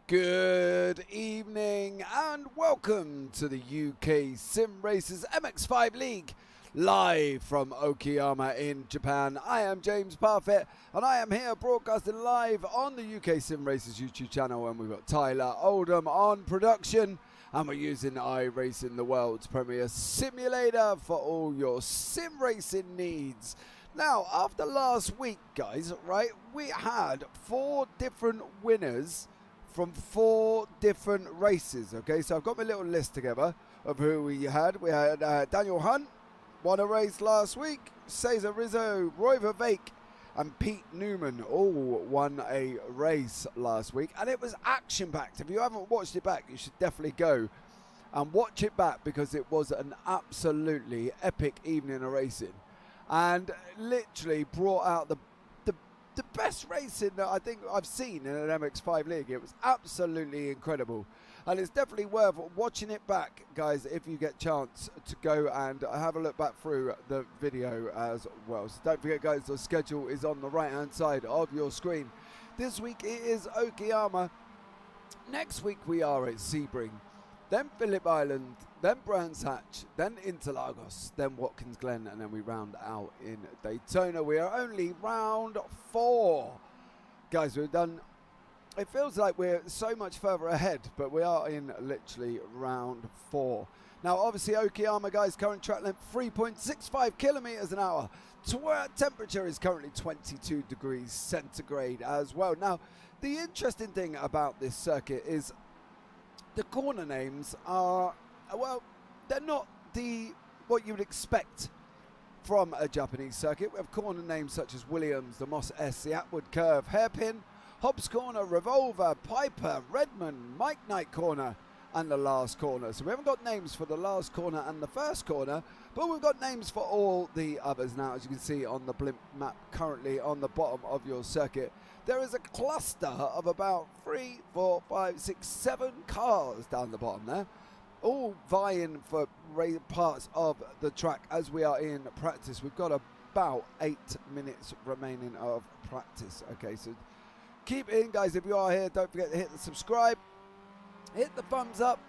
Good evening and welcome to the UK SimRacers MX5 League, live from Okayama in Japan. I am James Parfitt and I am here broadcasting live on the UK SimRacers YouTube channel, and we've got Tyler Oldham on production, and we're using iRacing, the world's premier simulator, for all your sim racing needs. Now, after last week, guys, right, we had 4 different winners from 4 different races. Okay, so I've got my little list together of who we had. We had Daniel Hunt won a race last week, Cesar Rizzo, Roy Vervaeke and Pete Newman all won a race last week, and it was action packed. If you haven't watched it back, you should definitely go and watch it back, because it was an absolutely epic evening of racing and literally brought out the best racing that I think I've seen in an MX5 league. It was absolutely incredible, and it's definitely worth watching it back, guys, if you get a chance to go and have a look back through the video as well. So don't forget, guys, the schedule is on the right hand side of your screen. This week it is Okayama. Next week we are at Sebring, then Phillip Island, then Brands Hatch, then Interlagos, then Watkins Glen, and then we round out in Daytona. We are only round 4. Guys, we've done, it feels like we're so much further ahead, but we are in literally round 4. Now, obviously, Okayama, guys, current track length 3.65 kilometers an hour. Temperature is currently 22 degrees centigrade as well. Now, the interesting thing about this circuit is the corner names are, well, they're not what you would expect from a Japanese circuit. We have corner names such as Williams, the Moss S, the Atwood Curve, Hairpin, Hobbs Corner, Revolver, Piper, Redmond, Mike Knight Corner, and the last corner. So we haven't got names for the last corner and the first corner, but we've got names for all the others now, as you can see on the blimp map currently on the bottom of your circuit. There is a cluster of about 3, 4, 5, 6, 7 cars down the bottom there, all vying for parts of the track as we are in practice. We've got about 8 minutes remaining of practice. Okay, so keep it in, guys. If you are here, don't forget to hit the subscribe, hit the thumbs up,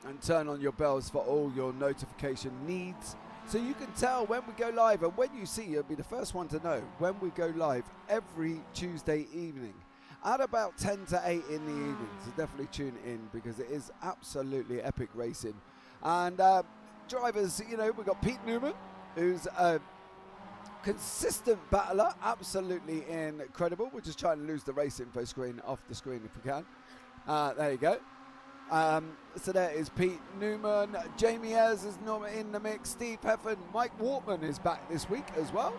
and turn on your bells for all your notification needs, so you can tell when we go live. And when you see, you'll be the first one to know when we go live every Tuesday evening at about 10 to 8 in the evening. So definitely tune in, because it is absolutely epic racing. And drivers, you know, we've got Pete Newman, who's a consistent battler, absolutely incredible. We're just trying to lose the race info screen off the screen if we can. There you go. So there is Pete Newman. Jamie Ayres is in the mix. Steve Heffern, Mike Wortman is back this week as well.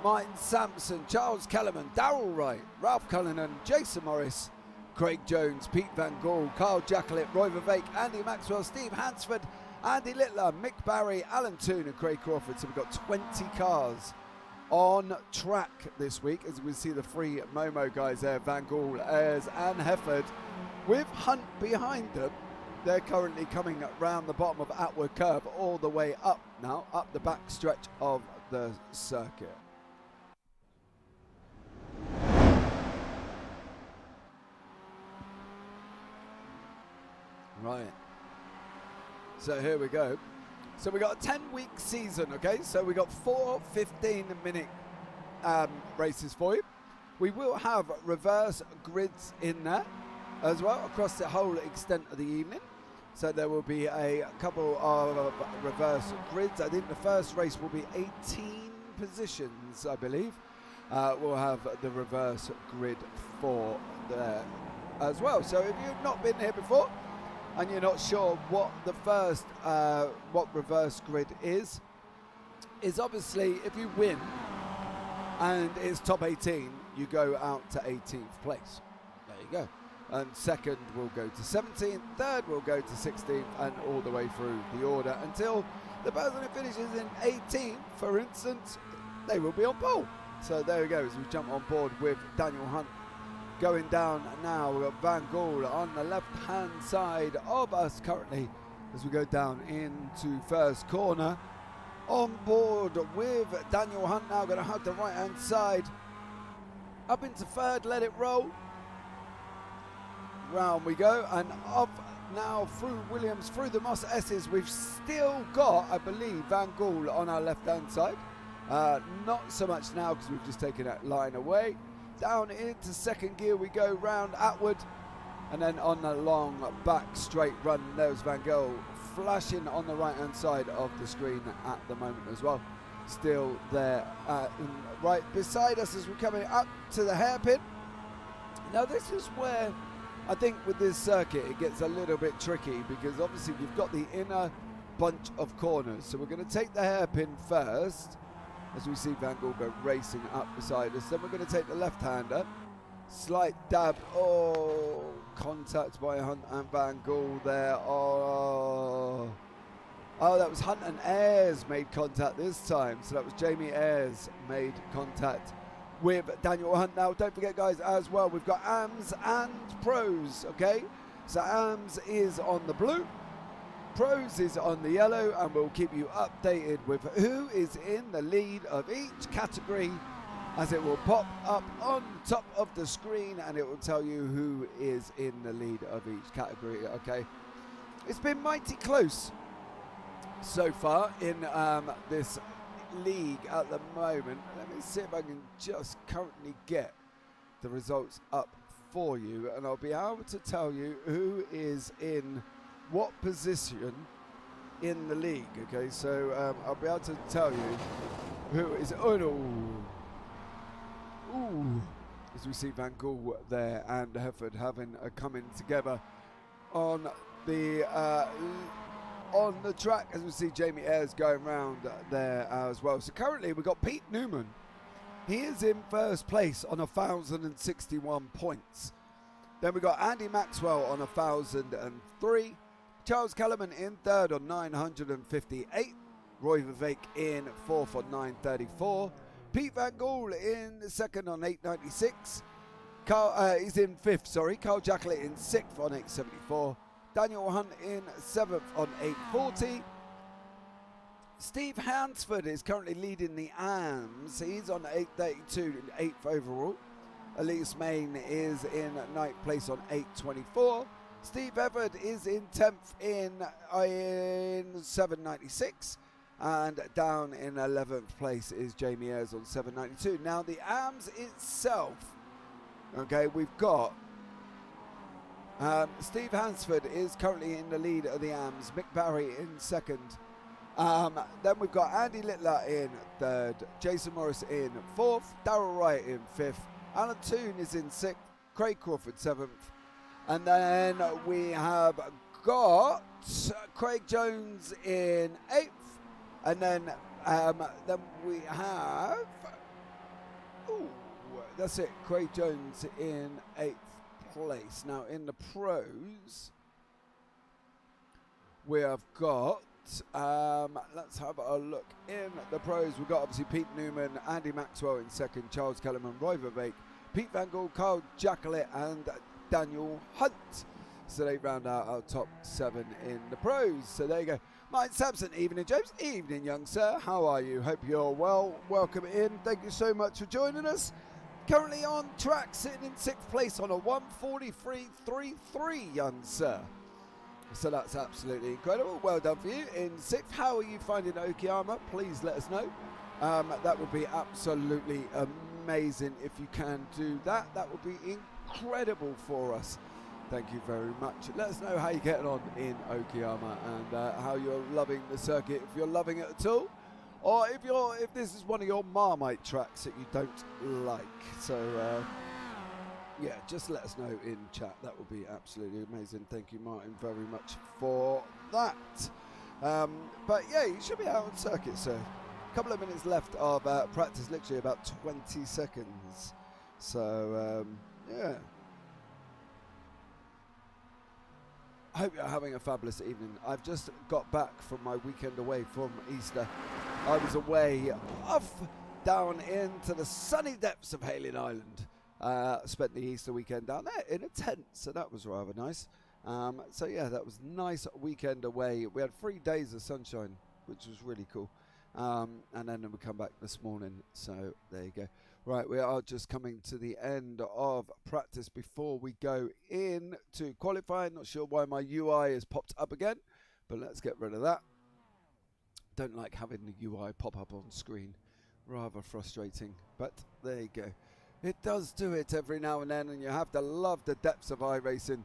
Martin Sampson, Charles Kellerman, Darrell Wright, Ralph Cullinan, Jason Morris, Craig Jones, Pete Van Gaal, Carl Jacklett, Roy Vervaeke, Andy Maxwell, Steve Hansford, Andy Littler, Mick Barry, Alan Toon and Craig Crawford. So we've got 20 cars on track this week, as we see the 3 Momo guys there, Van Gaal, Ayres and Hefford, with Hunt behind them. They're currently coming around the bottom of Atwood Curve all the way up now, up the back stretch of the circuit. Right, so here we go. So we got a 10-week season, okay? So we got 4 15-minute races for you. We will have reverse grids in there as well across the whole extent of the evening. So there will be a couple of reverse grids. I think the first race will be 18 positions, I believe. We'll have the reverse grid for there as well. So if you've not been here before and you're not sure what the first, what reverse grid is obviously if you win and it's top 18, you go out to 18th place. There you go. And second will go to 17th, third will go to 16th, and all the way through the order until the person who finishes in 18th, for instance, they will be on pole. So there we go, as we jump on board with Daniel Hunt. Going down now, we've got Van Gaal on the left-hand side of us currently as we go down into first corner. On board with Daniel Hunt now, going to hug the right-hand side. Up into third, let it roll. round we go, and up now through Williams, through the Moss S's. We've still got, I believe, Van Gool on our left-hand side. Not so much now because we've just taken that line away. Down into second gear we go, round Atwood, and then on the long back straight run, there's Van Gool flashing on the right-hand side of the screen at the moment as well. Still there right beside us as we're coming up to the hairpin. Now this is where I think with this circuit it gets a little bit tricky, because obviously you've got the inner bunch of corners. So we're going to take the hairpin first as we see Van Gool go racing up beside us. Then we're going to take the left-hander. Slight dab. Oh, contact by Hunt and Van Gool there. Oh, that was Hunt and Ayres made contact this time. So that was Jamie Ayres made contact with Daniel Hunt. Now don't forget, guys, as well, we've got AMS and Pros. Okay, so AMS is on the blue, Pros is on the yellow, and we'll keep you updated with who is in the lead of each category as it will pop up on top of the screen, and it will tell you who is in the lead of each category. Okay, it's been mighty close so far in this league at the moment. Let me see if I can just currently get the results up for you, and I'll be able to tell you who is in what position in the league. Okay, so I'll be able to tell you who is as we see Van Gool there and Hefford having a coming together on the track, as we see Jamie Ayres going round there as well. So currently we've got Pete Newman. He is in first place on 1,061 points. Then we've got Andy Maxwell on 1,003. Charles Kellerman in third on 958. Roy Vivek in fourth on 934. Pete Van Gool in second on 896. He's in fifth, sorry. Carl Jacklett in sixth on 874. Daniel Hunt in seventh on 840. Steve Hansford is currently leading the AMS. He's on 832, eighth overall. Elise Main is in ninth place on 824. Steve Everett is in 10th in 796. And down in 11th place is Jamie Ayres on 792. Now the AMS itself, okay, we've got Steve Hansford is currently in the lead of the AMS. Mick Barry in second. Then we've got Andy Littler in third. Jason Morris in fourth. Darryl Wright in fifth. Alan Toon is in sixth. Craig Crawford seventh. And then we have got Craig Jones in eighth. And then we have, that's it, Craig Jones in eighth place. Now in the pros, we have got, let's have a look in the pros. We've got obviously Pete Newman, Andy Maxwell in second, Charles Kellerman, Roy Vivek, Pete Van Gool, Carl Jacklett and Daniel Hunt. So they round out our top 7 in the pros. So there you go. Mike Sampson, evening James, evening young sir. How are you? Hope you're well. Welcome in. Thank you so much for joining us. Currently on track, sitting in 6th place on a 1:43.33, young sir. So that's absolutely incredible. Well done for you. In 6th, how are you finding Okayama? Please let us know. That would be absolutely amazing if you can do that. That would be incredible for us. Thank you very much. Let us know how you're getting on in Okayama and how you're loving the circuit, if you're loving it at all, or if this is one of your Marmite tracks that you don't like. So yeah, just let us know in chat. That would be absolutely amazing. Thank you, Martin, very much for that. But yeah, you should be out on circuit, so a couple of minutes left of practice, literally about 20 seconds. So yeah. I hope you're having a fabulous evening. I've just got back from my weekend away from Easter. I was away off down into the sunny depths of Hayling Island. Spent the Easter weekend down there in a tent, so that was rather nice. So yeah, that was a nice weekend away. We had 3 days of sunshine, which was really cool. and then we come back this morning. So there you go. Right, we are just coming to the end of practice before we go in to qualifying. Not sure why my UI has popped up again, but let's get rid of that. Don't like having the UI pop up on screen. Rather frustrating, but there you go. It does do it every now and then, and you have to love the depths of iRacing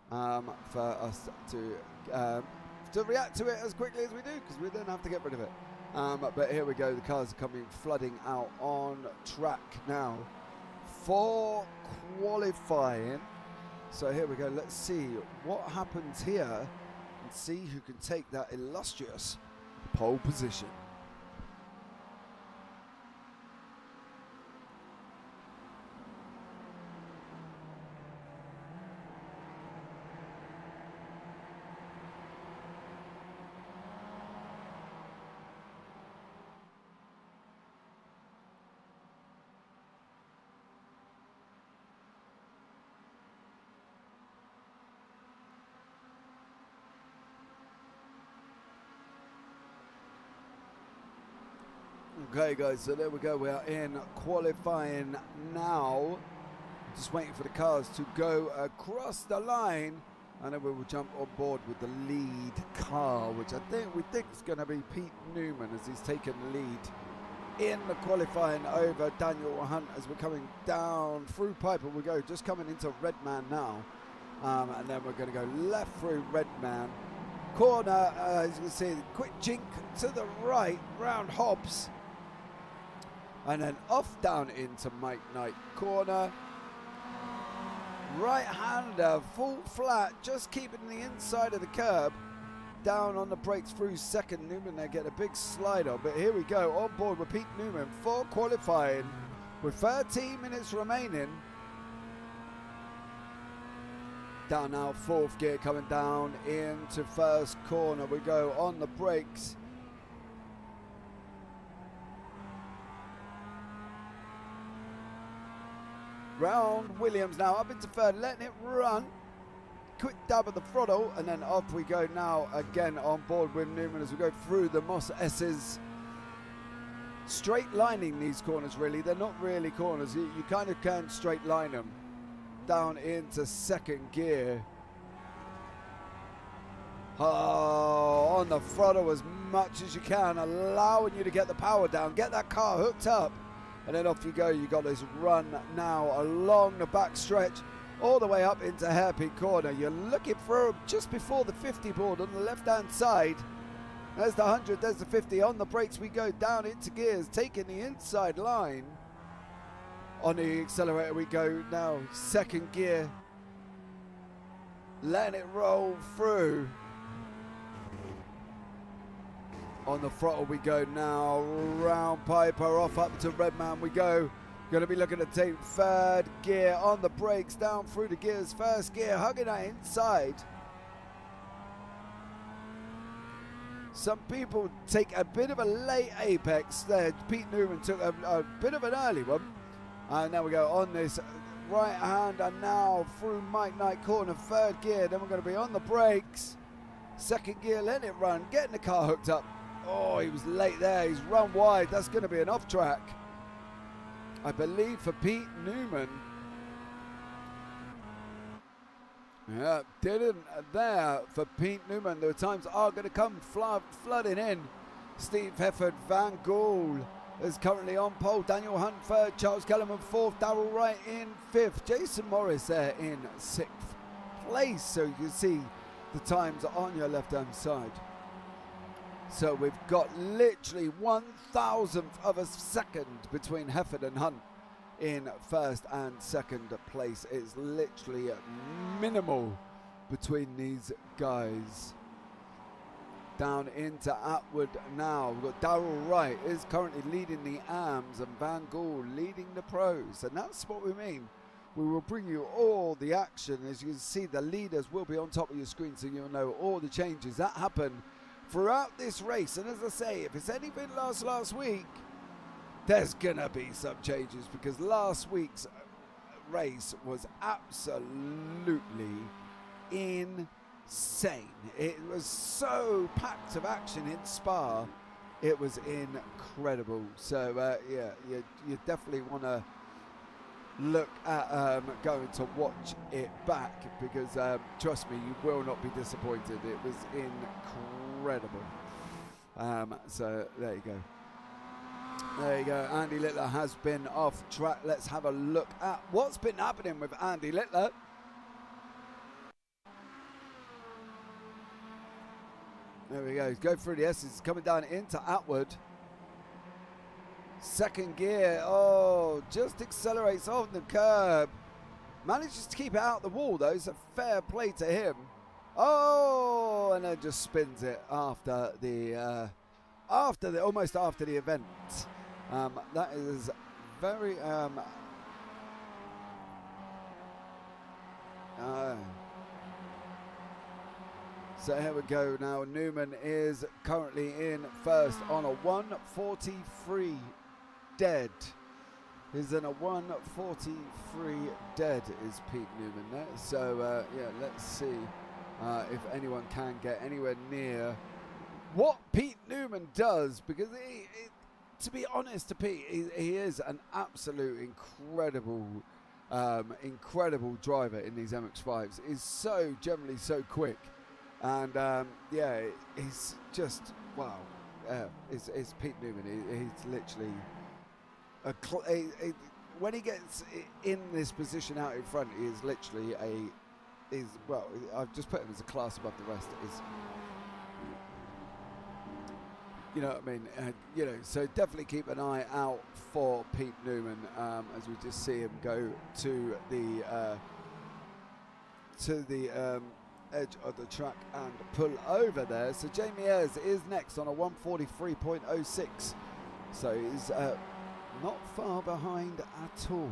for us to react to it as quickly as we do, because we then have to get rid of it. But here we go, the cars are coming flooding out on track now for qualifying. So here we go, let's see what happens here and see who can take that illustrious pole position. Okay guys, so there we go, we are in qualifying now. Just waiting for the cars to go across the line, and then we will jump on board with the lead car, which we think is going to be Pete Newman, as he's taken the lead in the qualifying over Daniel Hunt. As we're coming down through Piper, we go just coming into Redman now, and then we're going to go left through Redman. Corner, as you can see, quick jink to the right round Hobbs, and then off down into Mike Knight. Corner, right hander, full flat, just keeping the inside of the curb, down on the brakes through second. Newman there get a big slider, but here we go, on board with Pete Newman for qualifying with 13 minutes remaining. Down now, fourth gear, coming down into first corner. We go on the brakes. Round Williams now up into third, letting it run. Quick dab at the throttle, and then off we go now again on board with Newman as we go through the Moss S's. Straight lining these corners, really. They're not really corners. You kind of can straight line them. Down into second gear. Oh, on the throttle as much as you can, allowing you to get the power down, get that car hooked up, and then off you go. You got this run now along the back stretch, all the way up into Hairpin Corner. You're looking through just before the 50 board on the left-hand side. There's the 100, there's the 50. On the brakes we go down into gears, taking the inside line. On the accelerator we go now, second gear, letting it roll through. On the throttle we go now, round Piper, off up to Redman we go. Going to be looking to take third gear on the brakes, down through the gears, first gear, hugging that inside. Some people take a bit of a late apex there. Pete Newman took a bit of an early one. And now we go on this right hand, and now through Mike Knight Corner, third gear. Then we're going to be on the brakes. Second gear, letting it run, getting the car hooked up. Oh, he was late there. He's run wide. That's going to be an off track, I believe, for Pete Newman. Yeah, didn't there for Pete Newman. The times are going to come flooding in. Steve Hefford, Van Gool is currently on pole. Daniel Hunt third, Charles Kellerman fourth, Darrell Wright in fifth, Jason Morris there in sixth place. So you can see the times on your left hand side. So we've got literally 1,000th of a second between Hefford and Hunt in first and second place. It's literally minimal between these guys. Down into Atwood now. We've got Darrell Wright is currently leading the AMs and Van Gool leading the pros. And that's what we mean. We will bring you all the action. As you can see, the leaders will be on top of your screen, so you'll know all the changes that happen throughout this race. And as I say, if it's anything last week, there's gonna be some changes, because last week's race was absolutely insane. It was so packed of action in Spa It was incredible. So yeah, you definitely want to look at going to watch it back, because trust me, you will not be disappointed. It was incredible. So there you go. There you go. Andy Littler has been off track. Let's have a look at what's been happening with Andy Littler. There we go. He's going through the S's, coming down into Atwood. Second gear. Oh, just accelerates off the curb. Manages to keep it out the wall though. It's a fair play to him. Oh, and then just spins it after the almost after the event. That is very so here we go now. Newman is currently in first on a 1:43 dead. He's in a 1:43 dead is Pete Newman there. So yeah, let's see if anyone can get anywhere near what Pete Newman does, because to be honest to Pete, he is an absolute incredible driver in these MX5s. He's so generally so quick, and yeah, he's just wow. It's Pete Newman. He's literally when he gets in this position out in front, he is literally well, I've just put him as a class above the rest. You know what I mean? You know, so definitely keep an eye out for Pete Newman as we just see him go to the edge of the track and pull over there. So Jamie Ayres is next on a 1:43.06. So he's not far behind at all.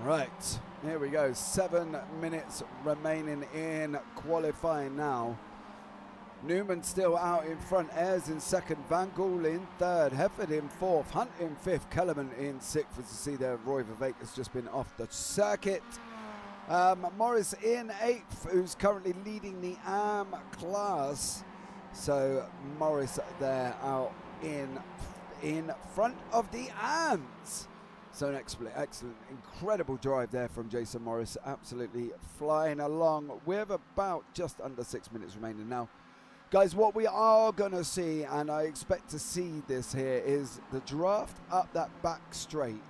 Right, here we go. 7 minutes remaining in qualifying now. Newman still out in front, Ayres in second, Van Gool in third, Hefford in fourth, Hunt in fifth, Kellerman in sixth. As you see there, Roy Vervaeke has just been off the circuit. Morris in eighth, who's currently leading the AM class. So Morris there out in front of the AMs. So an excellent, incredible drive there from Jason Morris. Absolutely flying along with about just under 6 minutes remaining now. Guys, what we are going to see, and I expect to see this here, is the draft up that back straight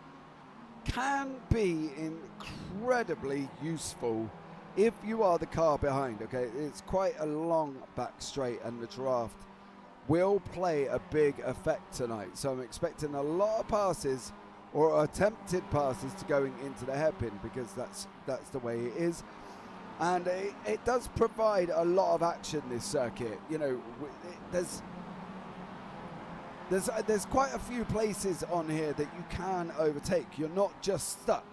can be incredibly useful if you are the car behind, okay? It's quite a long back straight, and the draft will play a big effect tonight. So I'm expecting a lot of passes, or attempted passes, to going into the hairpin, because that's the way it is. And it does provide a lot of action, this circuit. You know, there's quite a few places on here that you can overtake. You're not just stuck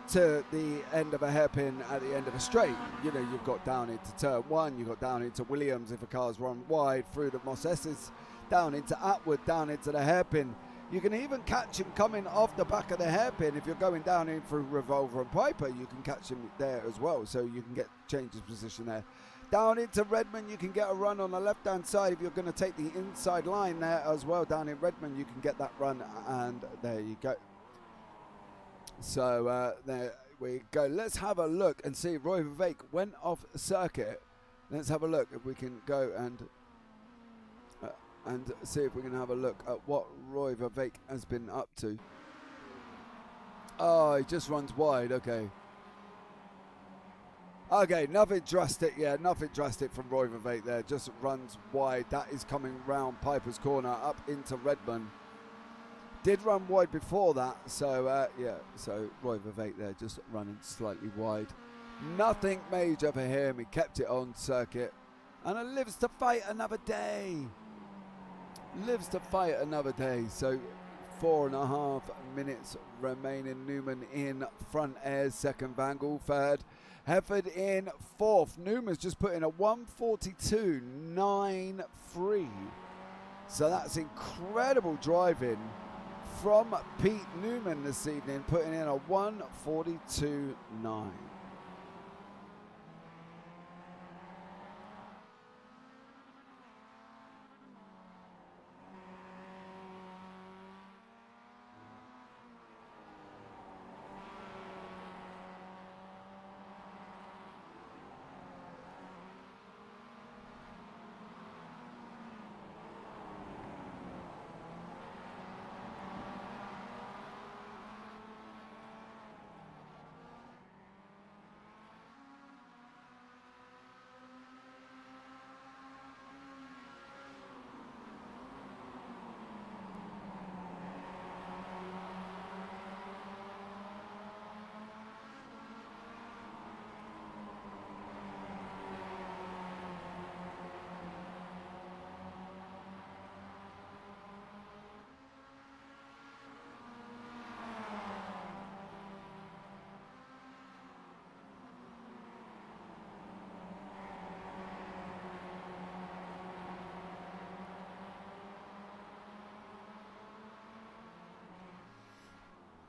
to the end of a hairpin at the end of a straight. You know, you've got down into turn one, you've got down into Williams if a car's run wide, through the Moss S's, down into Atwood, down into the hairpin. You can even catch him coming off the back of the hairpin. If you're going down in through Revolver and Piper, you can catch him there as well. So you can change his position there. Down into Redmond, you can get a run on the left-hand side. If you're going to take the inside line there as well, down in Redmond, you can get that run. And there you go. So there we go. Let's have a look and see. Roy Vervaeke went off circuit. Let's have a look if we can go and see if we can have a look at what Roy Vervaeke has been up to. Oh, he just runs wide. Okay, nothing drastic. Yeah, nothing drastic from Roy Vervaeke there. Just runs wide. That is coming round Piper's corner up into Redmond. Did run wide before that, so yeah, so Roy Vivek there just running slightly wide. Nothing major for him, he kept it on circuit and lives to fight another day. Lives to fight another day, so 4.5 minutes remaining. Newman in front, Ayres second, Van Gool third, Hefford in fourth. Newman's just put in a 1:42.93, so that's incredible driving from Pete Newman this evening, putting in a 1:42.9.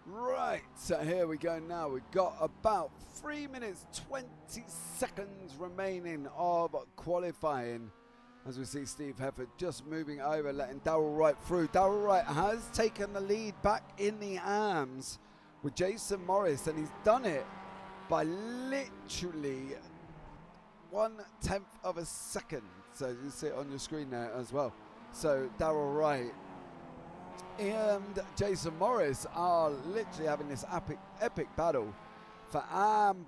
Right, so here we go now. We've got about 3 minutes 20 seconds remaining of qualifying. As we see Steve Hefford just moving over, letting Darrell Wright through. Darrell Wright has taken the lead back in the arms with Jason Morris, and he's done it by literally 1/10 of a second. So you see it on your screen there as well. So Darrell Wright and Jason Morris are literally having this epic battle for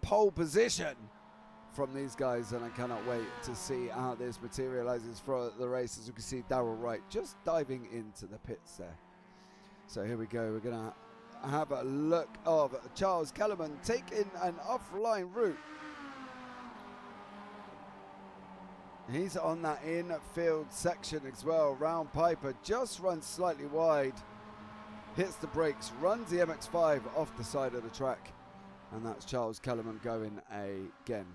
pole position from these guys, and I cannot wait to see how this materializes for the race. As you can see, Darrell Wright just diving into the pits there. So here we go. We're going to have a look of Charles Kellerman taking an offline route. He's on that infield section as well. Round Piper just runs slightly wide, hits the brakes, runs the MX5 off the side of the track, and that's Charles Kellerman going again.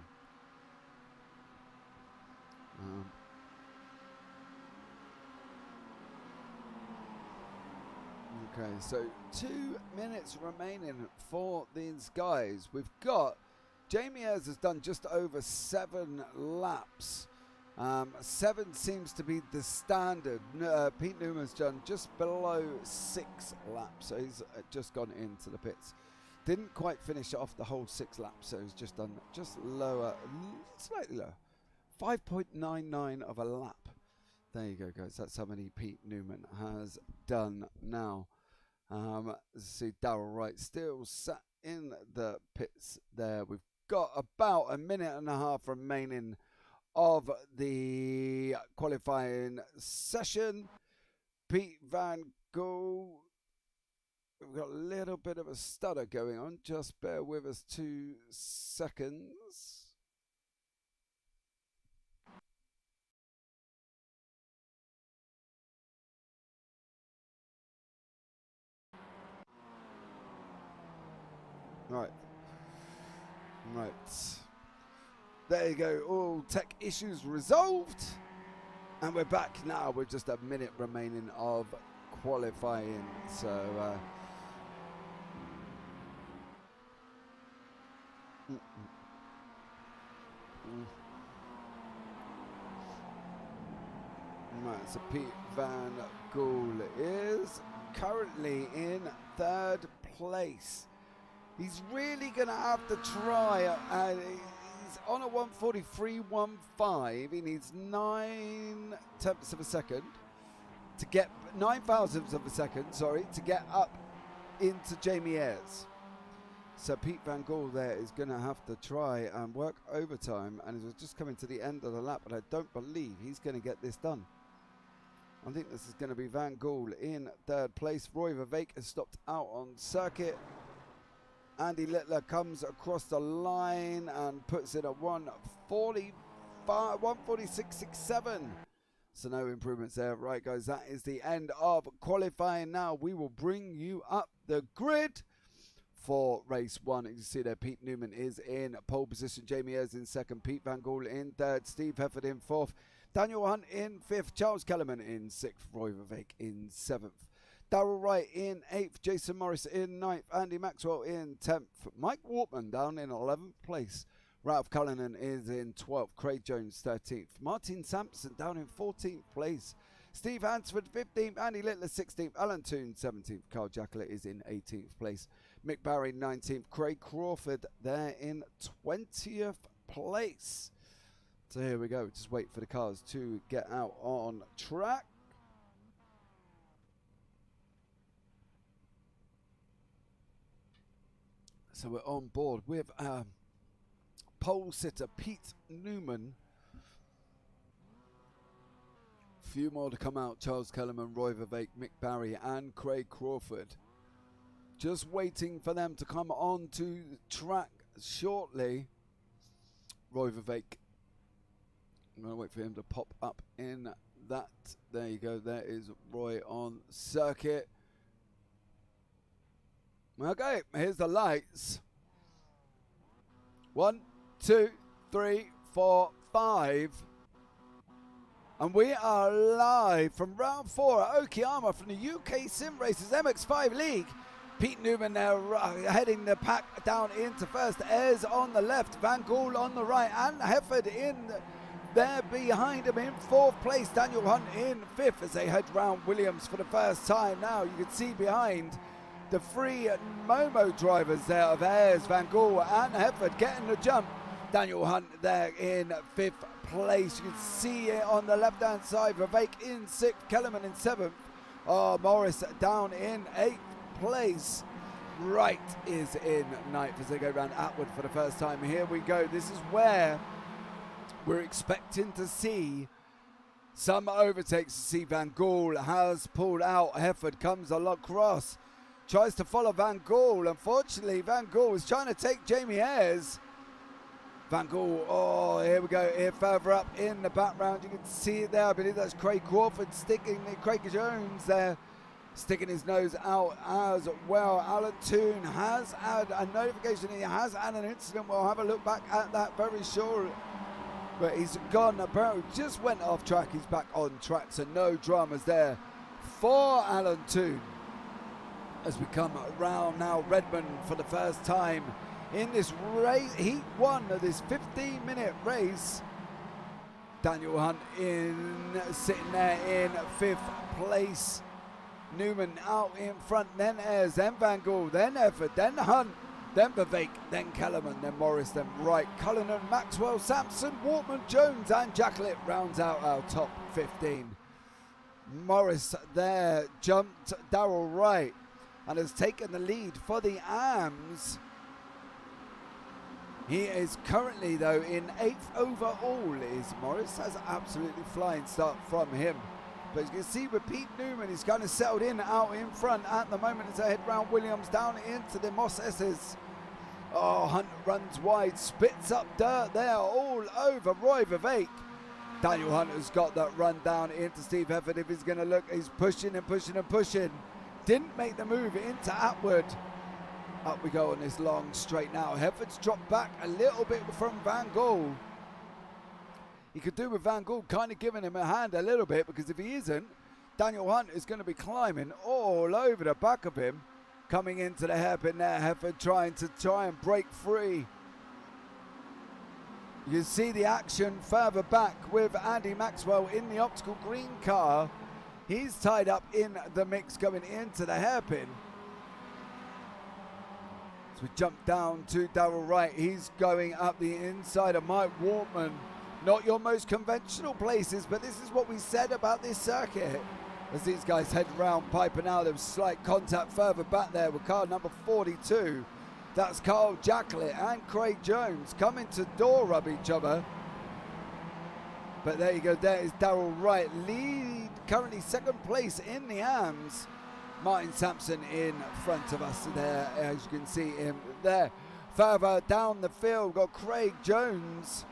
Okay, so 2 minutes remaining for these guys. We've got Jamie Ayres has done just over 7 laps. 7 seems to be the standard. Pete Newman's done just below 6 laps, so he's just gone into the pits. Didn't quite finish off the whole 6 laps, so he's just done just lower, slightly lower, 5.99 of a lap. There you go, guys. That's how many Pete Newman has done now. See Darrell Wright still sat in the pits there. We've got about 1.5 minutes remaining of the qualifying session. Pete Van Gool, we've got a little bit of a stutter going on. Just bear with us 2 seconds. Right. There you go, all tech issues resolved, and we're back now with just 1 minute remaining of qualifying. So right, so Pete Van Gool is currently in 3rd place. He's really going to have to try, he's on a 1:43.15. He needs 9/10 of a second to get 9 thousandths of a second, sorry, to get up into Jamie Ayres. So Pete Van Gool there is going to have to try and work overtime, and he's just coming to the end of the lap, but I don't believe he's going to get this done. I think this is going to be Van Gool in third place. Roy Vervaeke has stopped out on circuit. Andy Littler comes across the line and puts in a 1:46.67. So no improvements there. Right, guys, that is the end of qualifying. Now we will bring you up the grid for race 1. As you see there, Pete Newman is in pole position. Jamie Ayres in second. Pete Van Gool in third. Steve Hefford in fourth. Daniel Hunt in fifth. Charles Kellerman in sixth. Roy Vervaeke in seventh. Darrell Wright in 8th, Jason Morris in 9th, Andy Maxwell in 10th, Mike Wortman down in 11th place, Ralph Cullinan is in 12th, Craig Jones 13th, Martin Sampson down in 14th place, Steve Hansford 15th, Andy Littler 16th, Alan Toon 17th, Carl Jackler is in 18th place, Mick Barry 19th, Craig Crawford there in 20th place. So here we go, just wait for the cars to get out on track. So we're on board with pole sitter Pete Newman. A few more to come out. Charles Kellerman, Roy Vervaeke, Mick Barry and Craig Crawford. Just waiting for them to come on to track shortly. Roy Vervaeke. I'm going to wait for him to pop up in that. There you go. There is Roy on circuit. Okay, here's the lights. 1, 2, 3, 4, 5. And we are live from round 4 at Okayama from the UK SimRacers MX5 League. Pete Newman there heading the pack down into first. Ayres on the left, Van Gool on the right, and Hefford in there behind him in fourth place. Daniel Hunt in fifth as they head round Williams for the first time. Now you can see behind the three Momo drivers there of Ayres, Van Gool and Hefford getting the jump. Daniel Hunt there in fifth place. You can see it on the left hand side. Vervaeke in sixth, Kellerman in seventh. Morris down in eighth place. Wright is in ninth as they go round Atwood for the first time. Here we go. This is where we're expecting to see some overtakes. To see Van Gool has pulled out. Hefford comes across. Tries to follow Van Gool. Unfortunately, Van Gool was trying to take Jamie Ayres. Van Gool, here we go. Here further up in the background, you can see it there. I believe that's Craig Crawford sticking, Craig Jones there, sticking his nose out as well. Alan Toon has had a notification. He has had an incident. We'll have a look back at that very shortly. But he's gone. Apparently just went off track. He's back on track, so no dramas there for Alan Toon. As we come around now, Redmond for the first time in this race, heat 1 of this 15-minute race. Daniel Hunt sitting there in fifth place. Newman out in front, then Ayres, then Van Gool, then Hefford, then Hunt, then Vervaeke, then Kellerman, then Morris, then Wright, Cullinan, Maxwell, Sampson, Wortman, Jones and Jacklet rounds out our top 15. Morris there jumped Darrell Wright and has taken the lead for the AMS. He is currently, though, in 8th overall. Morris has an absolutely flying start from him. But as you can see with Pete Newman, he's kind of settled in out in front at the moment as they head round Williams down into the Moss S's. Hunt runs wide, spits up dirt there all over Roy Vervaeke. Daniel Hunt has got that run down into Steve Hefford. If he's going to look, he's pushing and pushing and pushing. Didn't make the move into Atwood. Up we go on this long straight now. Hefford's dropped back a little bit from Van Gool. He could do with Van Gool kind of giving him a hand a little bit, because if he isn't, Daniel Hunt is going to be climbing all over the back of him. Coming into the hairpin there, Hefford trying and break free. You can see the action further back with Andy Maxwell in the optical green car. He's tied up in the mix going into the hairpin. So we jump down to Darrell Wright. He's going up the inside of Mike Wortman. Not your most conventional places, but this is what we said about this circuit. As these guys head round, piping out, there was slight contact further back there with car number 42. That's Carl Jacklet and Craig Jones coming to door rub each other. But there you go, there is Darrell Wright, lead currently second place in the AMS. Martin Sampson in front of us there, as you can see him there. Further down the field, we've got Craig Jones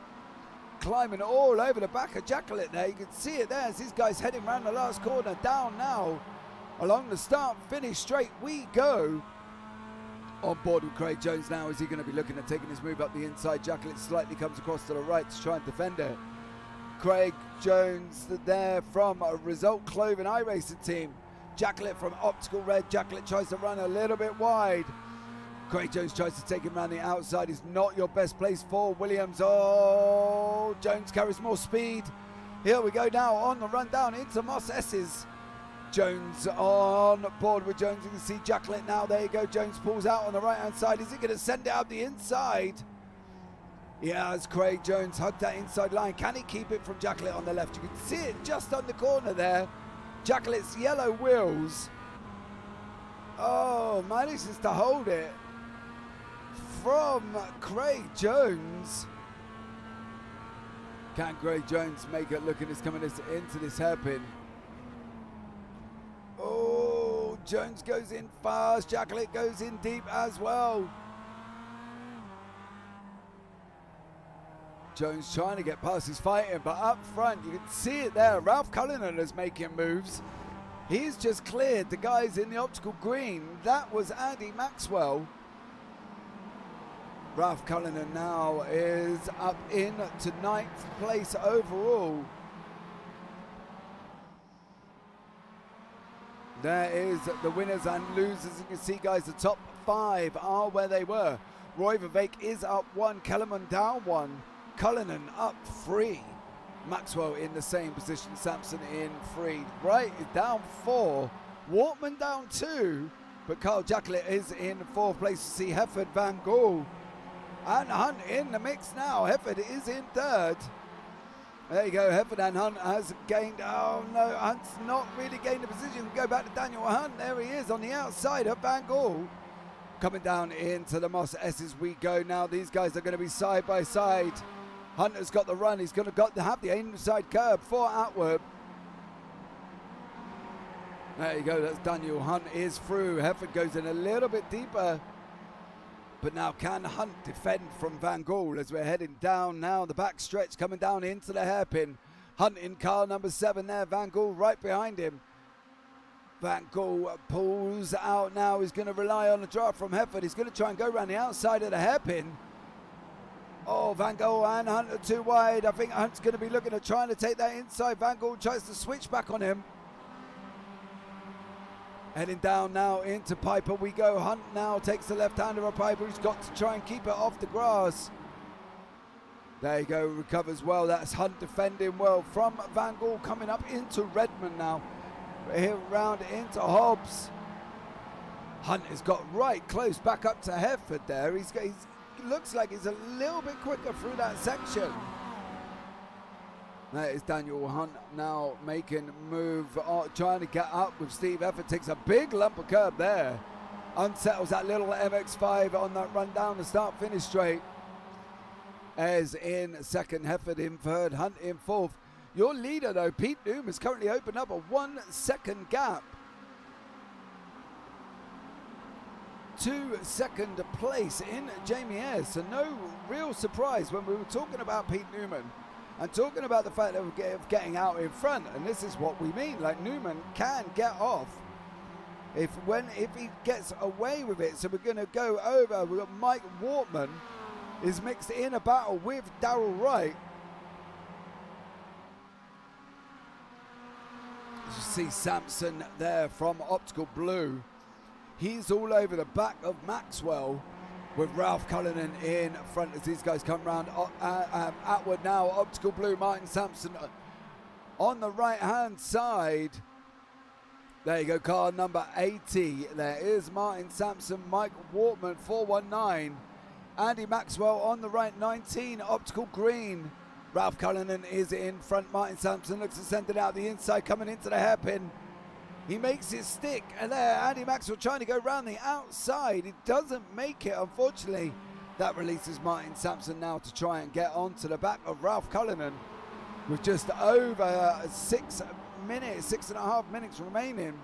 climbing all over the back of Jacqueline there. You can see it there as these guys heading around the last corner. Down now along the start finish straight we go. On board with Craig Jones now. Is he going to be looking at taking his move up the inside? Jacqueline slightly comes across to the right to try and defend it. Craig Jones there from a Result Cloven iRacing team. Jacqueline from Optical Red. Jacqueline tries to run a little bit wide. Craig Jones tries to take him around the outside. Is not your best place for Williams. Oh, Jones carries more speed. Here we go now on the run down into Moss S's. Jones on board with Jones. You can see Jacqueline now. There you go. Jones pulls out on the right hand side. Is he going to send it out the inside? Yeah, as Craig Jones hugged that inside line. Can he keep it from Jacqueline on the left? You can see it just on the corner there. Jacqueline's yellow wheels. Oh, manages to hold it from Craig Jones. Can Craig Jones make it looking as coming into this hairpin? Oh, Jones goes in fast. Jacqueline goes in deep as well. Jones trying to get past his fighting, but up front, you can see it there. Ralph Cullinan is making moves. He's just cleared the guys in the optical green. That was Andy Maxwell. Ralph Cullinan now is up into 9th place overall. There is the winners and losers. You can see, guys, the top 5 are where they were. Roy Vivek is up 1, Kellerman down 1, Cullinan up 3, Maxwell in the same position, Sampson in 3, Wright is down 4, Wortman down 2, but Carl Jacqueline is in 4th place. To see Hefford, Van Gaal and Hunt in the mix now. Hefford is in 3rd. There you go, Hefford and Hunt has gained, oh no, Hunt's not really gained the position. We go back to Daniel Hunt, there he is on the outside of Van Gaal. Coming down into the Moss S's we go now. These guys are going to be side by side. Hunter's got the run, he's going to have the inside curb for Atwood. There you go, that's Daniel Hunt is through. Hefford goes in a little bit deeper. But now can Hunt defend from Van Gaal as we're heading down now the back stretch, coming down into the hairpin. Hunt in car number 7 there, Van Gaal right behind him. Van Gaal pulls out now. He's going to rely on a draft from Hefford. He's going to try and go around the outside of the hairpin. Oh, Van Gaal and Hunt are too wide. I think Hunt's going to be looking at trying to take that inside. Van Gaal tries to switch back on him. Heading down now into Piper we go. Hunt now takes the left-hander of Piper. He's got to try and keep it off the grass. There you go, recovers well. That's Hunt defending well from Van Gaal, coming up into Redmond now. Here round into Hobbs. Hunt has got right close back up to Hefford there. He's looks like he's a little bit quicker through that section. That is Daniel Hunt now making a move, trying to get up with Steve Hefford. Takes a big lump of curb there. Unsettles that little MX5 on that run down the start finish straight. As in 2nd, Hefford in 3rd, Hunt in 4th. Your leader though, Pete Newman, has currently opened up a 1 second gap to 2nd place in Jamie Ayres. So no real surprise when we were talking about Pete Newman and talking about the fact of getting out in front, and this is what we mean. Like, Newman can get off if he gets away with it. So we're going to go over. We've got Mike Wortman is mixed in a battle with Darrell Wright. As you see Sampson there from Optical Blue. He's all over the back of Maxwell, with Ralph Cullinan in front as these guys come round. Atwood now, Optical Blue, Martin Sampson on the right-hand side. There you go, car number 80. There is Martin Sampson, Mike Wortman, 419. Andy Maxwell on the right, 19, Optical Green. Ralph Cullinan is in front. Martin Sampson looks to send it out the inside, coming into the hairpin. He makes his stick, and there Andy Maxwell trying to go round the outside. He doesn't make it, unfortunately. That releases Martin Sampson now to try and get onto the back of Ralph Cullinan. with just over 6 minutes, 6.5 minutes remaining.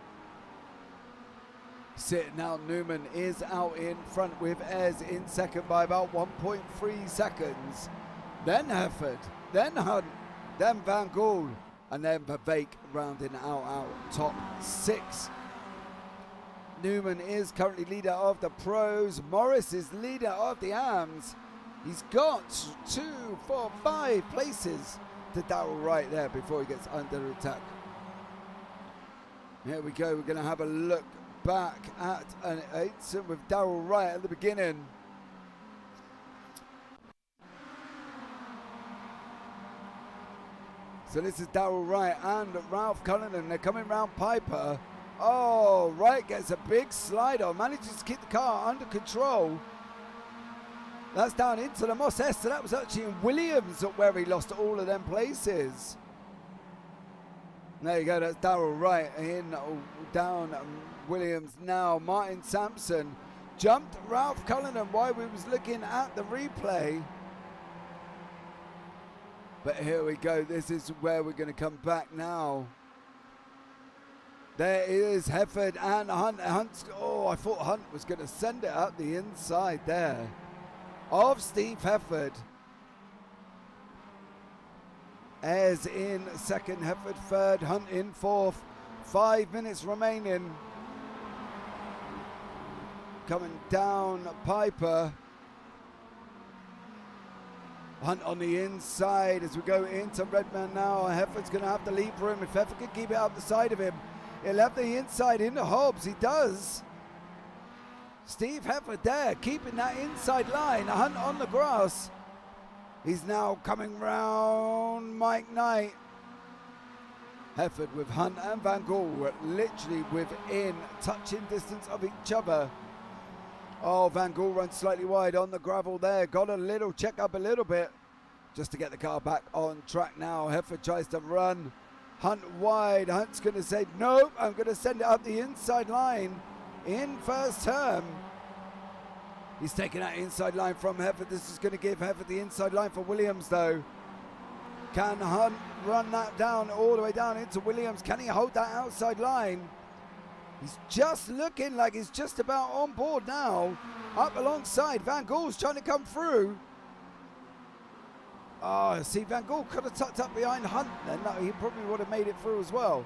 Sitting now, Newman is out in front with Ez in second by about 1.3 seconds. Then Hefford, then Hunt, then Van Gool, and then Verbeek rounding out top 6. Newman is currently leader of the pros. Morris is leader of the AMs. He's got 2, 4, 5 places to Darrell Wright there before he gets under attack. Here we go. We're going to have a look back at an Aitzen with Darrell Wright at the beginning. So this is Darrell Wright and Ralph Cullinan. They're coming round Piper. Oh, Wright gets a big slide on, manages to keep the car under control. That's down into the Moss S, so that was actually in Williams where he lost all of them places. There you go, that's Darrell Wright in down Williams now. Martin Sampson jumped Ralph Cullinan while we was looking at the replay. But here we go, this is where we're going to come back now. There is Hefford and Hunt. Oh, I thought Hunt was going to send it up the inside there of Steve Hefford. Ez in second, Hefford third, Hunt in fourth. 5 minutes remaining. Coming down Piper. Hunt on the inside as we go into Redman now. Hefford's going to have to leave room. If Hefford can keep it up the side of him, he'll have the inside into Hobbs. He does. Steve Hefford there, keeping that inside line. Hunt on the grass. He's now coming round Mike Knight. Hefford with Hunt and Van Gool were literally within touching distance of each other. Oh, Van Gool runs slightly wide on the gravel there. Got a little check up a little bit just to get the car back on track now. Hefford tries to run. Hunt wide. Hunt's going to say, nope, I'm going to send it up the inside line in first turn. He's taking that inside line from Hefford. This is going to give Hefford the inside line for Williams, though. Can Hunt run that down all the way down into Williams? Can he hold that outside line? He's just looking like he's just about on board now. Up alongside. Van Gool's trying to come through. Oh, see, Van Gool could have tucked up behind Hunt then. No, he probably would have made it through as well.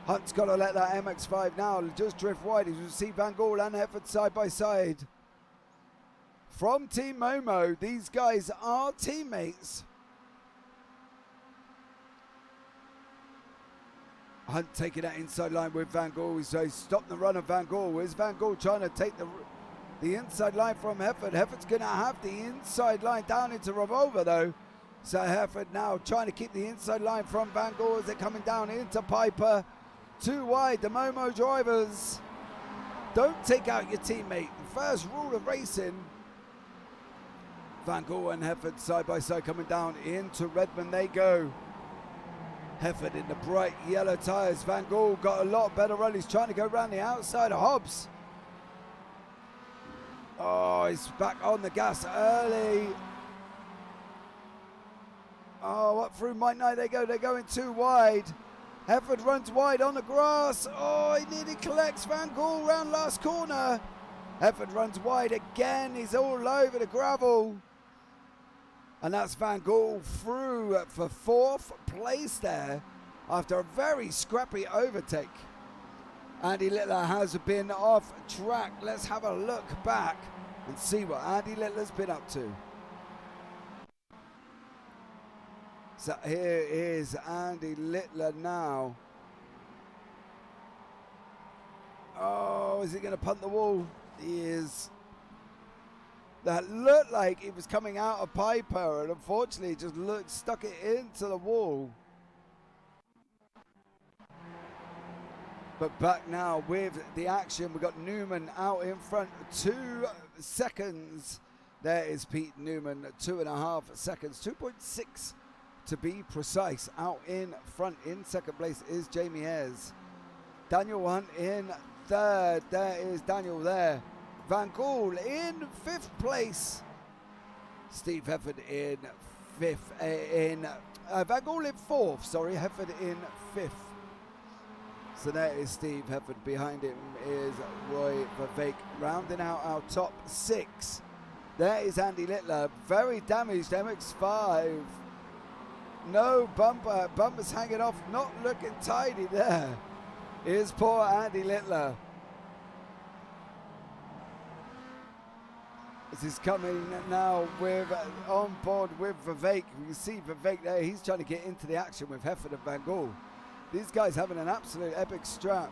Hunt's got to let that MX5 now just drift wide. As you see Van Gool and Hefford side by side. From Team Momo, these guys are teammates. Hunt taking that inside line with Van Gool. He's stopped the run of Van Gool. Where's Van Gool trying to take the inside line from Hefford? Hefford's going to have the inside line down into Revolver, though. So Hefford now trying to keep the inside line from Van Gool as they're coming down into Piper. Too wide, the Momo drivers. Don't take out your teammate. The first rule of racing. Van Gool and Hefford side by side coming down into Redmond they go. Hefford in the bright yellow tyres. Van Gool got a lot better run. He's trying to go around the outside of Hobbs. Oh, he's back on the gas early. Oh, up through Mike Knight they go. They're going too wide. Hefford runs wide on the grass. Oh, he nearly collects Van Gool round last corner. Hefford runs wide again. He's all over the gravel. And that's Van Gool through for fourth place there after a very scrappy overtake. Andy Littler has been off track. Let's have a look back and see what Andy Littler's been up to. So here is Andy Littler now. Oh, is he going to punt the wall? He is. That looked like it was coming out of Piper, and unfortunately just stuck it into the wall. But back now with the action, we've got Newman out in front, 2 seconds. There is Pete Newman, 2.5 seconds, 2.6 to be precise. Out in front in second place is Jamie Ayres. Daniel Hunt in third. There is Daniel there. Van Gool in 5th place. Steve Hefford in fifth. Van Gool in fourth. Sorry, Hefford in fifth. So there is Steve Hefford. Behind him is Roy Vervaeke, rounding out our top six. There is Andy Littler, very damaged MX5. No bumper, bumper's hanging off, not looking tidy there. Here's poor Andy Littler. This is coming now with on board with Vervaeke. You can see Vervaeke there, he's trying to get into the action with Hefford and Van Gool. These guys having an absolute epic strap.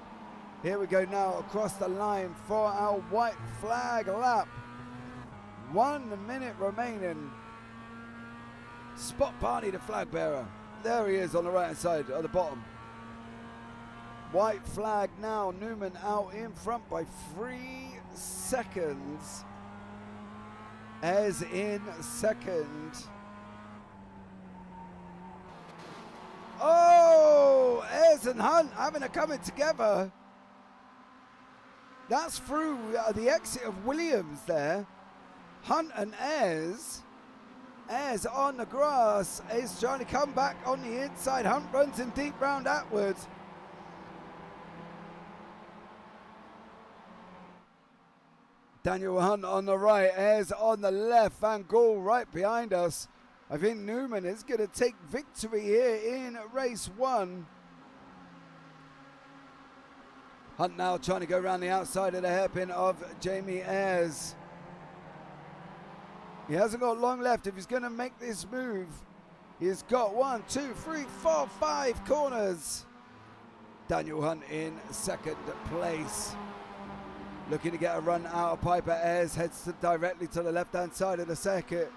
Here we go now across the line for our white flag lap. 1 minute remaining. Spot Barney, the flag bearer. There he is on the right hand side at the bottom. White flag now. Newman out in front by 3 seconds. As in second. Oh, Ayres and Hunt having a coming together. That's through the exit of Williams there. Hunt and Ayres. Ayres on the grass is trying to come back on the inside. Hunt runs in deep round outward. Daniel Hunt on the right, Ayres on the left, Van Gool right behind us. I think Newman is going to take victory here in race 1. Hunt now trying to go around the outside of the hairpin of Jamie Ayres. He hasn't got long left if he's going to make this move. He's got 1, 2, 3, 4, 5 corners. Daniel Hunt in second place. Looking to get a run out of Piper. Ayres heads directly to the left-hand side of the circuit.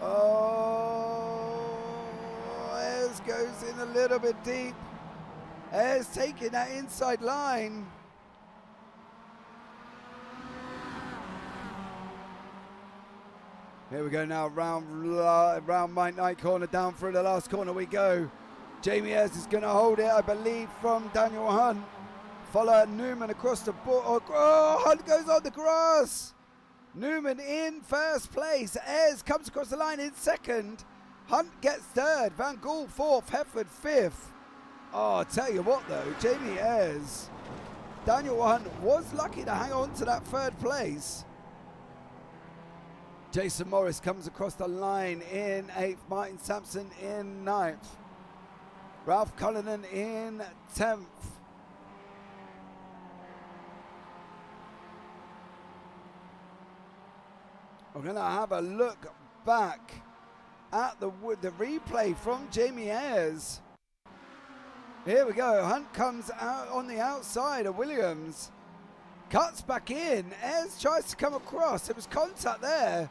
Oh, Ayres goes in a little bit deep. Ayres taking that inside line. Here we go now, round Mike Knight corner, down through the last corner we go. Jamie Ayres is going to hold it, I believe, from Daniel Hunt. Follow Newman across the board. Oh, Hunt goes on the grass. Newman in first place. Ayres comes across the line in second. Hunt gets third. Van Gool fourth. Hefford fifth. Oh, I tell you what though, Jamie Ayres, Daniel Hunt was lucky to hang on to that third place. Jason Morris comes across the line in 8th. Martin Sampson in 9th. Ralph Cullinan in 10th. We're going to have a look back at the replay from Jamie Ayres. Here we go. Hunt comes out on the outside of Williams. Cuts back in. Ayres tries to come across. There was contact there.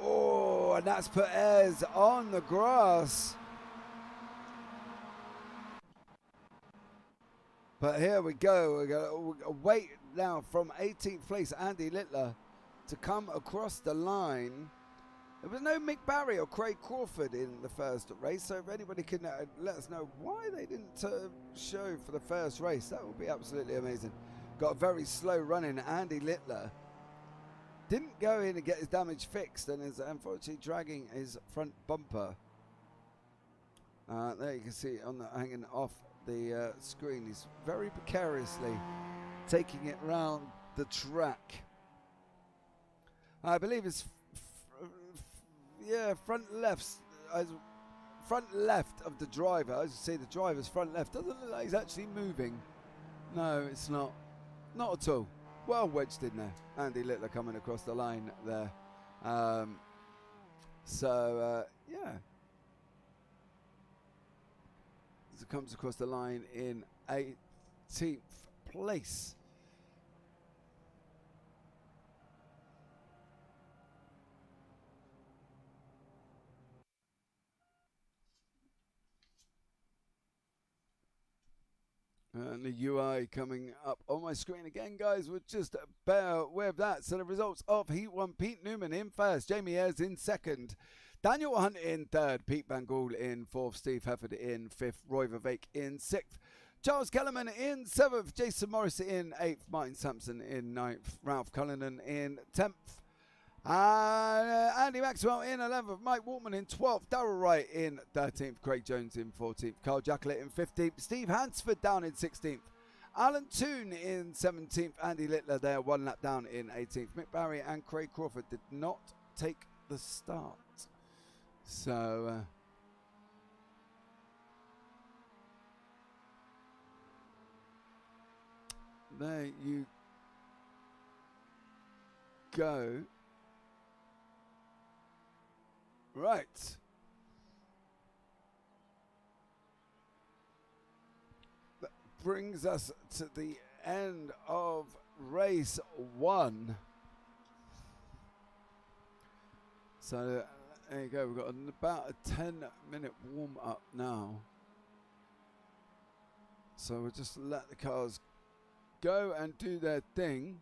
Oh, and that's put Ayres on the grass. But here we go. We're going to wait now from 18th place, Andy Littler, to come across the line. There was no Mick Barry or Craig Crawford in the first race, so if anybody can let us know why they didn't show for the first race, that would be absolutely amazing. Got a very slow running Andy Littler. Didn't go in and get his damage fixed and is unfortunately dragging his front bumper. There you can see on the hanging off the screen. He's very precariously taking it round the track. I believe it's front left of the driver. As you see, the driver's front left doesn't look like he's actually moving. No, it's not at all. Well wedged in there. Andy Littler coming across the line there. Yeah. As it comes across the line in 18th place. And the UI coming up on my screen again, guys. We'll just bear with that. So the results of Heat 1, Pete Newman in first, Jamie Ayres in second, Daniel Hunt in third, Pete Van Gool in fourth, Steve Hefford in fifth, Roy Vervaeke in sixth, Charles Kellerman in seventh, Jason Morris in eighth, Martin Sampson in ninth, Ralph Cullinan in 10th, Andy Maxwell in 11th, Mike Waltman in 12th, Darryl Wright in 13th, Craig Jones in 14th, Carl Jacklett in 15th, Steve Hansford down in 16th, Alan Toon in 17th, Andy Littler there 1 lap down in 18th. Mick Barry and Craig Crawford did not take the start. So there you go. Right. That brings us to the end of race 1. So there you go. We've got about a 10-minute warm up now. So we'll just let the cars go and do their thing.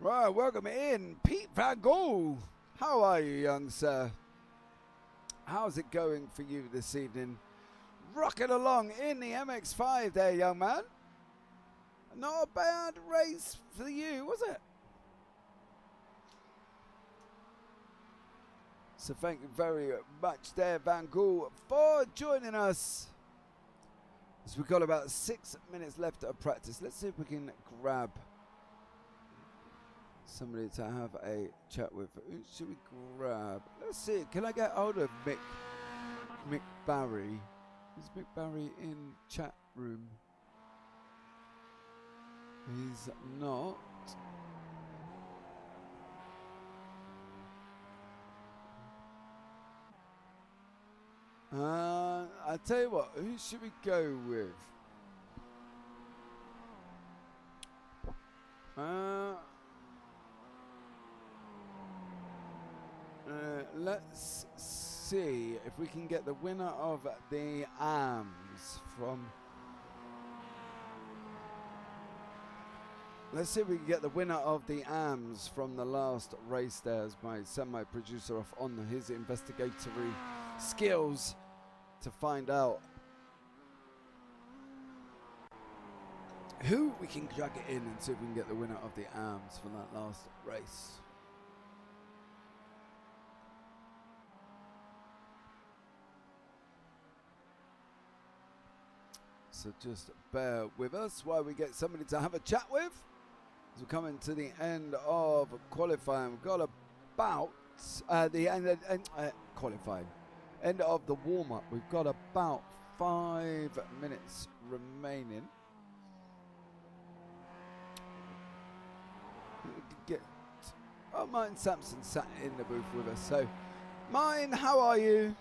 Right, welcome in, Pete Van Gogh. How are you, young sir? How's it going for you this evening? Rocking along in the MX5 there, young man. Not a bad race for you, was it? So thank you very much there, Van Gogh, for joining us. So we've got about 6 minutes left of practice. Let's see if we can grab somebody to have a chat with. Who should we grab? Let's see. Can I get hold of Mick Barry? Is Mick Barry in chat room? He's not. I tell you what. Who should we go with? Let's see if we can get the winner of the AMS from. Let's see if we can get the winner of the AMS from the last race there, as my semi-producer off on his investigatory skills to find out who we can drag it in and see if we can get the winner of the AMS from that last race. So just bear with us while we get somebody to have a chat with. As we're coming to the end of qualifying, we've got about the end qualifying, end of the warm-up. We've got about 5 minutes remaining. Get Martin Sampson sat in the booth with us. So, Martin, how are you?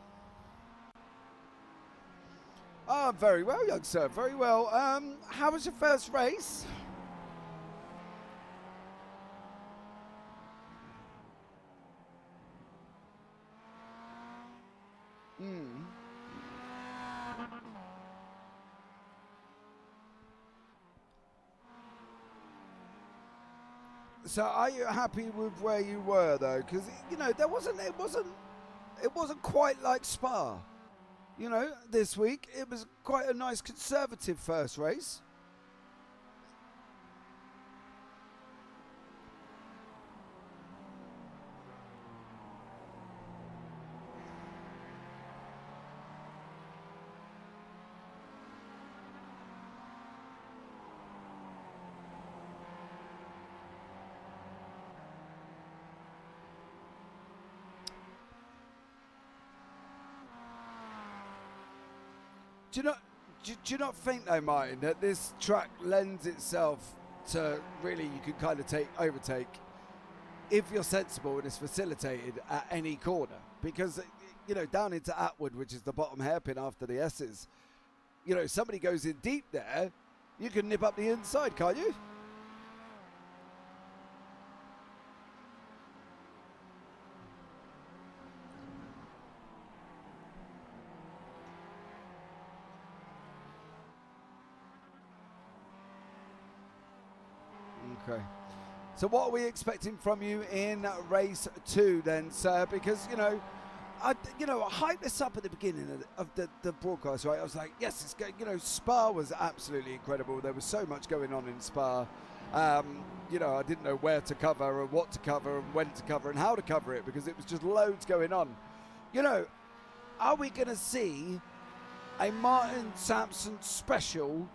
Oh, very well, young sir, very well. How was your first race? So are you happy with where you were though? Because it wasn't quite like Spa. This week it was quite a nice conservative first race. Do you not think though, Martin, that this track lends itself to really you can kind of overtake if you're sensible and it's facilitated at any corner? Because down into Atwood, which is the bottom hairpin after the S's, somebody goes in deep there, you can nip up the inside, can't you? Okay. So what are we expecting from you in race 2 then, sir? Because, I hyped this up at the beginning of the broadcast, right? I was like, yes, it's good. Spa was absolutely incredible. There was so much going on in Spa. I didn't know where to cover and what to cover and when to cover and how to cover it because it was just loads going on. Are we going to see a Martin Sampson special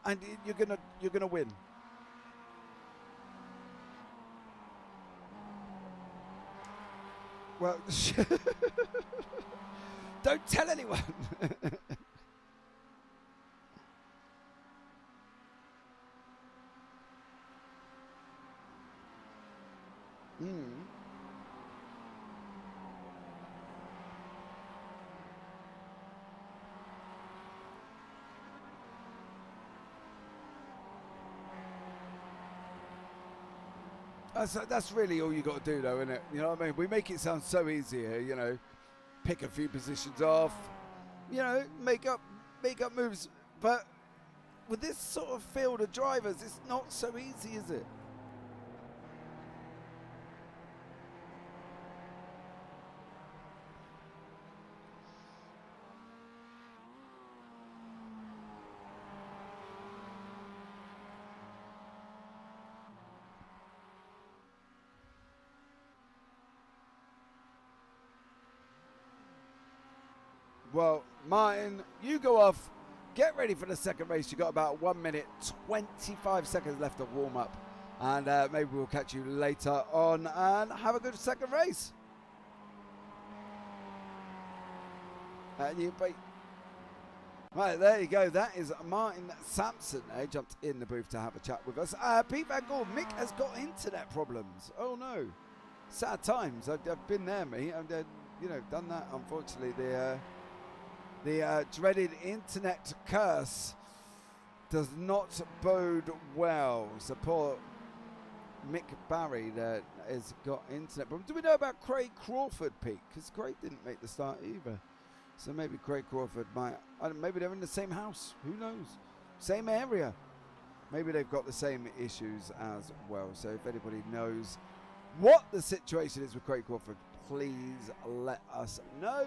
and you're gonna win? Well, don't tell anyone. That's really all you got to do, though, isn't it? You know what I mean? We make it sound so easy here, pick a few positions off, make up moves. But with this sort of field of drivers, it's not so easy, is it? Well, Martin, you go off, get ready for the second race. You've got about 1 minute, 25 seconds left of warm-up. And maybe we'll catch you later on and have a good second race. And you bye. Right, there you go. That is Martin Sampson. He jumped in the booth to have a chat with us. Pete Van Gore, Mick has got internet problems. Oh, no. Sad times. I've been there, mate. I've done that, unfortunately. The dreaded internet curse does not bode well. So poor Mick Barry there has got internet problems. Do we know about Craig Crawford, Pete? Because Craig didn't make the start either. So maybe Craig Crawford might. Maybe they're in the same house. Who knows? Same area. Maybe they've got the same issues as well. So if anybody knows what the situation is with Craig Crawford, please let us know.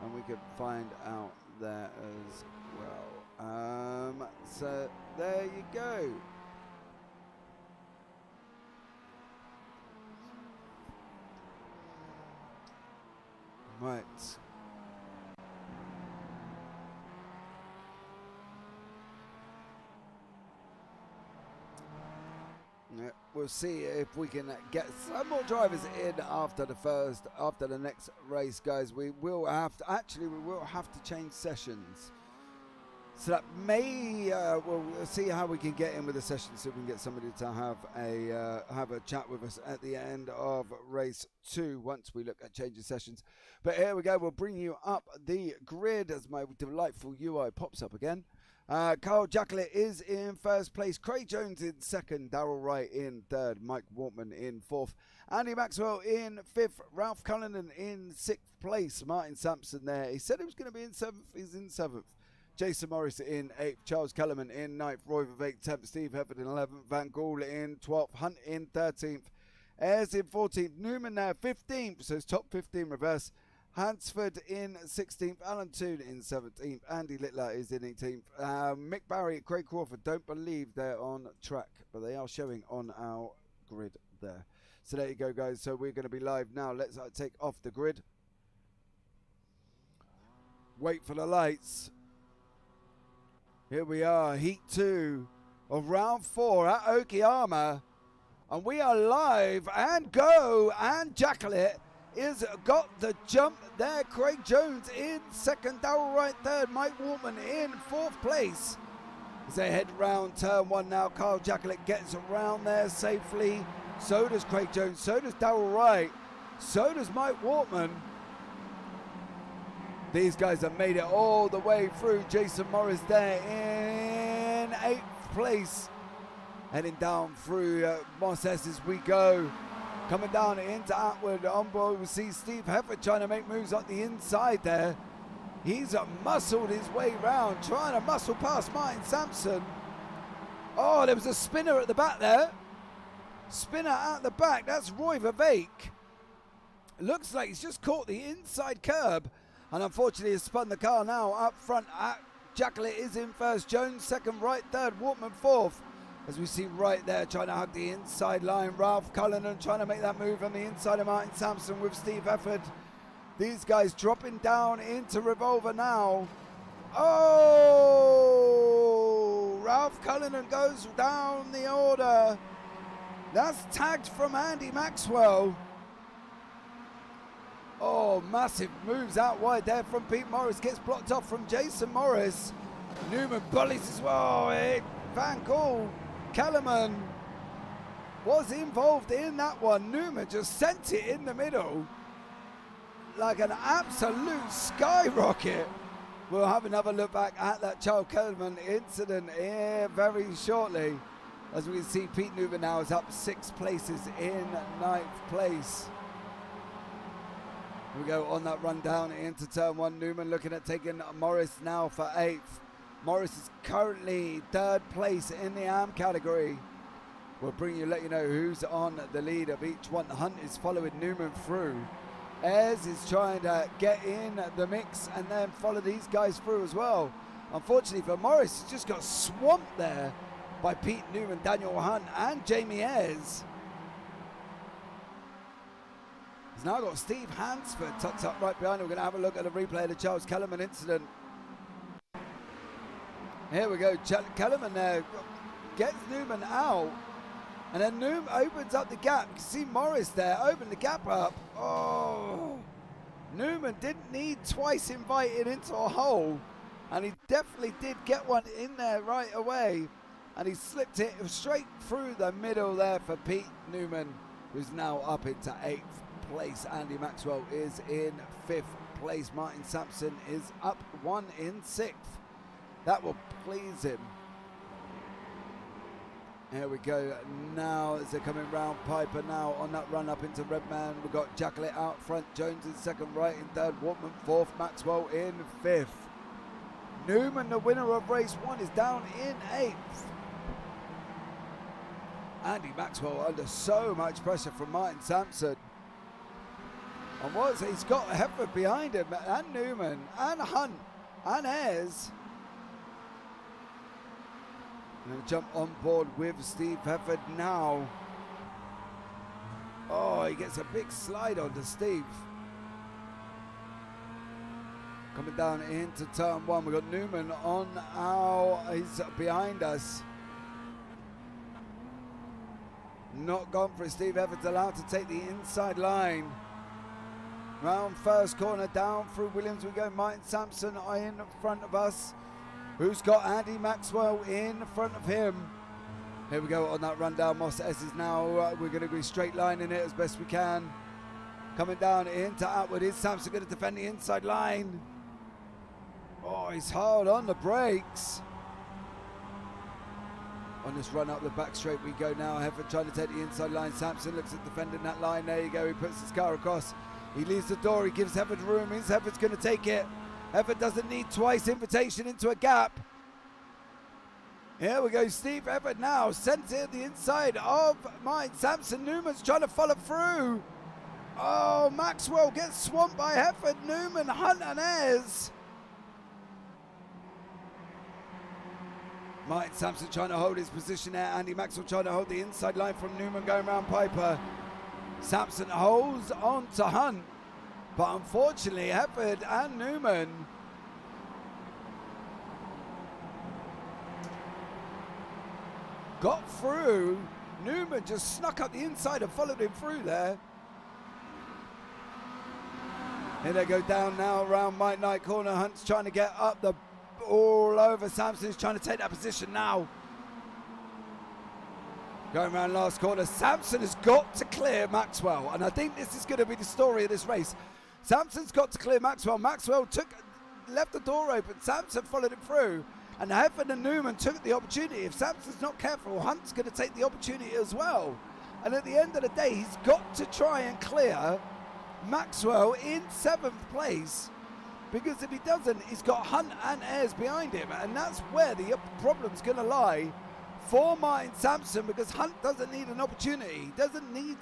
And we can find out there as well. So there you go. Right. We'll see if we can get some more drivers in after the next race, guys. We will have to change sessions. So that may we'll see how we can get in with the session, so we can get somebody to have a chat with us at the end of race 2 once we look at changing sessions. But here we go. We'll bring you up the grid as my delightful UI pops up again. Carl Jacklett is in first place, Craig Jones in second, Darrell Wright in third, Mike Wortman in fourth, Andy Maxwell in fifth, Ralph Cullinan in sixth place, Martin Sampson there. He said he was going to be in seventh, he's in seventh. Jason Morris in 8th, Charles Kellerman in 9th, Roy Vivek 10th, Steve Hefford in 11th, Van Gaal in 12th, Hunt in 13th, Ayres in 14th, Newman now 15th, so it's top 15 reverse, Hansford in 16th, Alan Toon in 17th, Andy Littler is in 18th, Mick Barry, Craig Crawford, don't believe they're on track, but they are showing on our grid there. So there you go, guys, so we're going to be live now. Let's take off the grid. Wait for the lights. Here we are, heat 2 of round 4 at Okayama. And we are live and go. And Jackalet is got the jump there. Craig Jones in 2nd, Darrell Wright 3rd, Mike Waltman in 4th place. As they head round turn 1 now, Carl Jackalet gets around there safely. So does Craig Jones, so does Darrell Wright, so does Mike Waltman. These guys have made it all the way through. Jason Morris there in 8th place. Heading down through Moss S as we go. Coming down into Atwood. On board we see Steve Hefford trying to make moves on the inside there. He's muscled his way round, trying to muscle past Martin Sampson. Oh, there was a spinner at the back there. Spinner at the back, that's Roy Vivek. Looks like he's just caught the inside curb. And unfortunately has spun the car now up front. Jackalet is in 1st, Jones 2nd, Wright 3rd, Waltman 4th. As we see Wright there trying to hug the inside line. Ralph Cullinan trying to make that move on the inside of Martin Sampson with Steve Hefford. These guys dropping down into Revolver now. Oh! Ralph Cullinan goes down the order. That's tagged from Andy Maxwell. Oh, massive moves out wide there from Pete Morris. Gets blocked off from Jason Morris. Newman bullies as well. Van Gaal, Kellerman was involved in that one. Newman just sent it in the middle like an absolute skyrocket. We'll have another look back at that Charles Kellerman incident here very shortly. As we can see, Pete Newman now is up 6 places in 9th place. We go on that run down into turn 1. Newman looking at taking Morris now for 8th. Morris is currently 3rd place in the AM category. We'll let you know who's on the lead of each one. Hunt is following Newman through. Ayres is trying to get in the mix and then follow these guys through as well. Unfortunately for Morris, he's just got swamped there by Pete Newman, Daniel Hunt and Jamie Ayres. He's now got Steve Hansford tucked up right behind him. We're going to have a look at the replay of the Charles Kellerman incident. Here we go. Kellerman there gets Newman out. And then Newman opens up the gap. You can see Morris there open the gap up. Oh. Newman didn't need twice invited into a hole. And he definitely did get one in there right away. And he slipped it straight through the middle there for Pete Newman, who's now up into 8th place. Andy Maxwell is in 5th place. Martin Sampson is up 1 in 6th. That will please him. Here we go now as they're coming round. Piper now on that run up into Redman. We've got Jackalet out front. Jones in 2nd, Wright in 3rd, Waltman 4th, Maxwell in 5th. Newman, the winner of race 1, is down in 8th. Andy Maxwell under so much pressure from Martin Sampson. And he's got Hefford behind him, and Newman, and Hunt, and Ayres. And he'll jump on board with Steve Hefford now. Oh, he gets a big slide onto Steve. Coming down into turn 1, we've got Newman on he's behind us. Not gone for it. Steve Hefford's allowed to take the inside line. Round 1st corner down through Williams we go. Martin Sampson in front of us. Who's got Andy Maxwell in front of him? Here we go on that run down. Moss S is now, we're going to be straight lining it as best we can. Coming down into Atwood. Is Sampson going to defend the inside line? Oh, he's hard on the brakes. On this run up the back straight we go now. Hefford trying to take the inside line. Sampson looks at defending that line. There you go. He puts his car across. He leaves the door. He gives Hefford room. Hefford's going to take it. Hefford doesn't need twice invitation into a gap. Here we go, Steve Hefford now sends it the inside of mine. Samson Newman's trying to follow through. Oh, Maxwell gets swamped by Hefford, Newman, Hunt and Ayres. Martin Sampson trying to hold his position there. Andy Maxwell trying to hold the inside line from Newman going around Piper. Sampson holds on to Hunt. But unfortunately, Hefford and Newman got through. Newman just snuck up the inside and followed him through there. Here they go down now around Mike Knight corner. Hunt's trying to get up the all over. Sampson's trying to take that position now. Going around last corner. Sampson has got to clear Maxwell. And I think this is going to be the story of this race. Sampson's got to clear Maxwell. Maxwell left the door open. Sampson followed him through. And Hefford and Newman took the opportunity. If Sampson's not careful, Hunt's going to take the opportunity as well. And at the end of the day, he's got to try and clear Maxwell in 7th place. Because if he doesn't, he's got Hunt and Ayres behind him. And that's where the problem's going to lie for Martin Sampson, because Hunt doesn't need an opportunity. He doesn't need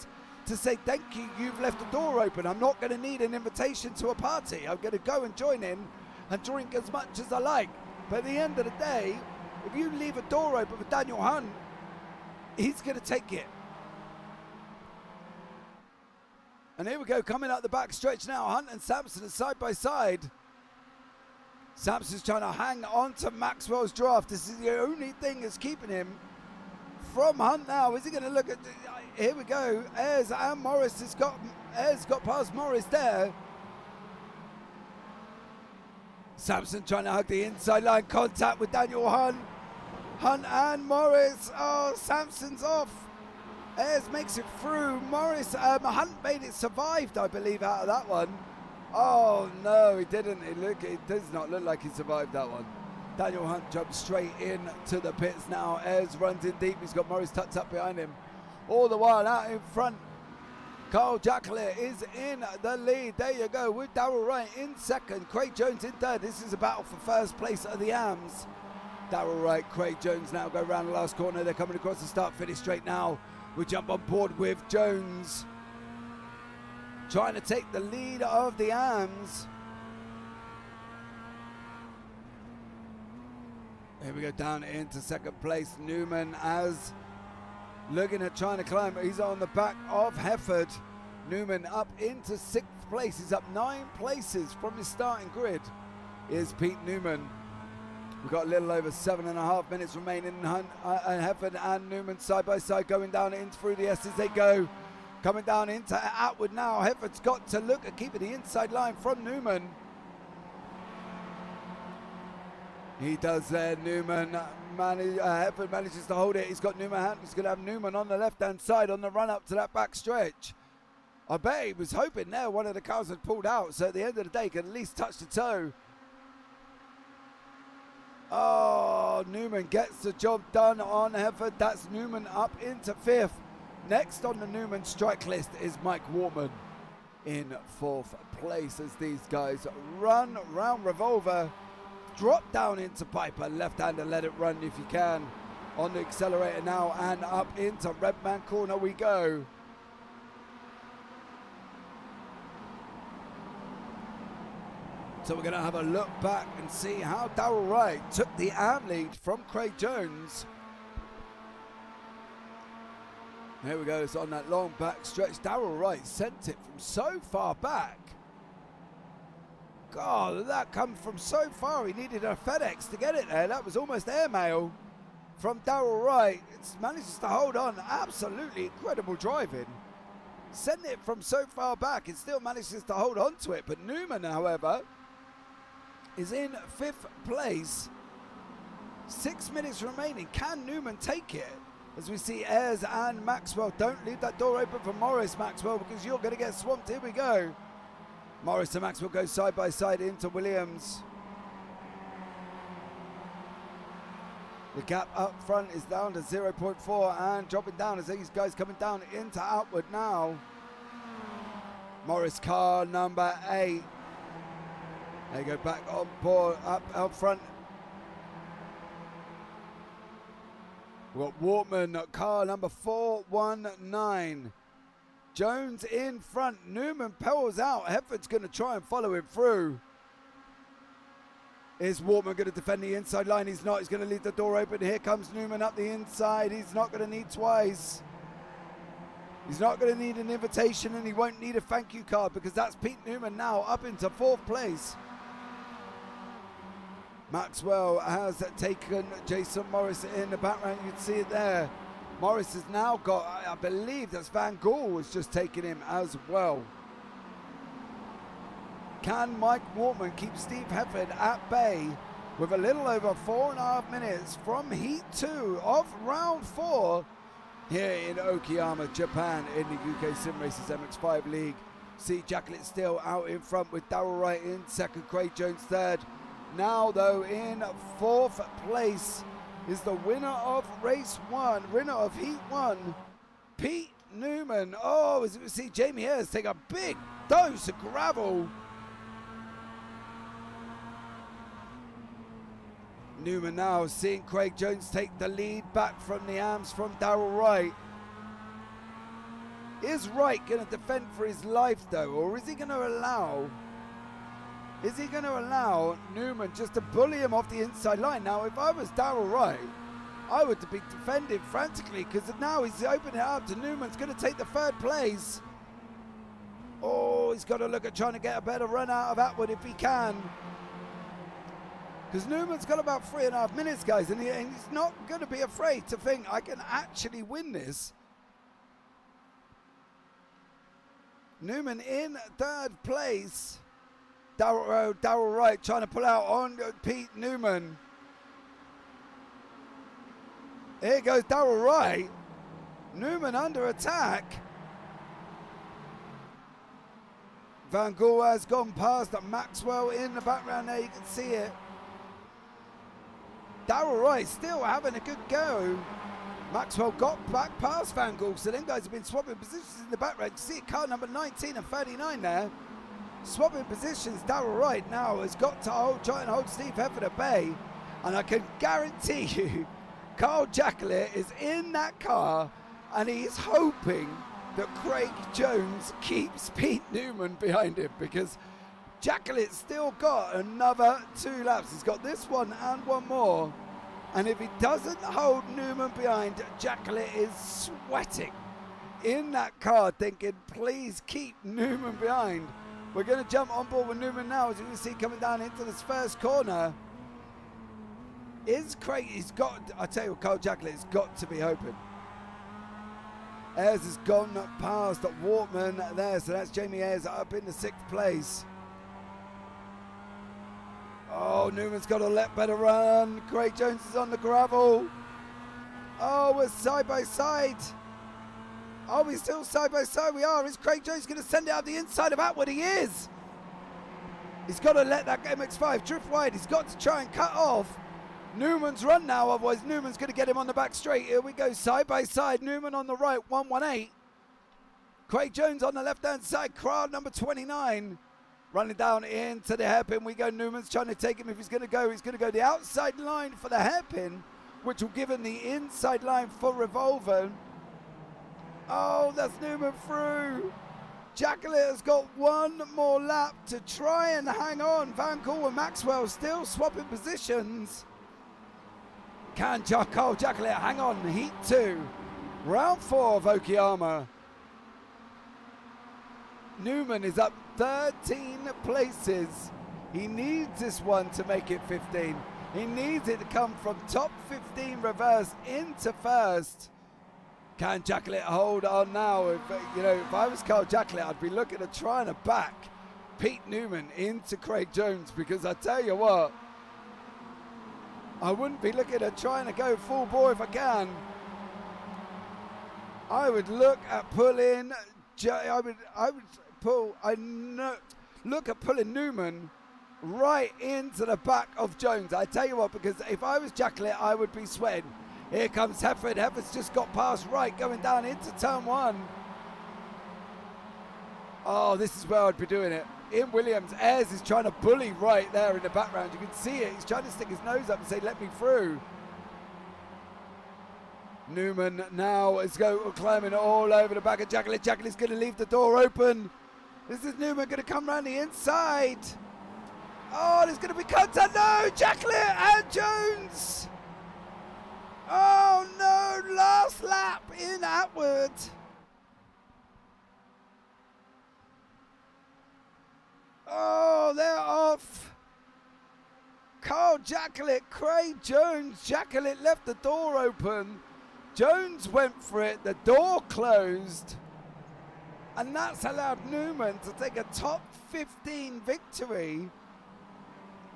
to say, thank you, you've left the door open. I'm not going to need an invitation to a party. I'm going to go and join in and drink as much as I like. But at the end of the day, if you leave a door open for Daniel Hunt, he's going to take it. And here we go, coming out the back stretch now. Hunt and Sampson are side by side. Sampson's trying to hang on to Maxwell's draft. This is the only thing that's keeping him from Hunt now. Is he going to look at... Here we go. Ayres and Morris has got... Ayres got past Morris there. Sampson trying to hug the inside line. Contact with Daniel Hunt. Hunt and Morris. Oh, Sampson's off. Ayres makes it through. Morris, Hunt made it, survived, I believe, out of that one. Oh, no, he didn't. It does not look like he survived that one. Daniel Hunt jumps straight into the pits now. Ayres runs in deep. He's got Morris tucked up behind him. All the while out in front, Carl Jackley is in the lead. There you go, with Darrell Wright in second. Craig Jones in third. This is a battle for first place of the AMs. Darrell Wright, Craig Jones now go around the last corner. They're coming across the start-finish straight now. We jump on board with Jones, trying to take the lead of the AMs. Here we go down into second place. Newman as looking at trying to climb. He's on the back of Hefford. Newman up into 6th place. He's up 9 places from his starting grid. Here's Pete Newman. We've got a little over 7.5 minutes remaining. Hunt and Hefford and Newman side by side going down in through the S as they go. Coming down into Atwood now. Hefford's got to look at keeping the inside line from Newman. He does there. Newman, Hefford manages to hold it. He's got Newman. He's going to have Newman on the left-hand side on the run up to that back stretch. I bet he was hoping there one of the cars had pulled out, so at the end of the day, can at least touch the toe. Oh, Newman gets the job done on Hefford. That's Newman up into 5th. Next on the Newman strike list is Mike Warman in 4th place as these guys run round Revolver. Drop down into Piper, left-hander, let it run if you can. On the accelerator now and up into Redman corner we go. So we're going to have a look back and see how Darrell Wright took the AM lead from Craig Jones. Here we go, it's on that long back stretch. Darrell Wright sent it from so far back. God, that come from so far. He needed a FedEx to get it there. That was almost airmail from Darrell Wright. It manages to hold on. Absolutely incredible driving. Sent it from so far back. It still manages to hold on to it. But Newman, however, is in 5th place. 6 minutes remaining. Can Newman take it? As we see Ayres and Maxwell. Don't leave that door open for Morris, Maxwell, because you're going to get swamped. Here we go. Morris and Maxwell go side by side into Williams. The gap up front is down to 0.4 and dropping down as these guys coming down into Outward now. Morris car number 8 They go back on board, up front. We've got Wortman, car number 419. Jones in front. Newman pulls out. Hefford's going to try and follow him through. Is Wortman going to defend the inside line? He's not. He's going to leave the door open. Here comes Newman up the inside. He's not going to need twice. He's not going to need an invitation, and he won't need a thank you card, because that's Pete Newman now up into 4th place. Maxwell has taken Jason Morris in the background. You can see it there. Morris has now got, I believe that's Van Gool has just taken him as well. Can Mike Wortman keep Steve Hefford at bay with a little over 4.5 minutes from Heat 2 of round 4 here in Okayama, Japan, in the UK SimRacers MX5 League? See Jacklett still out in front with Darrell Wright in second, Craig Jones third. Now though in 4th place is the winner of race 1, winner of Heat 1, Pete Newman. Oh, as you can see, Jamie Ayres take a big dose of gravel. Newman now seeing Craig Jones take the lead back from the arms from Darrell Wright. Is Wright going to defend for his life though, or is he going to allow Newman just to bully him off the inside line? Now, if I was Darrell Wright, I would be defending frantically, because now he's opening it up to Newman's going to take the 3rd place. Oh, he's got to look at trying to get a better run out of Atwood if he can. Because Newman's got about 3.5 minutes, guys, and he's not going to be afraid to think, I can actually win this. Newman in 3rd place. Darrell Wright trying to pull out on Pete Newman. Here goes Darrell Wright. Newman under attack. Van Gool has gone past Maxwell in the background there, you can see it. Darrell Wright still having a good go. Maxwell got back past Van Gool, so them guys have been swapping positions in the background. You see it, car number 19 and 39 there. Swapping positions. Darrell Wright now has got to try and hold Steve Hefford at bay, and I can guarantee you Carl Jacklett is in that car, and he's hoping that Craig Jones keeps Pete Newman behind him, because Jacklett's still got another 2 laps. He's got this one and one more, and if he doesn't hold Newman behind, Jacklett is sweating in that car thinking, please keep Newman behind. We're going to jump on board with Newman now, as you can see coming down into this first corner. Is Craig, he's got, I tell you what, Carl Jacklett has got to be hoping. Ayres has gone past Wortman there, so that's Jamie Ayres up in the 6th place. Oh, Newman's got a let better run. Craig Jones is on the gravel. Oh, we're side by side. Are we still side by side? We are. Is Craig Jones going to send it out the inside of Atwood? He is. He's got to let that MX5 drift wide. He's got to try and cut off Newman's run now, otherwise Newman's going to get him on the back straight. Here we go, side by side. Newman on the right, 118. Craig Jones on the left-hand side, crowd number 29. Running down into the hairpin we go. Newman's trying to take him. If he's going to go the outside line for the hairpin, which will give him the inside line for Revolver. Oh, that's Newman through. Jacklett has got one more lap to try and hang on. Van Gool and Maxwell still swapping positions. Can Carl Jacklett hang on? Heat 2, round 4 of Okayama. Newman is up 13 places. He needs this one to make it 15. He needs it to come from top 15 reverse into first. Can Jacklett hold on now? If I was Carl Jacklett, I'd be looking at trying to back Pete Newman into Craig Jones, because I tell you what, I wouldn't be looking at trying to go full bore if I can. I would look at pulling. Look at pulling Newman right into the back of Jones. I tell you what, because if I was Jacklett, I would be sweating. Here comes Hefford. Hefford's just got past Wright going down into turn 1. Oh, this is where I'd be doing it. Ian Williams, Ayres is trying to bully right there in the background. You can see it. He's trying to stick his nose up and say, let me through. Newman now is climbing all over the back of Jacqueline. Jacqueline's going to leave the door open. This is Newman going to come around the inside. Oh, there's going to be contact. No, Jacqueline and Jones. Oh, no, last lap in Atwood. Oh, they're off. Carl Jacqueline, Craig Jones. Jacqueline left the door open. Jones went for it. The door closed. And that's allowed Newman to take a top 15 victory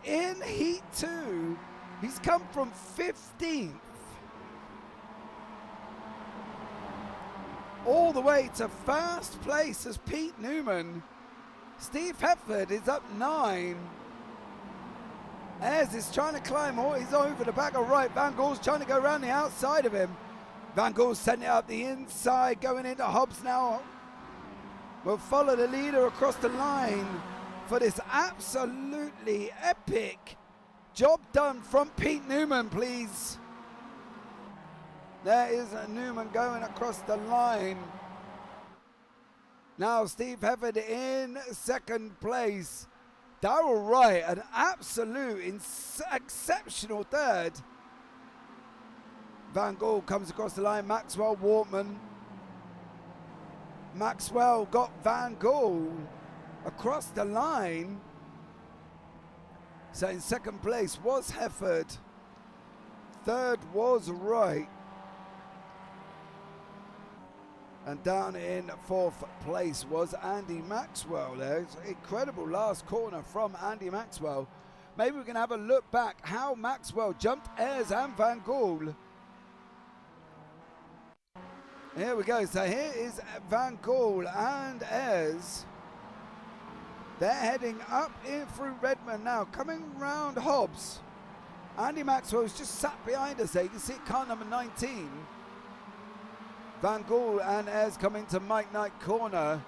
in Heat 2. He's come from 15th all the way to first place as Pete Newman. Steve Hepford is up 9. Ayres is trying to climb. He's over the back of right. Van Gaal's trying to go around the outside of him. Van Gaal's sending it up the inside, going into Hobbs now. Will follow the leader across the line for this absolutely epic job done from Pete Newman, please. There is Newman going across the line. Now Steve Hefford in second place. Darrell Wright, an absolute exceptional third. Van Gaal comes across the line. Maxwell Wortman. Maxwell got Van Gaal across the line. So in second place was Hefford. Third was Wright. And down in fourth place was Andy Maxwell there. It's an incredible last corner from Andy Maxwell. Maybe we can have a look back how Maxwell jumped Ayres and Van Gaal. Here we go. So here is Van Gaal and Ayres. They're heading up in through Redmond now, coming round Hobbs. Andy Maxwell's just sat behind us there. You can see car number 19. Van Gaal and Ayres coming to Mike Knight corner.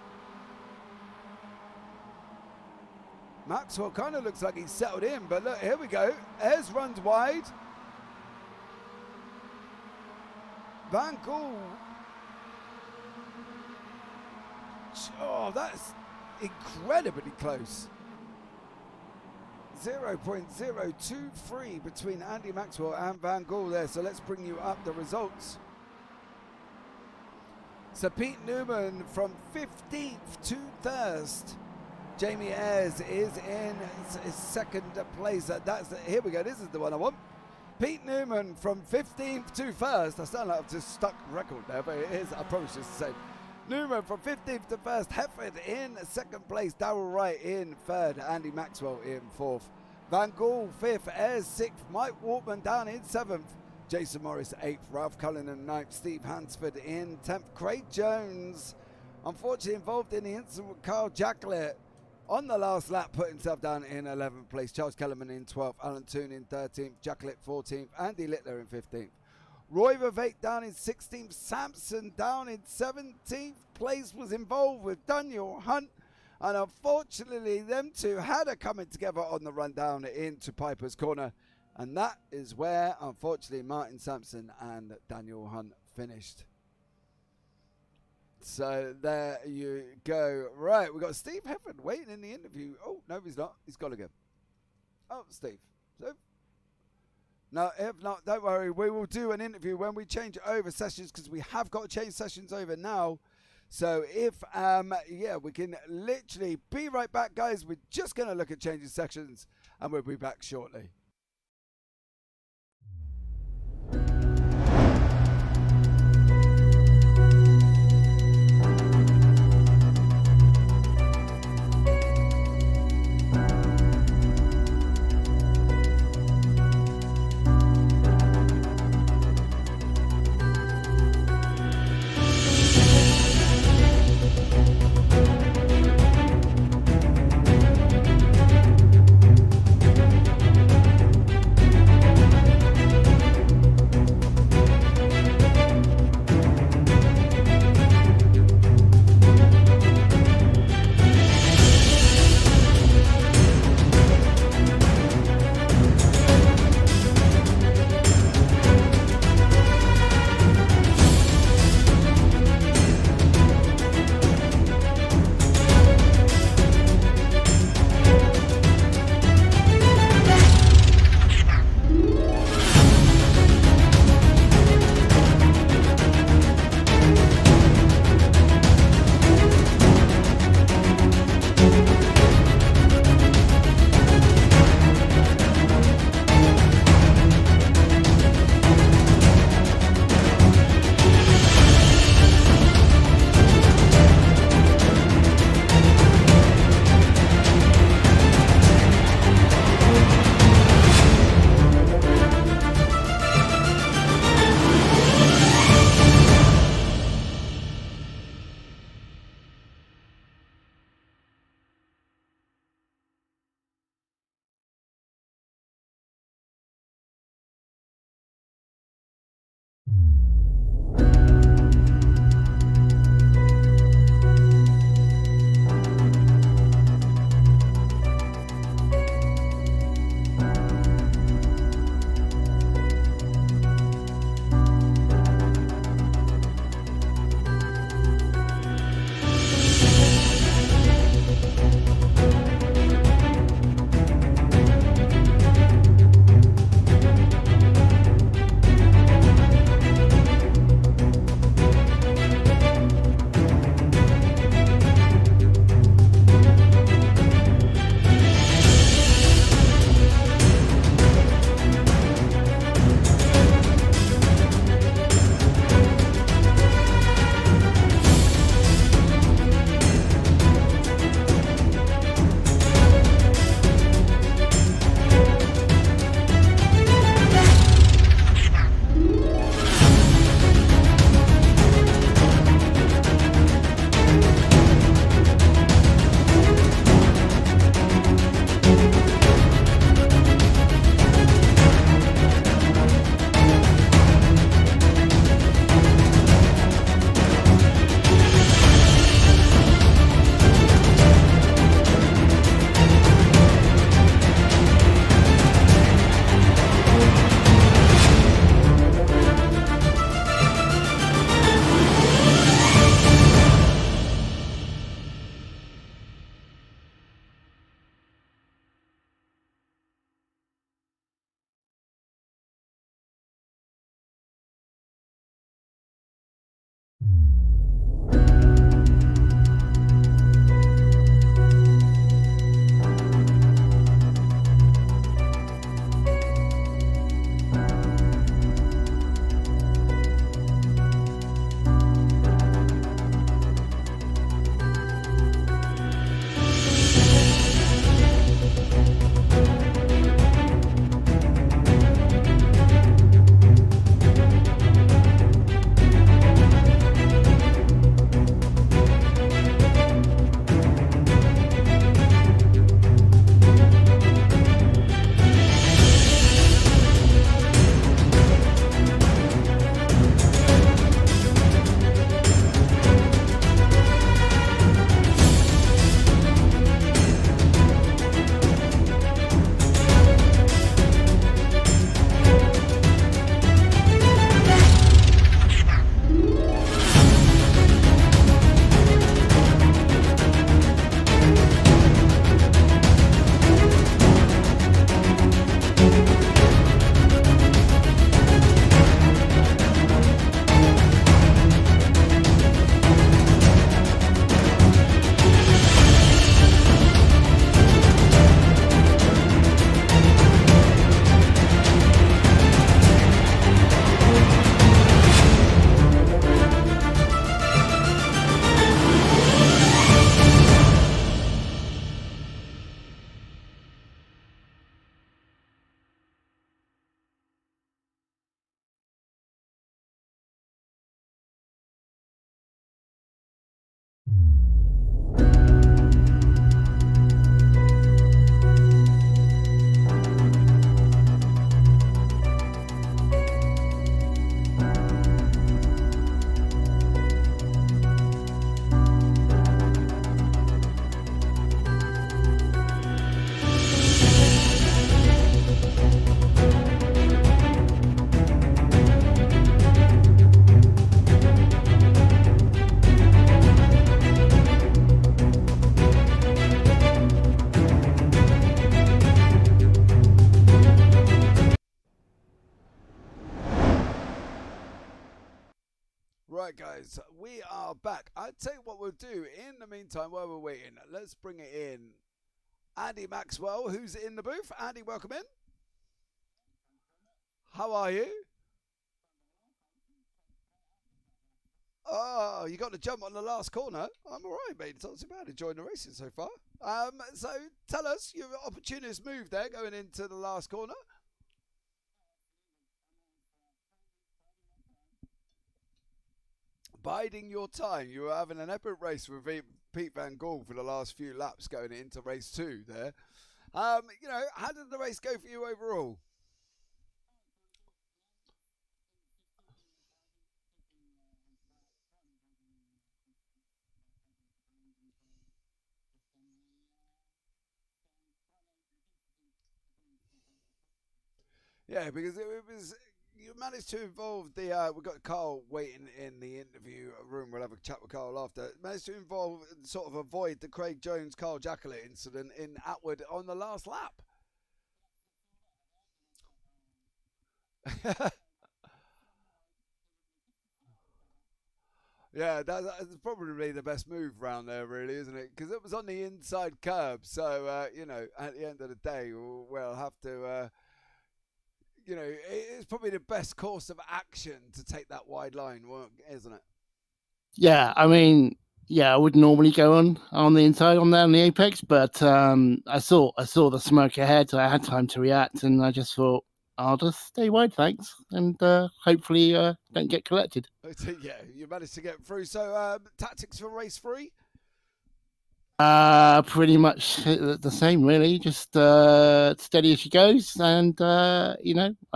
Maxwell kind of looks like he's settled in, but look, here we go. Ayres runs wide. Van Gaal. Oh, that's incredibly close. 0.023 between Andy Maxwell and Van Gaal there. So let's bring you up the results. So Pete Newman from 15th to 1st. Jamie Ayres is in his second place. Here we go. This is the one I want. Pete Newman from 15th to 1st. I sound like I've just stuck record there, but it is, I promise, just the same. Newman from 15th to 1st. Hefford in second place. Darrell Wright in 3rd. Andy Maxwell in 4th. Van Gaal 5th. Ayres 6th. Mike Wortman down in 7th. Jason Morris 8th, Ralph Cullinan 9th, Steve Hansford in 10th, Craig Jones, unfortunately involved in the incident with Carl Jacqueline on the last lap, put himself down in 11th place, Charles Kellerman in 12th, Alan Toon in 13th, Jacqueline 14th, Andy Littler in 15th, Roy Vivek down in 16th, Sampson down in 17th place, was involved with Daniel Hunt, and unfortunately them two had a coming together on the run down into Piper's Corner. And that is where, unfortunately, Martin Sampson and Daniel Hunt finished. So there you go. Right, we've got Steve Hefford waiting in the interview. Oh, no, he's not. He's got to go. Oh, Steve. So, no, if not, don't worry. We will do an interview when we change over sessions, because we have got to change sessions over now. So if, yeah, we can literally be right back, guys. We're just going to look at changing sections, and we'll be back shortly. Right, guys, we are back. I'll tell you what we'll do. In the meantime, while we're waiting, let's bring it in Andy Maxwell, who's in the booth. Andy, welcome in. How are you? Oh, you got to jump on the last corner. I'm all right, mate. It's not too bad. Enjoying the racing so far. So tell us your opportunist move there going into the last corner. Biding your time. You were having an epic race with Pete Van Gaal for the last few laps going into race 2 there. How did the race go for you overall? Yeah, because it was you managed to involve the we got Carl waiting in the interview room. We'll have a chat with Carl after. Managed to involve sort of avoid the Craig Jones Carl Jacklett incident in Atwood on the last lap. Yeah, that's probably the best move round there, really, isn't it? Because it was on the inside curb. So, at the end of the day, we'll have to, it's probably the best course of action to take that wide line, isn't it? Yeah, I mean, I would normally go on the inside on there on the apex, but I saw the smoke ahead, so I had time to react, and I just thought I'll just stay wide, thanks, and hopefully don't get collected. Yeah, you managed to get through. So, tactics for race 3? Pretty much the same, really. Just steady as she goes, and I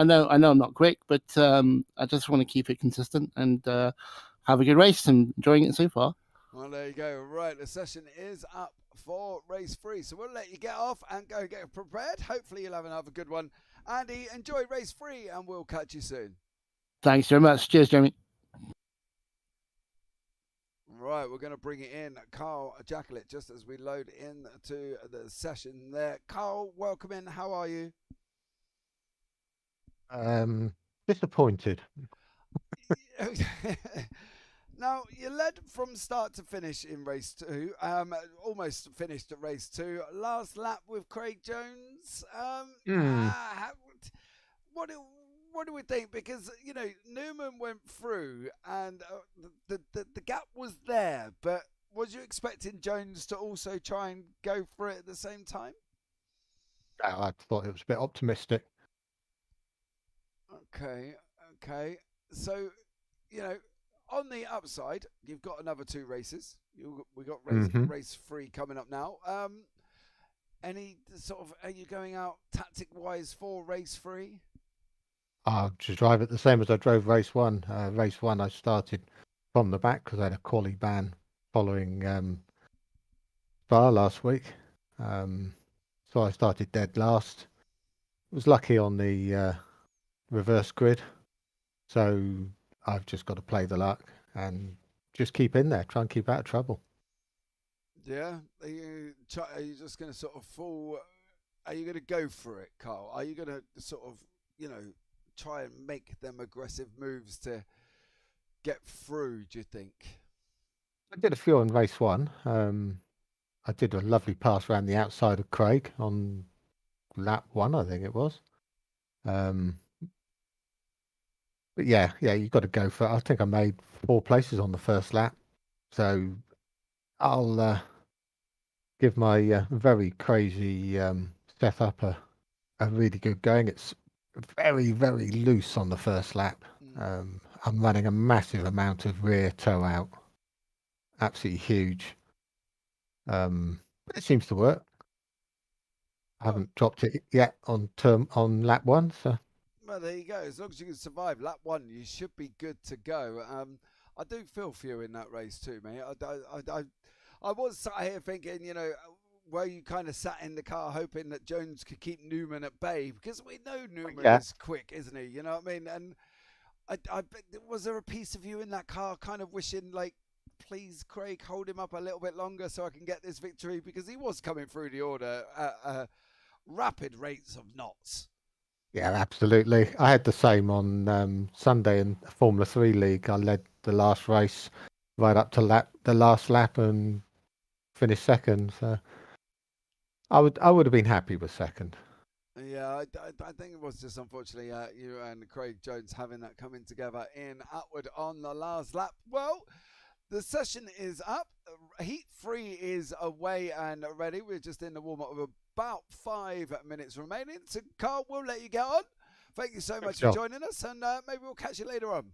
know I'm not quick, but I just want to keep it consistent and have a good race. And enjoying it so far. Well, there you go. Right, the session is up for race 3, so we'll let you get off and go get prepared. Hopefully, you'll have another good one. Andy, enjoy race 3, and we'll catch you soon. Thanks very much. Cheers, Jamie. Right, we're going to bring it in, Carl Jacklett, just as we load into the session there. Carl, welcome in. How are you? Disappointed. Now, you led from start to finish in race 2, almost finished at race 2. Last lap with Craig Jones. What do we think? Because, Newman went through and the gap was there, but was you expecting Jones to also try and go for it at the same time? I thought it was a bit optimistic. Okay. So, on the upside, you've got another 2 races. We got race 3 coming up now. Any sort of, are you going out tactic wise for race 3? I'll just drive it the same as I drove race 1. Race 1, I started from the back because I had a quali ban following Spa last week. So I started dead last. Was lucky on the reverse grid. So I've just got to play the luck and just keep in there, try and keep out of trouble. Yeah, are you just going to sort of fall? Are you going to go for it, Carl? Are you going to sort of, try and make them aggressive moves to get through? Do you think? I did a few on race 1. I did a lovely pass around the outside of Craig on lap 1, I think it was. But yeah, you've got to go for it. I think I made 4 places on the first lap. So I'll give my very crazy setup a really good going. It's very, very loose on the first lap. I'm running a massive amount of rear toe out. Absolutely huge. But it seems to work. I haven't dropped it yet on lap 1, so. Well, there you go. As long as you can survive lap 1, you should be good to go. I do feel for you in that race too, mate. I was sat here thinking, where you kind of sat in the car hoping that Jones could keep Newman at bay, because we know Newman is quick, isn't he? You know what I mean? And was there a piece of you in that car kind of wishing, like, please, Craig, hold him up a little bit longer so I can get this victory, because he was coming through the order at rapid rates of knots. Yeah, absolutely. I had the same on Sunday in Formula 3 League. I led the last race right up to the last lap and finished second. So I would have been happy with second. Yeah, I think it was just unfortunately you and Craig Jones having that coming together in Atwood on the last lap. Well, the session is up. Heat 3 is away and ready. We're just in the warm-up with about 5 minutes remaining. So, Carl, we'll let you get on. Thank you so Thanks, much for John. joining us, and maybe we'll catch you later on.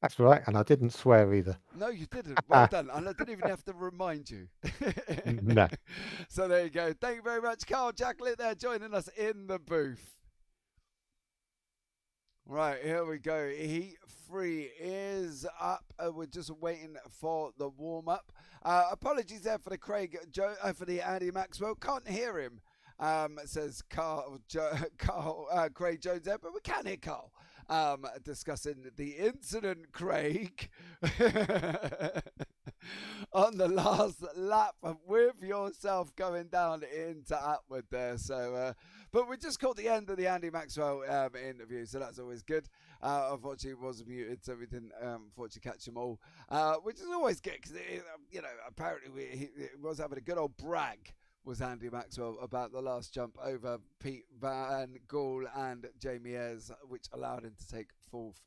That's right, and I didn't swear either. No, you didn't. Well done. And I didn't even have to remind you. No. So there you go. Thank you very much, Carl Jacklet there joining us in the booth. Right, here we go. Heat 3 is up. We're just waiting for the warm-up. Apologies there for the for the Andy Maxwell. Can't hear him. Says Craig Jones there, but we can hear Carl discussing the incident, Craig, on the last lap with yourself going down into Atwood there. So, but we just caught the end of the Andy Maxwell interview, so that's always good. Unfortunately, it was muted, so we didn't unfortunately catch them all, which is always good because apparently he was having a good old brag. Was Andy Maxwell about the last jump over Pete Van Gool and Jamie Ayres, which allowed him to take fourth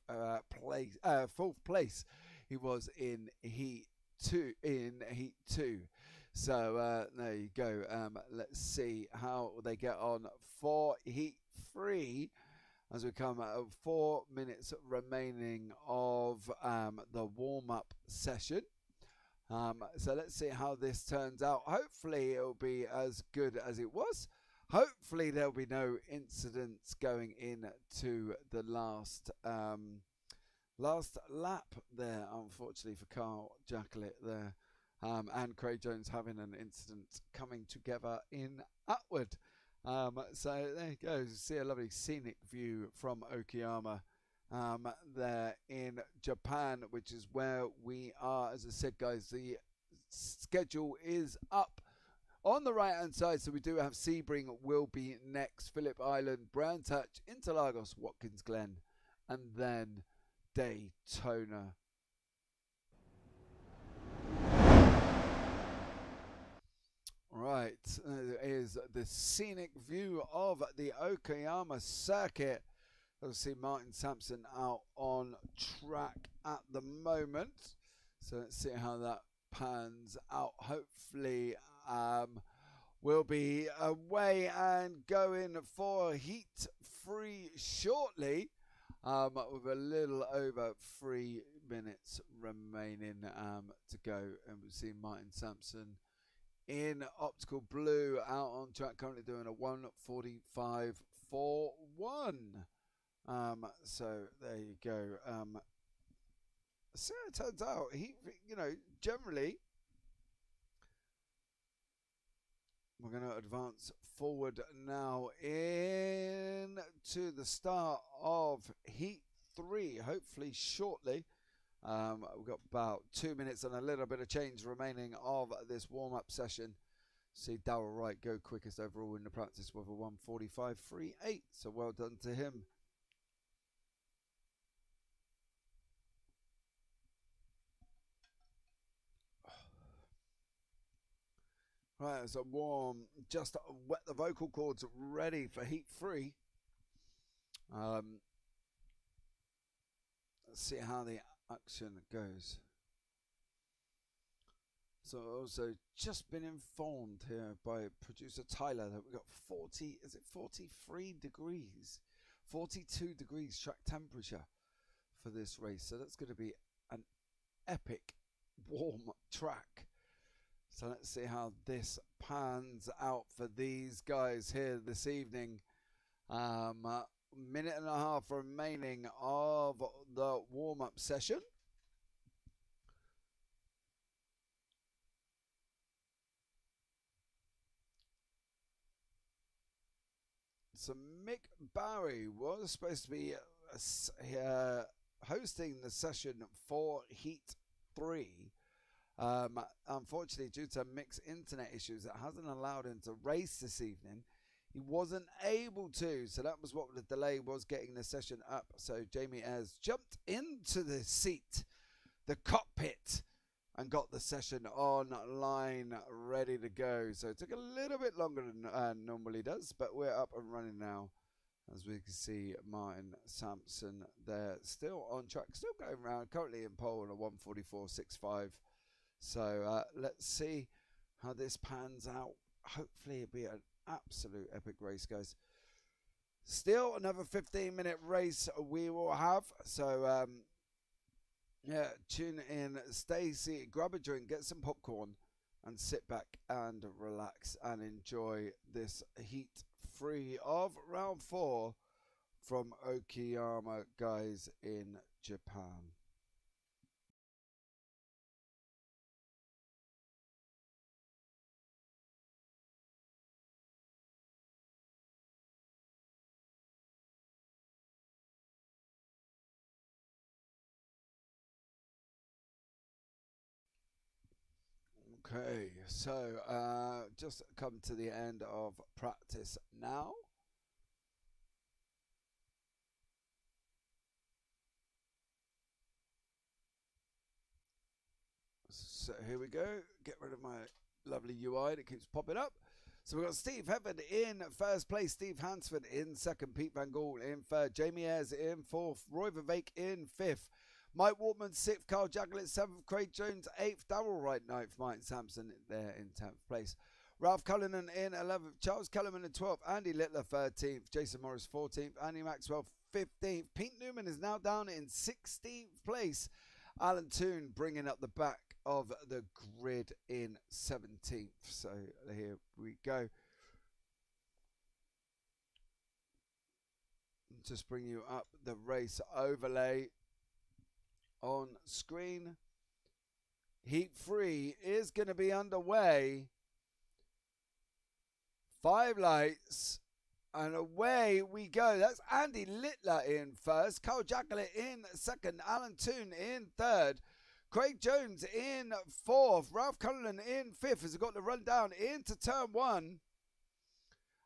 place. He was in Heat 2. So there you go. Let's see how they get on for Heat 3 as we come at 4 minutes remaining of the warm-up session. So let's see how this turns out. Hopefully it'll be as good as it was. Hopefully there'll be no incidents going into the last lap there, unfortunately for Carl Jacklet there. And Craig Jones having an incident coming together in Atwood. So there you go. You see a lovely scenic view from Okayama. There in Japan, which is where we are. As I said, guys, the schedule is up on the right hand side. So we do have Sebring will be next, Phillip Island, Brown Touch, Interlagos, Watkins Glen, and then Daytona. Right, is the scenic view of the Okayama circuit. We'll see Martin Sampson out on track at the moment. So let's see how that pans out. Hopefully we'll be away and going for Heat 3 shortly with a little over 3 minutes remaining to go. And we'll see Martin Sampson in optical blue out on track, currently doing a 1:45.41. So there you go. So it turns out he, generally we're going to advance forward now into the start of Heat 3, hopefully shortly. We've got about 2 minutes and a little bit of change remaining of this warm-up session. See Darrell Wright go quickest overall in the practice with a 1:45.38. So well done to him. Right, so warm, just wet the vocal cords, ready for Heat 3. Let's see how the action goes. So also just been informed here by producer Tyler that we've got 43 degrees, 42 degrees track temperature for this race. So that's going to be an epic warm track. So let's see how this pans out for these guys here this evening. Minute and a half remaining of the warm-up session. So Mick Barry was supposed to be hosting the session for Heat 3. Unfortunately, due to Mick's internet issues, it hasn't allowed him to race this evening. he wasn't able to. So that was what the delay was, getting the session up. So Jamie has jumped into the seat, the cockpit, and got the session online, ready to go. So it took a little bit longer than normally does, but we're up and running now. As we can see, Martin Sampson there, still on track, still going around, currently in pole on a 1:44.65. So let's see how this pans out. Hopefully it'll be an absolute epic race, guys. Still another 15-minute race we will have. So yeah, tune in, stay seated, grab a drink, get some popcorn, and sit back and relax and enjoy this heat free of round 4 from Okayama, guys, in Japan. Okay, so just come to the end of practice now. So here we go. Get rid of my lovely UI that keeps popping up. So we've got Steve Hefford in first place, Steve Hansford in second, Pete Van Gaal in third, Jamie Ayres in fourth, Roy Vervaeke in fifth, Mike Waltman sixth, Carl Jaglet seventh, Craig Jones eighth, Darrell Wright ninth, Martin Sampson there in 10th place, Ralph Cullinan in 11th, Charles Kellerman in 12th, Andy Littler 13th, Jason Morris 14th, Andy Maxwell 15th, Pete Newman is now down in 16th place, Alan Toon bringing up the back of the grid in 17th. So here we go. Just bring you up the race overlay on screen. Heat 3 is going to be underway. 5 lights. And away we go. That's Andy Littler in first. Carl Jaglet in second. Alan Toon in third. Craig Jones in fourth. Ralph Cullinan in fifth as he got the run down into turn 1.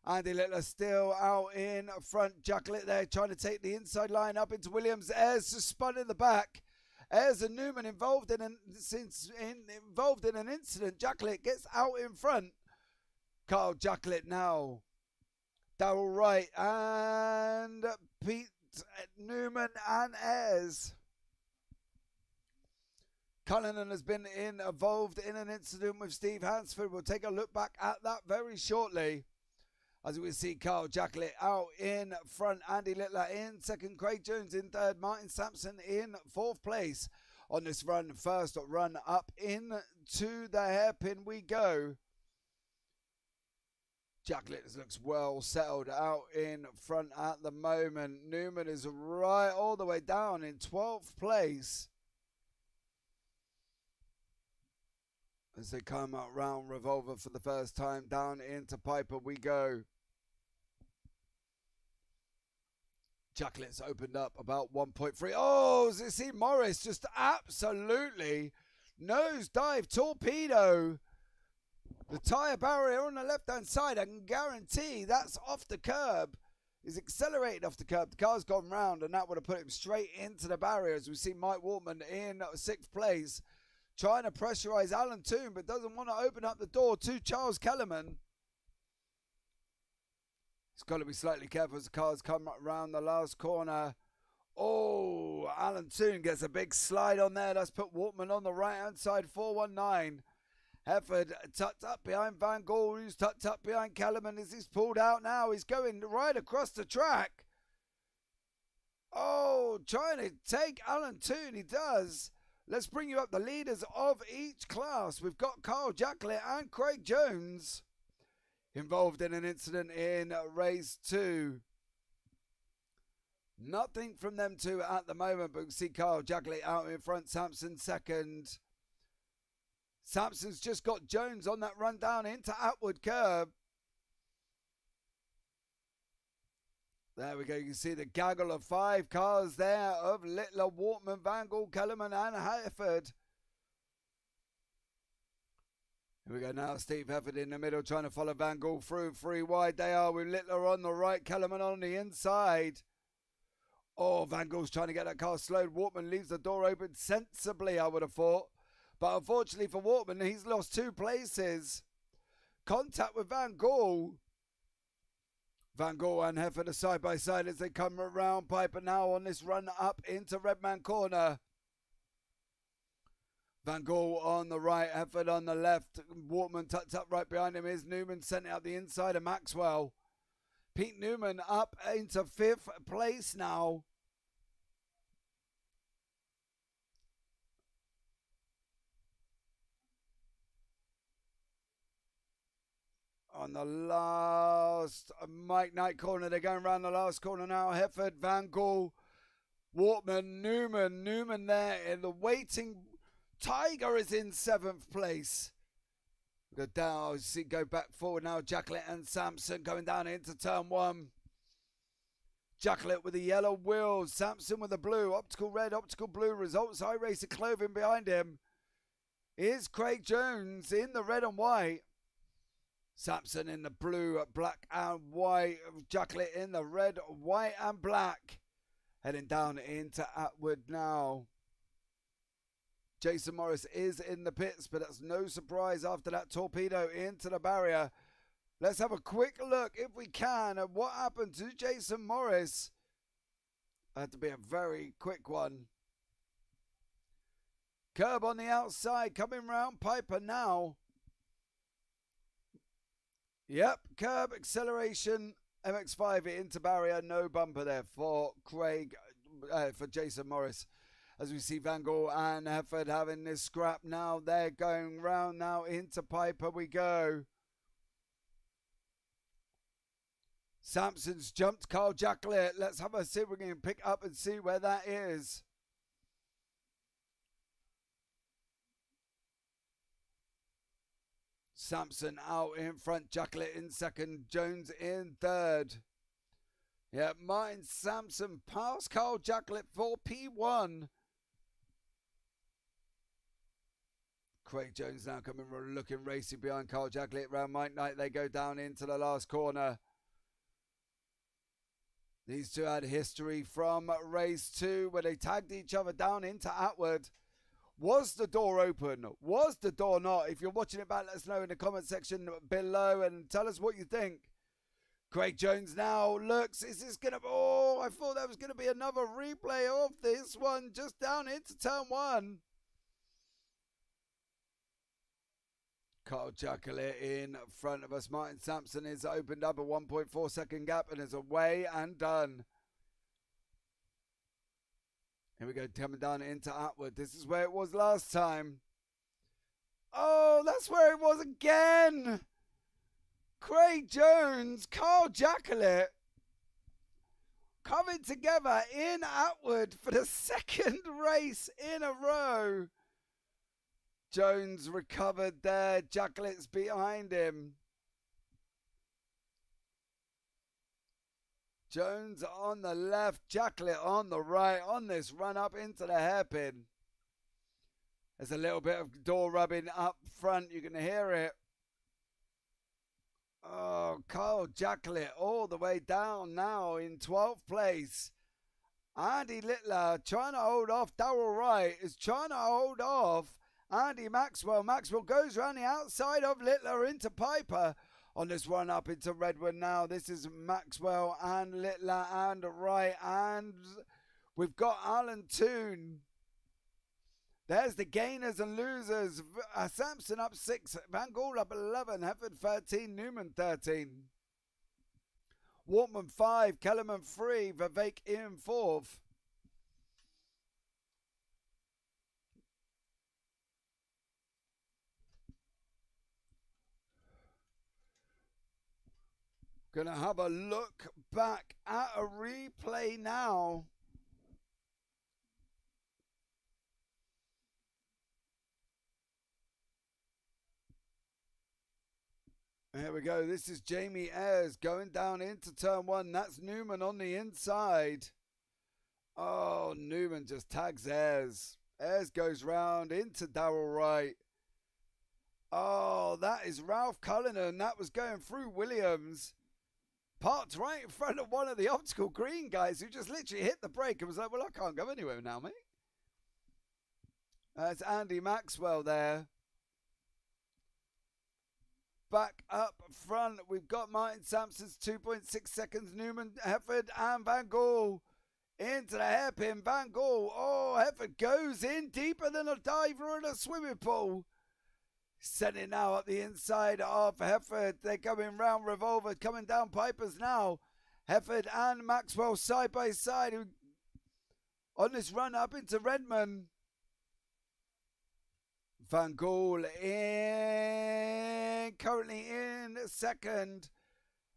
Andy Littler still out in front. Jaglet there trying to take the inside line up into Williams. Ayres just spun in the back. Ayres and Newman involved in an incident. Jaglet gets out in front. Carl Jaglet now. Darrell Wright and Pete Newman and Ayres. Cullinan has been involved in an incident with Steve Hansford. We'll take a look back at that very shortly. As we see Carl Jaglet out in front, Andy Littler in second, Craig Jones in third, Martin Sampson in fourth place on this run. First run up into the hairpin we go. Jaglet looks well settled out in front at the moment. Newman is right all the way down in 12th place. As they come out round Revolver for the first time, down into Piper we go. Jaglet's opened up about 1.3. Oh, as you see Morris just absolutely nosedive torpedo. The tyre barrier on the left-hand side, I can guarantee that's off the curb. He's accelerated off the curb. The car's gone round, and that would have put him straight into the barrier. As we see Mike Waltman in 6th place, trying to pressurise Alan Toon, but doesn't want to open up the door to Charles Kellerman. He's got to be slightly careful as the cars come around the last corner. Oh, Alan Toon gets a big slide on there. That's put Waltman on the right-hand side, 419. Hefford tucked up behind Van Gaal, who's tucked up behind Kellerman as he's pulled out now. He's going right across the track. Oh, trying to take Alan Toon, he does. Let's bring you up the leaders of each class. We've got Carl Jaglet and Craig Jones involved in an incident in race 2. Nothing from them two at the moment, but we see Carl Jaglet out in front, Sampson second. Sampson's just got Jones on that run down into Atwood curb. There we go. You can see the gaggle of 5 cars there of Littler, Waltman, Van Gaal, Kellerman and Hefford. Here we go now. Steve Hefford in the middle trying to follow Van Gaal through. 3 wide they are with Littler on the right, Kellerman on the inside. Oh, Van Gaal's trying to get that car slowed. Wortman leaves the door open sensibly, I would have thought. But unfortunately for Wortman, he's lost 2 places. Contact with Van Gaal. Van Gaal and Hefford are side by side as they come around. Piper now on this run up into Redman Corner. Van Gaal on the right, Hefford on the left. Wortman tucked up right behind him is Newman, sent out the inside of Maxwell. Pete Newman up into 5th place now. On the last Mike Knight corner, they're going around the last corner now. Hefford, Van Gaal, Wortman, Newman there in the waiting. Tiger is in 7th place. Go down, see, go back forward now. Jacklett and Sampson going down into turn 1. Jacklett with the yellow wheels, Sampson with the blue, optical red, optical blue. Results High Racer clothing behind him. Is Craig Jones in the red and white. Sampson in the blue, black and white. Jacklett in the red, white and black. Heading down into Atwood now. Jason Morris is in the pits, but that's no surprise after that torpedo into the barrier. Let's have a quick look, if we can, at what happened to Jason Morris. Had to be a very quick one. Curb on the outside, coming round Piper now. Yep, curb, acceleration, MX5 into barrier, no bumper there for for Jason Morris. As we see Van Gaal and Hefford having this scrap now. They're going round now into Piper we go. Sampson's jumped Carl Jacklett. Let's have a see if we can pick up and see where that is. Sampson out in front, Jacklett in second, Jones in third. Yeah, Martin Sampson past Carl Jacklett for P1. Craig Jones now coming looking racy behind Carl Jacklett. Round Mike Knight, they go down into the last corner. These two had history from race 2 where they tagged each other down into Atwood. Was the door open? Was the door not? If you're watching it back, let us know in the comment section below and tell us what you think. Craig Jones now looks. Is this going to... Oh, I thought that was going to be another replay of this one just down into turn 1. Carl Jacklett in front of us. Martin Sampson is opened up a 1.4 second gap and is away and done. Here we go, coming down into Atwood. This is where it was last time. Oh, that's where it was again. Craig Jones, Carl Jacklett coming together in Atwood for the 2nd race in a row. Jones recovered there. Jacklett's behind him. Jones on the left, Jacklett on the right on this run up into the hairpin. There's a little bit of door rubbing up front. You can hear it. Oh, Carl Jacklett all the way down now in 12th place. Andy Littler trying to hold off. Darrell Wright is trying to hold off Andy Maxwell. Maxwell goes around the outside of Littler into Piper on this run up into Redwood now. This is Maxwell and Littler and Wright, and we've got Alan Toon. There's the gainers and losers. Sampson up 6, Van Gaal up 11, Hefford 13, Newman 13. Wortman 5, Kellerman 3, Vivek in 4th. Gonna have a look back at a replay now. Here we go. This is Jamie Ayres going down into turn 1. That's Newman on the inside. Oh, Newman just tags Ayres. Ayres goes round into Darrell Wright. Oh, that is Ralph Cullinan. That was going through Williams. Parked right in front of one of the obstacle green guys who just literally hit the brake and was like, well, I can't go anywhere now, mate. That's Andy Maxwell there. Back up front, we've got Martin Sampson's 2.6 seconds. Newman, Hefford, and Van Gaal into the hairpin. Van Gaal, oh, Hefford goes in deeper than a diver in a swimming pool. Sending now up the inside of Hefford. They're going round Revolver, coming down Pipers now. Hefford and Maxwell side by side on this run up into Redmond. Van Gaal currently in second.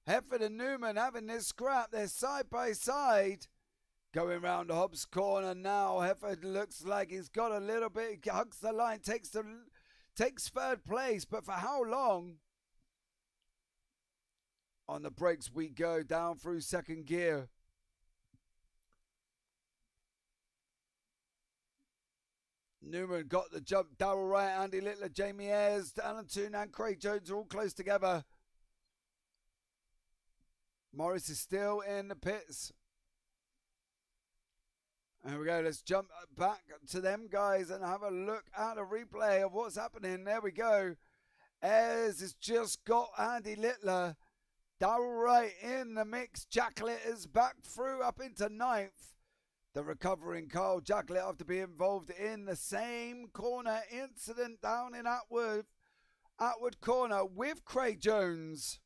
Hefford and Newman having this scrap. They're side by side. Going round Hobbs' corner now. Hefford looks like he's got a little bit. He hugs the line, takes third place. But for how long? On the brakes we go down through second gear. Newman got the jump. Darrell Wright, Andy Littler, Jamie Ayres, Alan Toon and Craig Jones are all close together. Morris is still in the pits. There we go. Let's jump back to them guys and have a look at a replay of what's happening. There we go. Ayres has just got Andy Littler. Darrell Wright in the mix. Jack Litter's back through up into ninth. The recovering Carl Jacklet after being involved in the same corner incident down in Atwood corner with Craig Jones.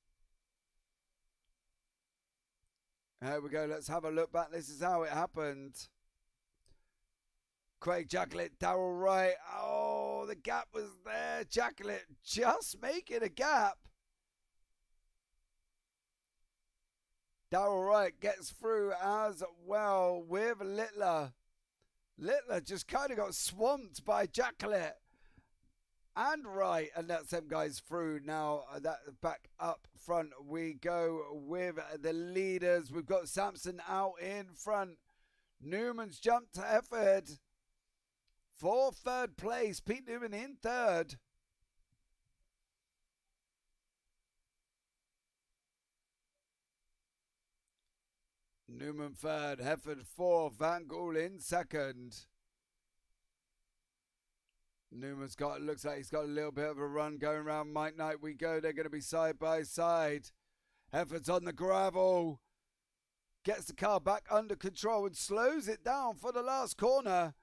There we go. Let's have a look back. This is how it happened. Craig Jacklet, Darrell Wright. Oh, the gap was there. Jacklet just making a gap. Darrell Wright gets through as well with Littler. Littler just kind of got swamped by Jacklet and Wright, and that's them guys through now. That back up front we go with the leaders. We've got Sampson out in front. Newman's jumped to Hefford for third place. Pete Newman in third. Newman third, Hefford fourth, Van Gaal in second. Newman's got, looks like he's got a little bit of a run going around Mike Knight. We go, they're going to be side by side. Hefford's on the gravel. Gets the car back under control and slows it down for the last corner.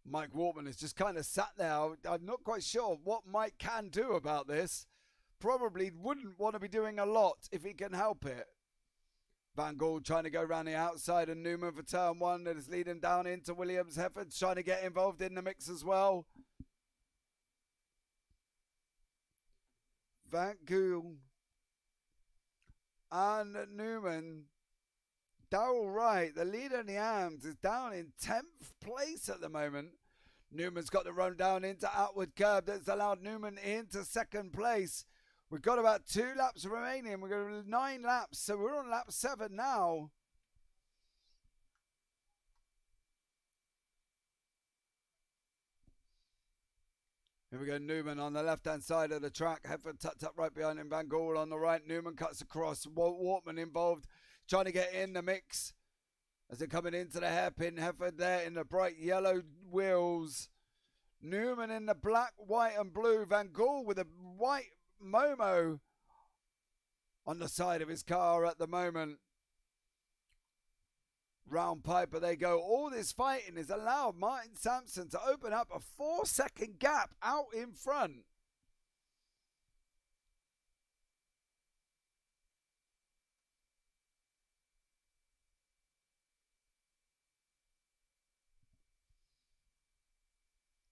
Mike Wortman has just kind of sat there. I'm not quite sure what Mike can do about this. Probably wouldn't want to be doing a lot if he can help it. Van Gaal trying to go around the outside and Newman for turn one that is leading down into Williams. Hefford's trying to get involved in the mix as well. Van Gaal and Newman. Darrell Wright, the leader in the AMS, is down in 10th place at the moment. Newman's got the run down into outward curb that's allowed Newman into second place. We've got about 2 laps remaining. We've got 9 laps, so we're on lap 7 now. Here we go, Newman on the left-hand side of the track. Hefford tucked up right behind him. Van Gaal on the right. Newman cuts across. Wortman involved, trying to get in the mix. As they're coming into the hairpin, Hefford there in the bright yellow wheels. Newman in the black, white and blue. Van Gaal with a white Momo on the side of his car at the moment. Round Piper they go. All this fighting has allowed Martin Sampson to open up a 4-second gap out in front.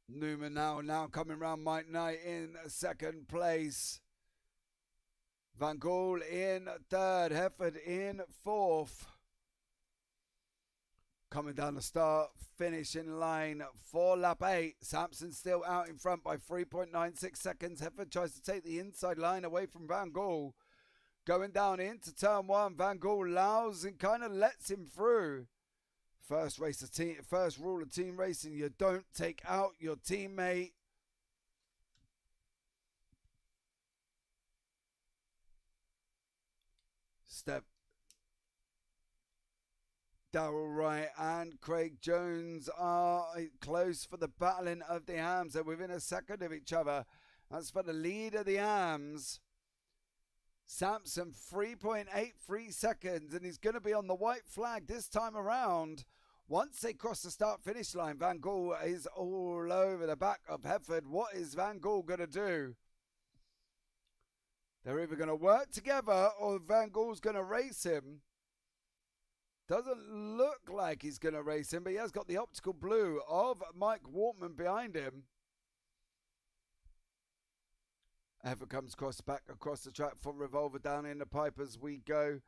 Newman now coming round Mike Knight in second place. Van Gaal in third. Hefford in fourth. Coming down the start, finishing line for lap 8. Sampson still out in front by 3.96 seconds. Hefford tries to take the inside line away from Van Gaal. Going down into turn 1. Van Gaal allows and kind of lets him through. First rule of team racing, you don't take out your teammate. step. Darrell Wright and Craig Jones are close for the battling of the AMs. They're within a second of each other. That's for the lead of the AMs. Sampson, 3.83 seconds, and he's going to be on the white flag this time around. Once they cross the start-finish line, Van Gaal is all over the back of Hefford. What is Van Gaal going to do? They're either going to work together or Van Gaal's going to race him. Doesn't look like he's going to race him, but he has got the optical blue of Mike Wortman behind him. Hefford comes back across the track from Revolver down in the pipe as we go.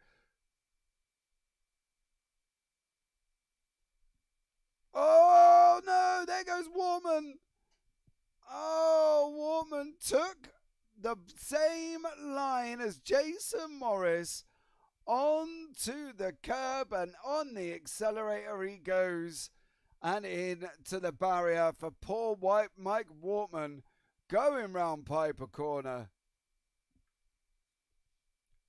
Oh, no, there goes Wortman. Oh, Wortman took the same line as Jason Morris onto the curb, and on the accelerator he goes and into the barrier for poor white Mike Wortman going round Piper Corner.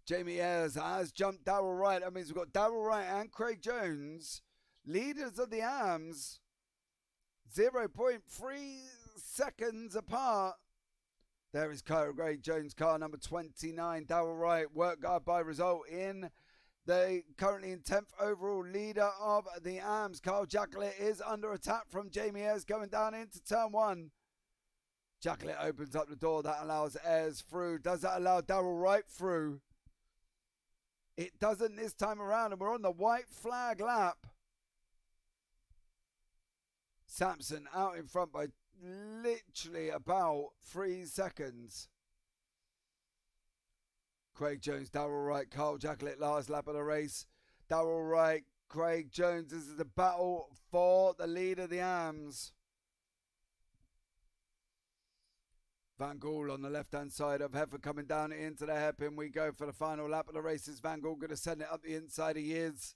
Jamie Ayres has jumped Darrell Wright. That means we've got Darrell Wright and Craig Jones, leaders of the AMs, 0.3 seconds apart. There is Craig Jones, car number 29. Darrell Wright, work guard by result in the currently in 10th overall leader of the AMs. Carl Jacklett is under attack from Jamie Ayres going down into turn 1. Jacklett opens up the door. That allows Ayres through. Does that allow Darrell Wright through? It doesn't this time around, and we're on the white flag lap. Sampson out in front by literally about 3 seconds. Craig Jones, Darrell Wright, Carl Jacklett, last lap of the race. Darrell Wright, Craig Jones. This is the battle for the lead of the AMs. Van Gaal on the left-hand side of Hefford coming down into the hairpin. We go for the final lap of the race. Is Van Gaal going to send it up the inside? He is.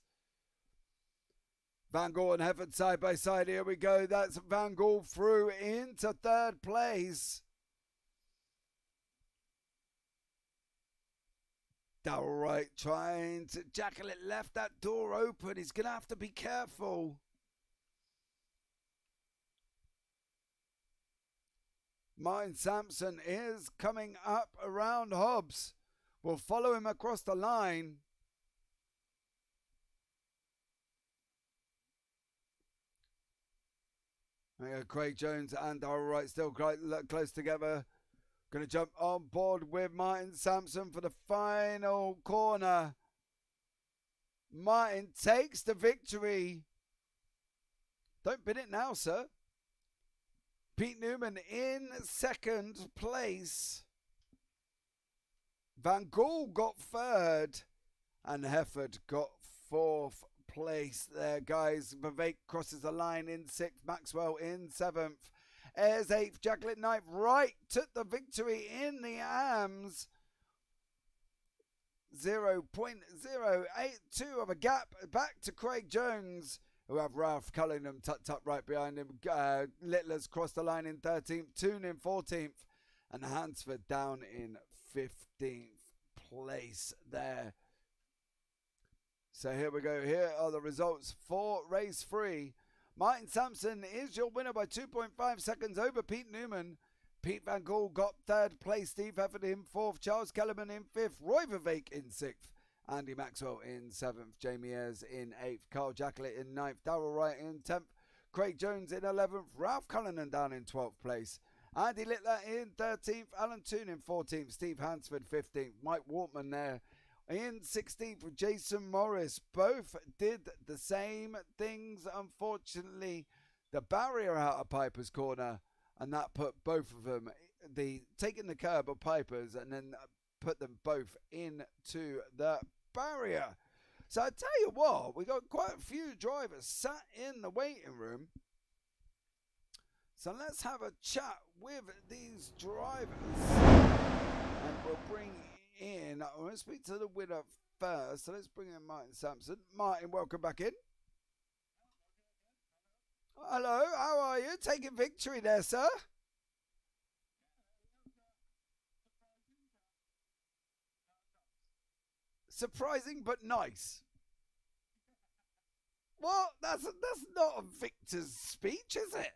Van Gaal and Hefford side by side. Here we go. That's Van Gaal through into third place. Darrell Wright trying to... Jacklett left that door open. He's going to have to be careful. Martin Sampson is coming up around Hobbs. We'll follow him across the line. Craig Jones and Darrell Wright still quite close together. Going to jump on board with Martin Sampson for the final corner. Martin takes the victory. Don't bid it now, sir. Pete Newman in second place. Van Gaal got third. And Hefford got fourth place there, guys. Vivek crosses the line in sixth. Maxwell in seventh. Ayres eighth. Jacklett ninth. Wright took the victory in the AMs. 0.082 of a gap back to Craig Jones, who have Ralph Cullingham tucked up right behind him. Littler's crossed the line in 13th, Toon in 14th, and Hansford down in 15th place there. So here we go. Here are the results for race 3. Martin Sampson is your winner by 2.5 seconds over Pete Newman. Pete Van Gaal got third place. Steve Hefford in fourth. Charles Kellerman in fifth. Roy Vivek in sixth. Andy Maxwell in 7th, Jamie Ayres in 8th, Carl Jacklett in 9th, Darrell Wright in 10th, Craig Jones in 11th, Ralph Cullinan down in 12th place, Andy Littler in 13th, Alan Toon in 14th, Steve Hansford 15th, Mike Wortman there in 16th with Jason Morris. Both did the same things, unfortunately. The barrier out of Piper's Corner, and that put both of them, taking the curb of Piper's and then put them both into the barrier. So I tell you what, we got quite a few drivers sat in the waiting room. So let's have a chat with these drivers. And we'll bring in, I'm going to speak to the winner first. So let's bring in Martin Sampson. Martin, welcome back in. Hello, how are you? Taking victory there, sir. Surprising but nice. What? That's not a victor's speech, is it?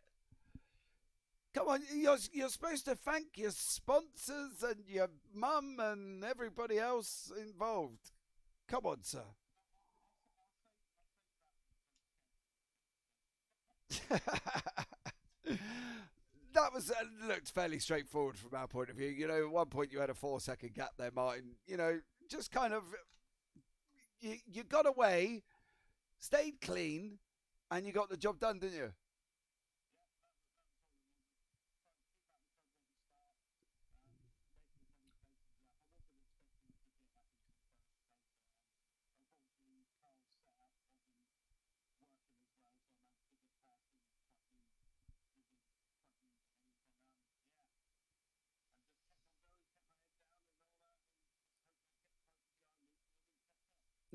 Come on, you're supposed to thank your sponsors and your mum and everybody else involved. Come on, sir. That was looked fairly straightforward from our point of view. You know, at one point you had a 4-second gap there, Martin. You know, just kind of you got away, stayed clean, and you got the job done, didn't you?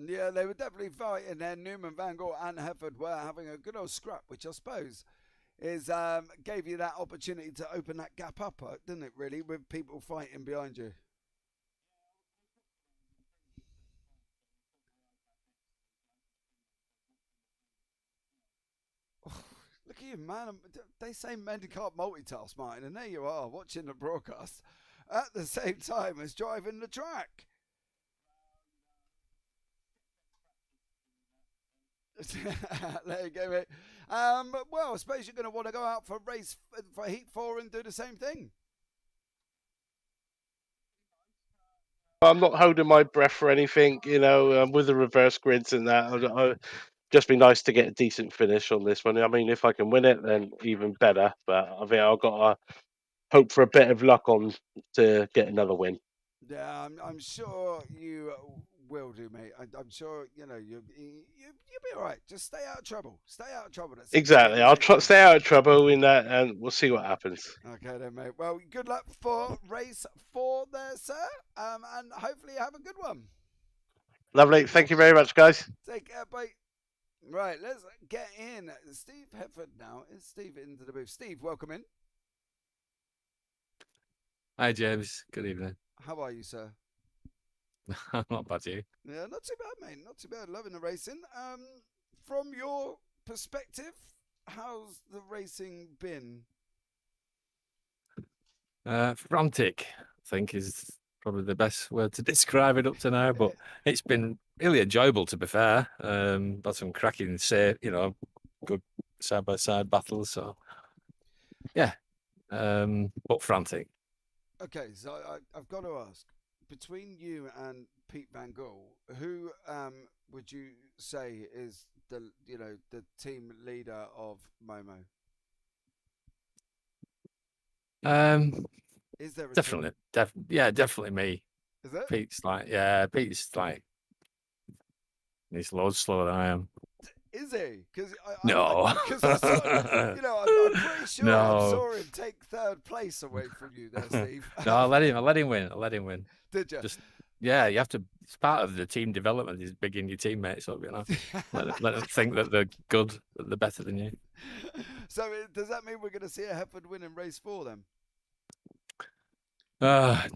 Yeah, they were definitely fighting there. Newman, Van Gogh, and Hefford were having a good old scrap, which I suppose is gave you that opportunity to open that gap up, didn't it? Really, with people fighting behind you. Look at you, man. They say men can't multitask, Martin, and there you are watching the broadcast at the same time as driving the track. There you go, mate. Well, I suppose you're going to want to go out for race for Heat 4 and do the same thing. I'm not holding my breath for anything, with the reverse grids and that. I just be nice to get a decent finish on this one. I mean, if I can win it, then even better. But I think I've got to hope for a bit of luck on to get another win. Yeah, I'm sure you will do, mate. I'm sure you'll be all right. Just stay out of trouble. Stay out of trouble. That's Exactly. I'll stay out of trouble in that, and we'll see what happens. Okay, then, mate. Well, good luck for race 4 there, sir. And hopefully you have a good one. Lovely. Thank you very much, guys. Take care, bye. Right, let's get in. Steve Hefford now. Is Steve into the booth? Steve, welcome in. Hi, James. Good evening. How are you, sir? Not bad, you? Yeah, not too bad, mate. Not too bad. Loving the racing. From your perspective, how's the racing been? Frantic, I think, is probably the best word to describe it up to now. But it's been really enjoyable, to be fair. Had some cracking, good side-by-side battles. So, yeah, but frantic. Okay, so I've got to ask, between you and Pete Van Gogh, who would you say is the team leader of Momo? Is there a Definitely, definitely me. Is it? Pete's like, he's loads slower than I am. Is he? Because No. I'm pretty sure No. I saw him take 3rd place away from you there, Steve. No, I let him win. Did you? You have to. It's part of the team development is bigging your teammates up. Let them think that they're good, that they're better than you. So does that mean we're going to see a Hefford win in race 4 then?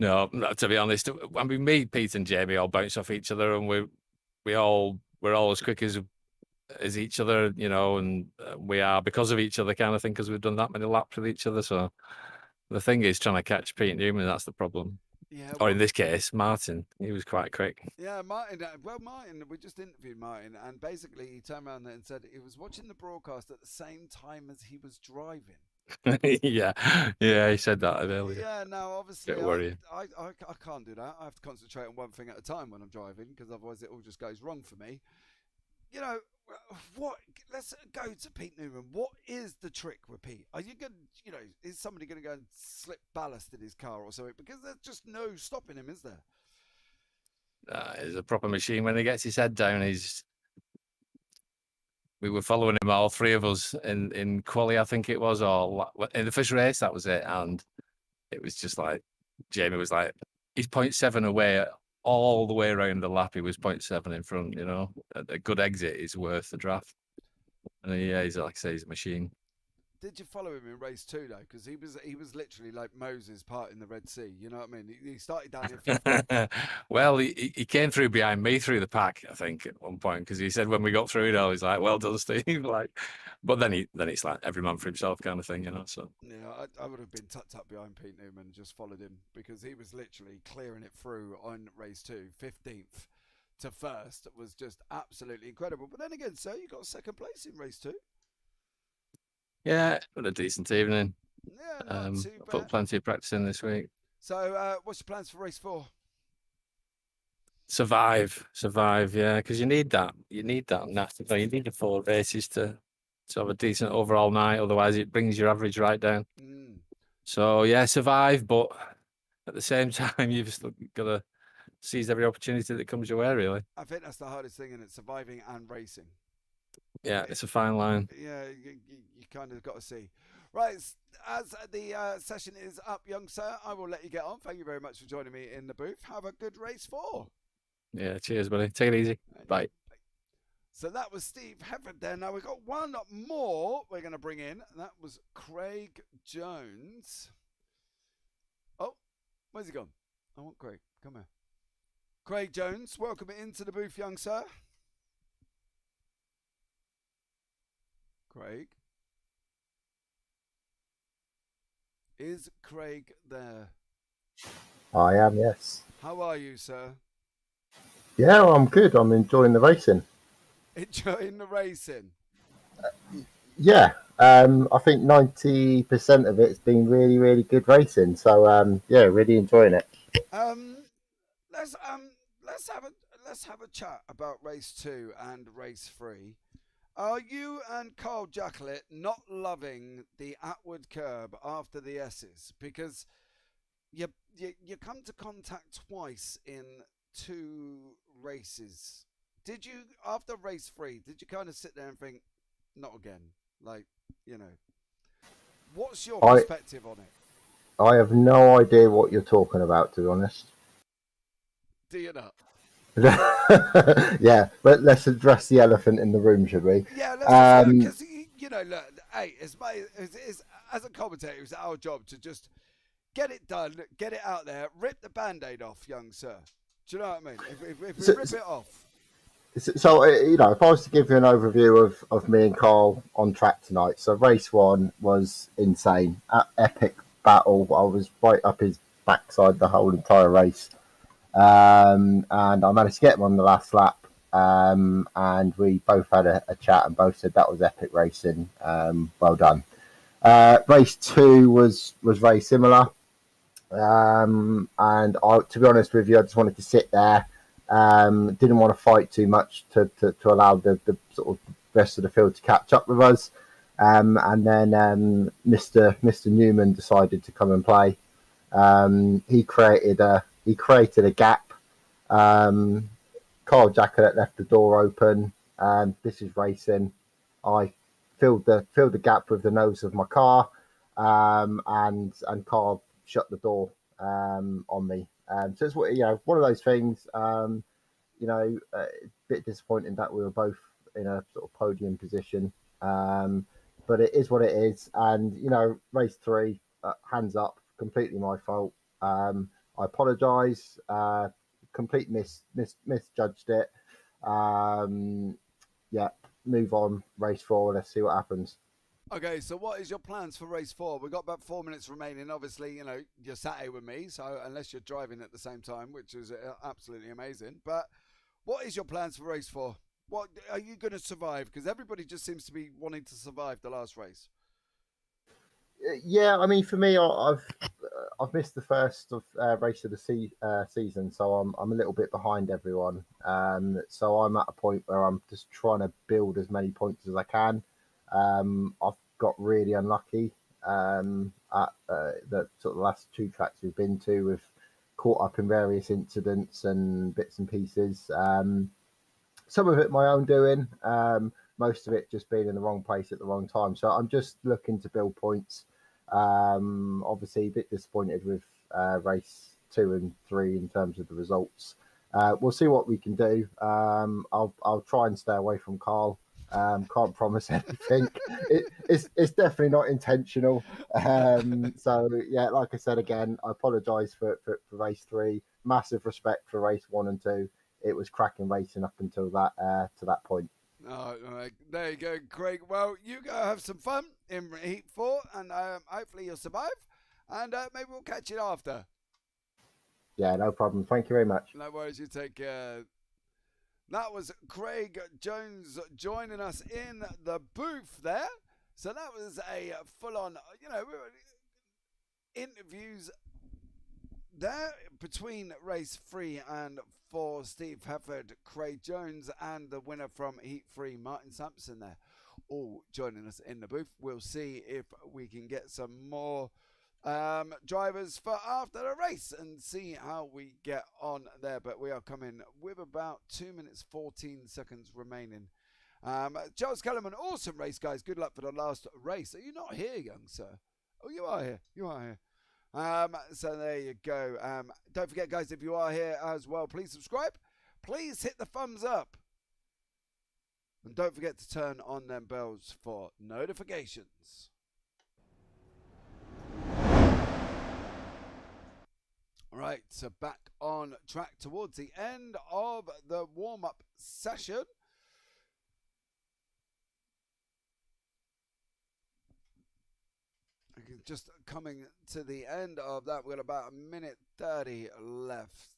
No. To be honest, I mean, me, Pete, and Jamie all bounce off each other, and we're all as quick as each other, and we are because of each other, kind of thing, because we've done that many laps with each other. So the thing is trying to catch Pete Newman. That's the problem. Yeah. Or in this case, Martin. He was quite quick. Yeah, Martin. Martin. We just interviewed Martin, and basically he turned around and said he was watching the broadcast at the same time as he was driving. yeah, he said that earlier. Yeah, no, obviously I can't do that. I have to concentrate on one thing at a time when I'm driving, because otherwise it all just goes wrong for me. What? Let's go to Pete Newman. What is the trick with Pete? Are you going? Is somebody going to go and slip ballast in his car or something? Because there's just no stopping him, is there? He's a proper machine when he gets his head down. We were following him, all three of us, in quali, I think it was, or in the first race, that was it. And it was just like, Jamie was like, he's 0.7 away all the way around the lap. He was 0.7 in front, A good exit is worth the draft. And he's like I say, he's a machine. Did you follow him in race 2 though? Because he was literally like Moses parting the Red Sea. You know what I mean? He started down in 15th. Well, he came through behind me through the pack, I think, at one point, because he said when we got through it all, he's like, "Well done, Steve." Like, but then it's like every man for himself kind of thing, you know. So Yeah, I would have been tucked up behind Pete Newman and just followed him because he was literally clearing it through on race 2. 15th to first was just absolutely incredible. But then again, sir, you got second place in race 2. yeah, what a decent evening. Yeah, not too I bad. put plenty of practice in this week. So, what's your plans for race 4? Survive, yeah, because you need that. You need that. You need the 4 races to have a decent overall night. Otherwise, it brings your average right down. So yeah, survive, but at the same time, you've just got to seize every opportunity that comes your way. Really, I think that's the hardest thing, and it's surviving and racing. yeah, it's a fine line. Yeah, you kind of got to see. Right, as the session is up, young sir, I will let you get on. Thank you very much for joining me in the booth. Have a good race 4. Yeah, cheers, buddy. Take it easy. Bye. So that was Steve Hefford there. Now we've got one more we're going to bring in. That was Craig Jones. Oh, where's he gone? I want Craig. Come here. Craig Jones, welcome into the booth, young sir. Craig? Is Craig there? I am, yes. How are you, sir? Yeah, I'm good. I'm enjoying the racing. Enjoying the racing? Yeah, I think 90% of it's been really, really good racing. So, yeah, really enjoying it. Let's have a chat about race 2 and race 3. Are you and Carl Jacklett not loving the outward curb after the S's? Because you come to contact twice in 2 races. Did you, after race 3, did you kind of sit there and think, not again? Like, you know, what's your perspective on it? I have no idea what you're talking about, to be honest. Do you not? Yeah, but let's address the elephant in the room, should we? Yeah, let's because you know, look, hey, it's as a commentator, it's our job to just get it done, get it out there, rip the band-aid off, young sir. Do you know what I mean? If we rip it off. So, you know, if I was to give you an overview of me and Carl on track tonight, so race 1 was insane, epic battle. I was right up his backside the whole entire race. And I managed to get him on the last lap, and we both had a chat and both said that was epic racing. Well done. Race 2 was very similar, and to be honest with you, I just wanted to sit there. Didn't want to fight too much to allow the sort of rest of the field to catch up with us, and then Mr. Newman decided to come and play. He created a gap. Carl Jacklett left the door open. This is racing. I filled the gap with the nose of my car, and Carl shut the door on me. So it's one of those things. A bit disappointing that we were both in a sort of podium position, but it is what it is. And race 3, hands up, completely my fault. I apologise. Complete misjudged it. Yeah, move on. Race 4. Let's see what happens. Okay, so what is your plans for race 4? We've got about 4 minutes remaining. Obviously, you're sat here with me, so unless you're driving at the same time, which is absolutely amazing. But what is your plans for race 4? What are you going to survive? Because everybody just seems to be wanting to survive the last race. Yeah, I mean, for me, I've missed the first race of the season, so I'm a little bit behind everyone. So I'm at a point where I'm just trying to build as many points as I can. I've got really unlucky at the sort of last 2 tracks we've been to. We've caught up in various incidents and bits and pieces. Some of it my own doing. Most of it just being in the wrong place at the wrong time. So I'm just looking to build points. Obviously a bit disappointed with race 2 and 3 in terms of the results. We'll see what we can do. I'll try and stay away from Carl. Can't promise anything. It's definitely not intentional. So yeah, like I said again, I apologise for race 3. Massive respect for race 1 and 2. It was cracking racing up until that to that point. All right, there you go, Craig. Well, you go have some fun in Heat 4, and hopefully you'll survive. And maybe we'll catch you after. Yeah, no problem. Thank you very much. No worries. You take care. That was Craig Jones joining us in the booth there. So that was a full-on, interviews there between race 3 and 4, Steve Hefford, Craig Jones, and the winner from Heat 3, Martin Sampson there, all joining us in the booth. We'll see if we can get some more drivers for after the race and see how we get on there. But we are coming with about 2 minutes 14 seconds remaining. Charles Kellerman, awesome race, guys. Good luck for the last race. Are you not here, young sir? Oh, you are here. You are here. So there you go. Don't forget, guys, if you are here as well, please subscribe. Please hit the thumbs up. And don't forget to turn on them bells for notifications. All right, so back on track towards the end of the warm-up session. Just coming to the end of that, we've got about 1:30 left.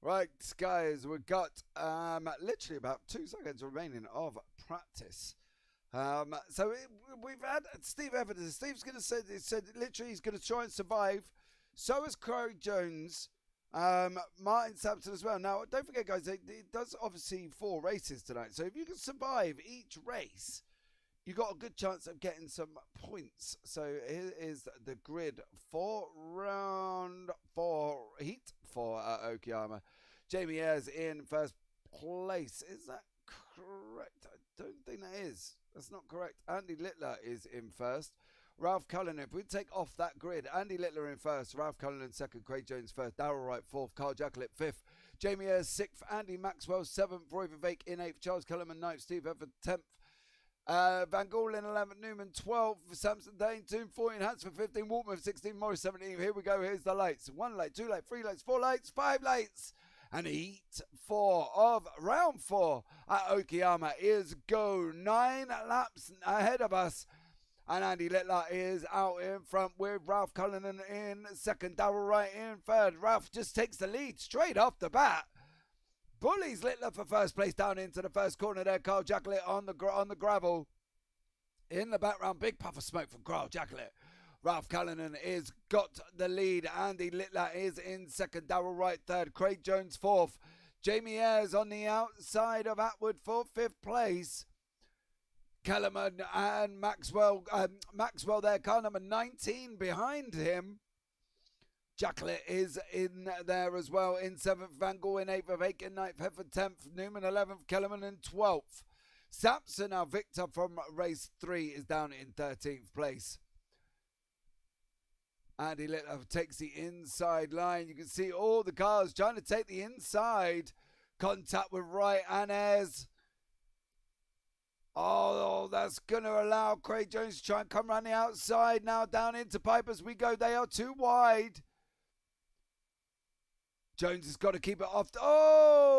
Right, guys, we've got literally about 2 seconds remaining of practice. We've had Steve Evans. Steve's going to say, he said literally he's going to try and survive. So is Craig Jones, Martin Sampson as well. Now, don't forget, guys, it does obviously 4 races tonight. So if you can survive each race, you got a good chance of getting some points. So here is the grid for round 4, Heat 4 at Okayama. Jamie Ayres in first place. Is that correct? I don't think that is. That's not correct. Andy Littler is in first. Ralph Cullen, if we take off that grid, Andy Littler in first, Ralph Cullen in second, Craig Jones first, Darrell Wright fourth, Carl Jacklett fifth, Jamie Ayres sixth, Andy Maxwell seventh, Roy Vivek in eighth, Charles Kellerman ninth, Steve Evans 10th, Van Gaal in 11th, Newman 12th, Samson Dane 2, 14, Hansford 15, Waltman 16, Morris 17. Here we go. Here's the lights. 1 light, 2 light, 3 lights, 4 lights, 5 lights. And Heat 4 of round 4 at Okayama is go. 9 laps ahead of us. And Andy Littler is out in front with Ralph Cullinan in second, Darrell Wright in third. Ralph just takes the lead straight off the bat. Bullies Littler for first place down into the first corner there. Carl Jacklett on the gravel. In the background, big puff of smoke from Carl Jacklett. Ralph Cullinan is got the lead. Andy Littler is in second. Darrell Wright third. Craig Jones fourth. Jamie Ayres on the outside of Atwood for fifth place. Kellerman and Maxwell there, car number 19 behind him. Jacklett is in there as well in 7th, Van Gaal in 8th, Vivek in 9th, Hefford 10th, Newman 11th, Kellerman in 12th. Sampson, our victor from race 3, is down in 13th place. Andy Littler takes the inside line. You can see all the cars trying to take the inside. Contact with Wright and Ayres. Oh, that's going to allow Craig Jones to try and come around the outside. Now down into Pipe as we go. They are too wide. Jones has got to keep it off. Oh!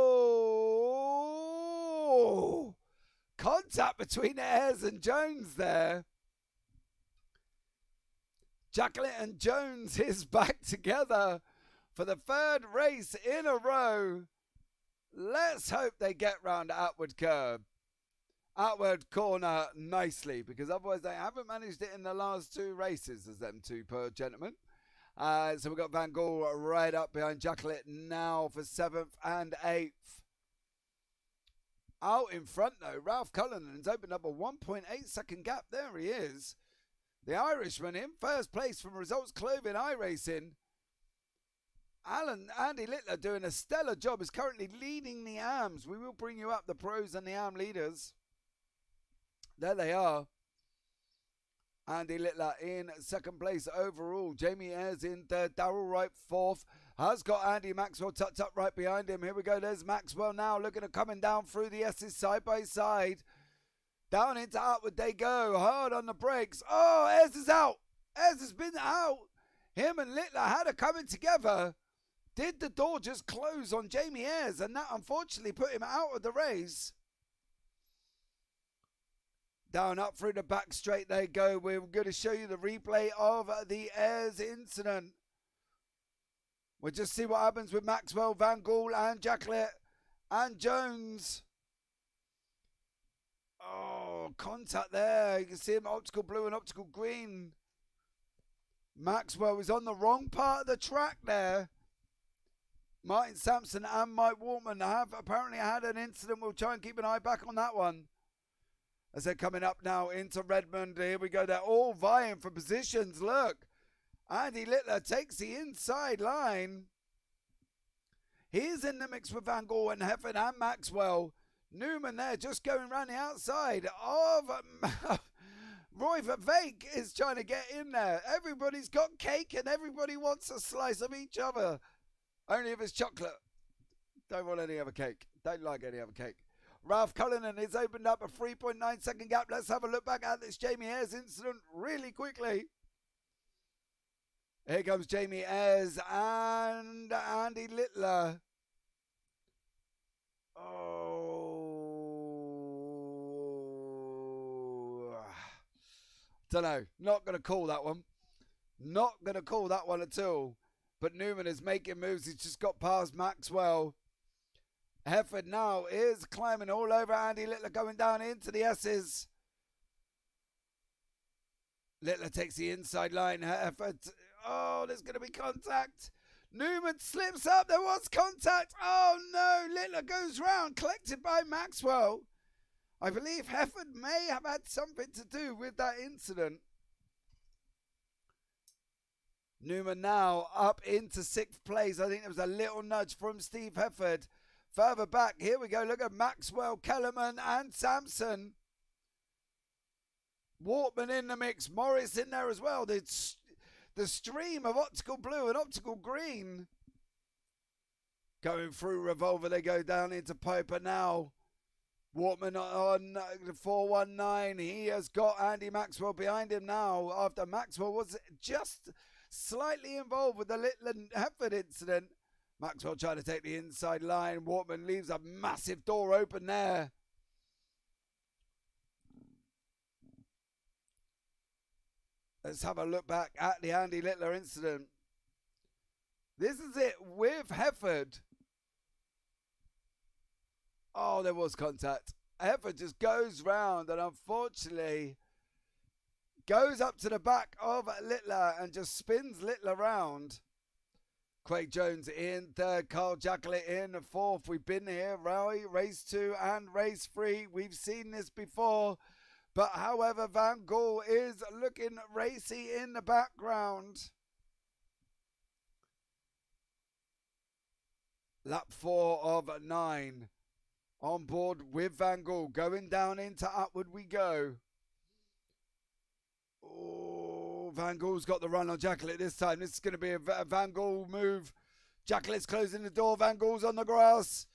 Contact between Ayres and Jones there. Jacklett and Jones is back together for the third race in a row. Let's hope they get round outward curb. Outward corner nicely, because otherwise they haven't managed it in the last two races as them two per gentlemen. So we've got Van Gaal right up behind Jacklett now for 7th and 8th. Out in front though, Ralph Cullinan's opened up a 1.8 second gap. There he is. The Irishman in first place from Results Clothing iRacing. Andy Littler doing a stellar job, is currently leading the AMs. We will bring you up the pros and the AM leaders. There they are. Andy Littler in second place overall. Jamie Ayres in third. Darrell Wright fourth. Has got Andy Maxwell tucked up right behind him. Here we go. There's Maxwell now looking at coming down through the S's side by side. Down into outward they go. Hard on the brakes. Oh, Ayres is out. Ayres has been out. Him and Littler had it coming together. Did the door just close on Jamie Ayres? And that unfortunately put him out of the race. Down up through the back straight they go. We're going to show you the replay of the Ayres incident. We'll just see what happens with Maxwell, Van Gaal and Jacklett and Jones. Oh, contact there. You can see him optical blue and optical green. Maxwell was on the wrong part of the track there. Martin Sampson and Mike Waltman have apparently had an incident. We'll try and keep an eye back on that one. As they're coming up now into Redmond. Here we go. They're all vying for positions. Look. Andy Littler takes the inside line. He's in the mix with Van Gaal and Heffern and Maxwell. Newman there just going around the outside of Roy Vervaeke is trying to get in there. Everybody's got cake and everybody wants a slice of each other. Only if it's chocolate. Don't want any other cake. Don't like any other cake. Ralph Cullinan has opened up a 3.9 second gap. Let's have a look back at this Jamie Ayres incident really quickly. Here comes Jamie Ayres and Andy Littler. Oh. Don't know. Not going to call that one. Not going to call that one at all. But Newman is making moves. He's just got past Maxwell. Hefford now is climbing all over Andy Littler, going down into the S's. Littler takes the inside line. Hefford. Oh, there's going to be contact. Newman slips up. There was contact. Oh, no. Littler goes round, collected by Maxwell. I believe Hefford may have had something to do with that incident. Newman now up into 6th place. I think there was a little nudge from Steve Hefford. Further back, here we go. Look at Maxwell, Kellerman, and Sampson. Wortman in the mix. Morris in there as well. The stream of optical blue and optical green. Going through Revolver, they go down into Piper now. Wortman on the 419. He has got Andy Maxwell behind him now after Maxwell was just slightly involved with the Littler Hefford incident. Maxwell trying to take the inside line. Wortman leaves a massive door open there. Let's have a look back at the Andy Littler incident. This is it with Hefford. Oh, there was contact. Hefford just goes round and unfortunately goes up to the back of Littler and just spins Littler round. Craig Jones in third, Carl Jacklett in fourth. We've been here, race 2 and race 3. We've seen this before. But however, Van Gaal is looking racy in the background. Lap 4 of 9. On board with Van Gaal. Going down into upward we go. Oh, Van Gaal's got the run on Jacklett this time. This is going to be a Van Gaal move. Jackett's closing the door. Van Gaal's on the grass.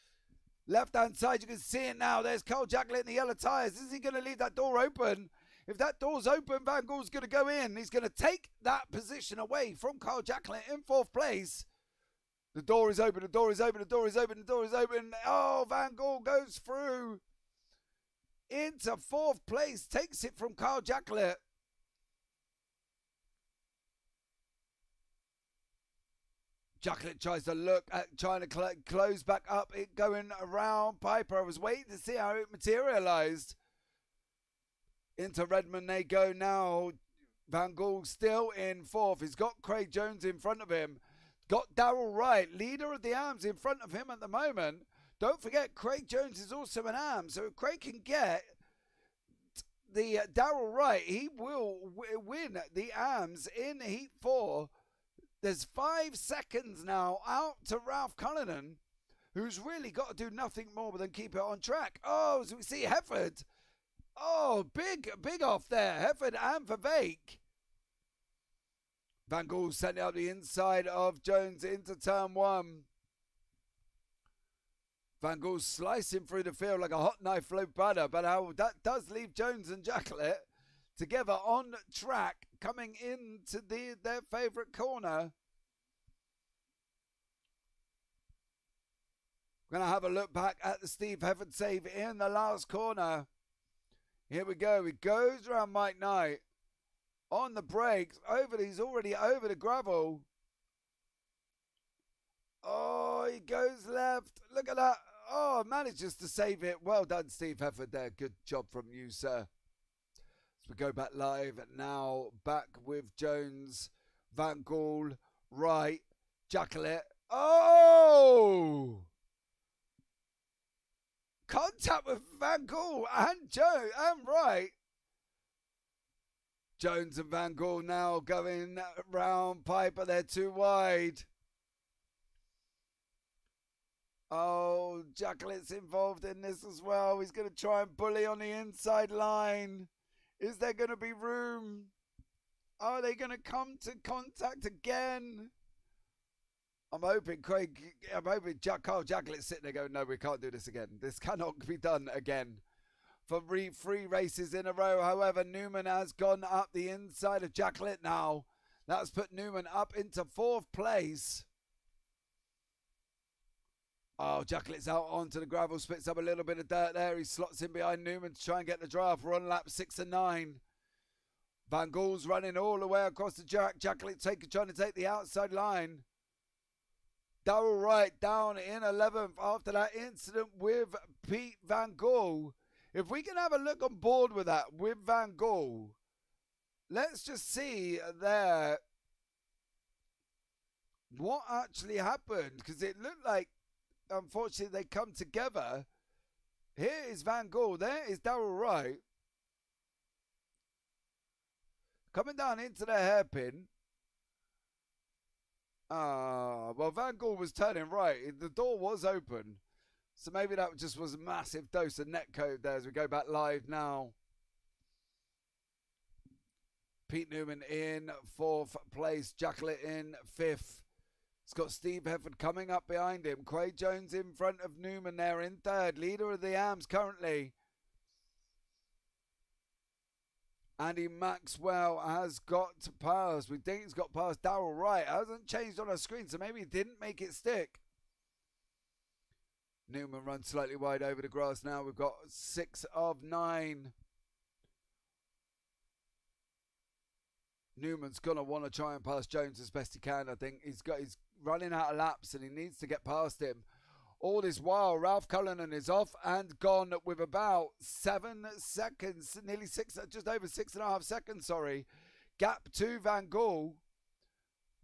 Left-hand side, you can see it now. There's Carl Jacklett in the yellow tyres. Is he going to leave that door open? If that door's open, Van Gaal's going to go in. He's going to take that position away from Carl Jacklett in 4th place. The door is open. The door is open. The door is open. The door is open. Oh, Van Gaal goes through into 4th place. Takes it from Carl Jacklett. Jacklett tries to look at trying to close back up. It going around Piper. I was waiting to see how it materialised. Into Redmond they go now. Van Gaal still in 4th. He's got Craig Jones in front of him. Got Darrell Wright, leader of the AMs, in front of him at the moment. Don't forget, Craig Jones is also an AM. So if Craig can get the Darrell Wright, he will win the AMs in Heat 4. There's 5 seconds now out to Ralph Cullinan, who's really got to do nothing more than keep it on track. Oh, so we see Hefford. Oh, big off there. Hefford and Verbeek. Van Gaal sending out the inside of Jones into turn 1. Van Gaal slicing through the field like a hot knife loaf butter, but that does leave Jones and Jacklett together on track, coming into their favourite corner. We're going to have a look back at the Steve Hefford save in the last corner. Here we go. He goes around Mike Knight on the brakes. He's already over the gravel. Oh, he goes left. Look at that. Oh, manages to save it. Well done, Steve Hefford there. Good job from you, sir. So we go back live now. Back with Jones, Van Gaal, Wright, Jacklett. Oh! Contact with Van Gaal and Joe and Wright. Jones and Van Gaal now going round Piper. They're too wide. Oh, Jacklett's involved in this as well. He's going to try and bully on the inside line. Is there going to be room? Are they going to come to contact again? I'm hoping Carl Jacklett's sitting there going, no, we can't do this again. This cannot be done again. For 3 races in a row, however, Newman has gone up the inside of Jacklett now. That's put Newman up into 4th place. Oh, Jacklett's out onto the gravel, spits up a little bit of dirt there. He slots in behind Newman to try and get the draft. We're on lap 6 and 9. Van Gaal's running all the way across the track. Jacklett trying to take the outside line. Darrell Wright down in 11th after that incident with Pete Van Gaal. If we can have a look on board with that, with Van Gaal, let's just see there what actually happened, because it looked like, unfortunately, they come together. Here is Van Gaal. There is Darrell Wright. Coming down into the hairpin. Well, Van Gaal was turning right. The door was open. So maybe that just was a massive dose of netcode there as we go back live now. Pete Newman in 4th place. Jacklett in 5th. It's got Steve Hefford coming up behind him. Craig Jones in front of Newman there in 3rd. Leader of the AMs currently. Andy Maxwell has got past. We think he's got past Darrell Wright. It hasn't changed on our screen, so maybe he didn't make it stick. Newman runs slightly wide over the grass now. We've got 6 of 9. Newman's going to want to try and pass Jones as best he can. I think he's running out of laps and he needs to get past him. All this while, Ralph Cullinan is off and gone with about 7 seconds, nearly 6, just over 6.5 seconds, sorry. Gap to Van Gaal.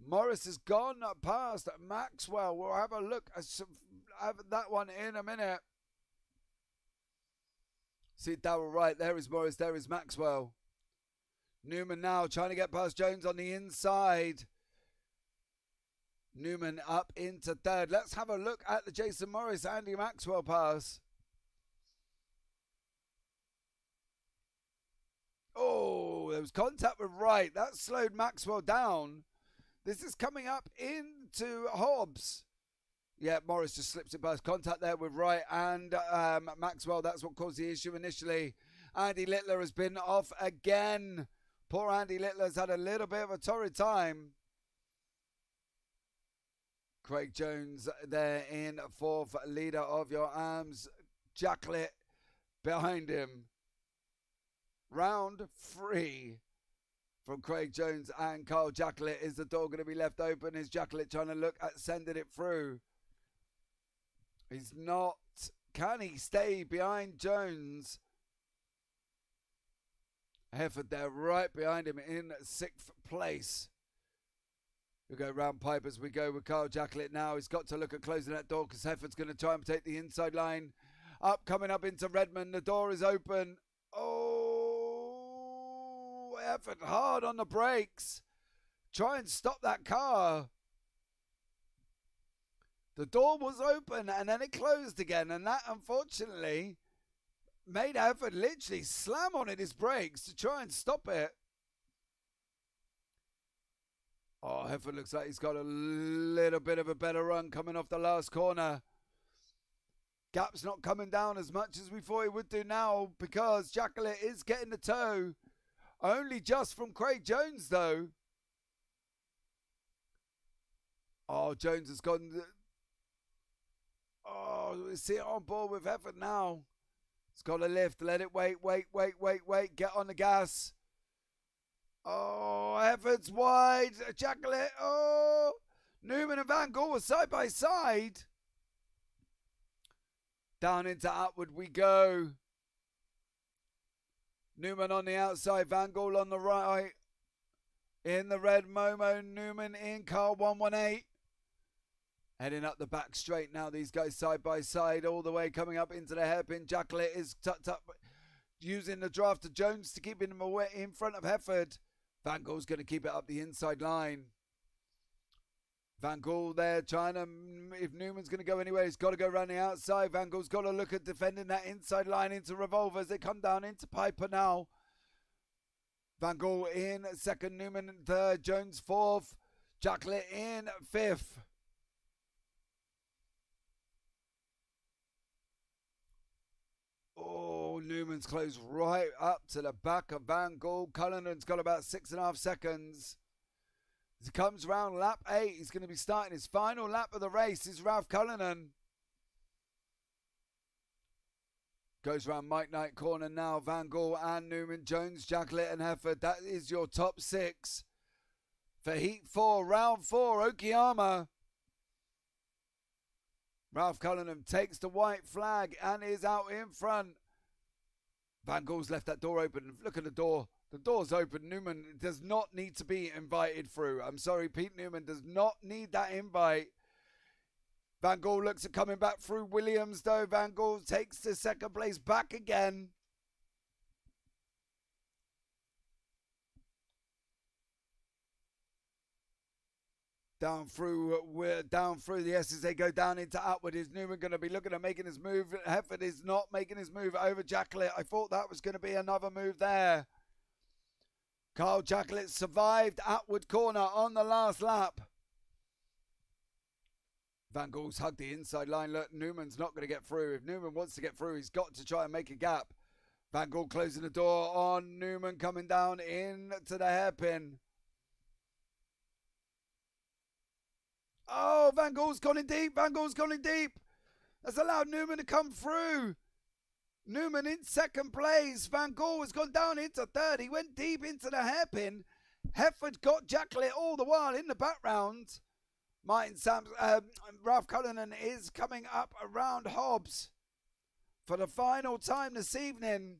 Morris has gone past Maxwell. We'll have a look at that one in a minute. See Darrell Wright. There is Morris. There is Maxwell. Newman now trying to get past Jones on the inside. Newman up into 3rd. Let's have a look at the Jason Morris, Andy Maxwell pass. Oh, was contact with Wright. That slowed Maxwell down. This is coming up into Hobbs. Yeah, Morris just slips it past contact there with Wright and Maxwell. That's what caused the issue initially. Andy Littler has been off again. Poor Andy Littler's had a little bit of a torrid time. Craig Jones there in fourth, leader of your arms. Jacklet behind him. Round 3 from Craig Jones and Carl Jacklet. Is the door going to be left open? Is Jacklet trying to look at sending it through? He's not. Can he stay behind Jones? Hefford there right behind him in 6th place. We go round pipe as we go with Carl Jacklet now. He's got to look at closing that door because Hefford's going to try and take the inside line. Coming up into Redmond. The door is open. Oh, Hefford hard on the brakes. Try and stop that car. The door was open and then it closed again. And that, unfortunately, made Hefford literally slam on his brakes to try and stop it. Oh, Hefford looks like he's got a little bit of a better run coming off the last corner. Gap's not coming down as much as we thought it would do now because Jacklet is getting the toe. Only just from Craig Jones, though. Oh, Jones has gone... Oh, we see it on board with Hefford now. It's got to lift. Let it wait. Get on the gas. Oh, Hefford's wide. Jacklet. Oh, Newman and Van Gaal were side by side. Down into Atwood we go. Newman on the outside. Van Gaal on the right. In the red Momo. Newman in car 118. Heading up the back straight now. These guys side by side all the way coming up into the hairpin. Jacklet is tucked up using the draft of Jones to keep him away in front of Hefford. Van Gaal's going to keep it up the inside line. Van Gaal there trying to, if Newman's going to go anywhere, he's got to go around the outside. Van Gaal's got to look at defending that inside line into Revolver as they come down into Piper now. Van Gaal in second, Newman in third, Jones fourth, Jacklet in fifth. Oh, Newman's closed right up to the back of Van Gaal. Cullinan's got about 6.5 seconds. As he comes round lap 8, he's going to be starting his final lap of the race. Is Ralph Cullinan. Goes round Mike Knight corner now. Van Gaal and Newman, Jones, Jacklet and Hefford. That is your top 6 for Heat 4, round 4, Okayama. Ralph Cullinan takes the white flag and is out in front. Van Gaal's left that door open. Look at the door. The door's open. Newman does not need to be invited through. I'm sorry, Pete Newman does not need that invite. Van Gaal looks at coming back through Williams, though. Van Gaal takes the second place back again. Down through the S's, they go down into Atwood. Is Newman going to be looking at making his move? Hefford is not making his move over Jacklet. I thought that was going to be another move there. Carl Jacklet survived Atwood corner on the last lap. Van Gaal's hugged the inside line. Look, Newman's not going to get through. If Newman wants to get through, he's got to try and make a gap. Van Gaal closing the door on Newman, coming down into the hairpin. Oh, Van Gaal's gone in deep. Van Gaal's gone in deep. That's allowed Newman to come through. Newman in second place. Van Gaal has gone down into third. He went deep into the hairpin. Hefford got Jacklet all the while in the background. Ralph Cullinan is coming up around Hobbs for the final time this evening.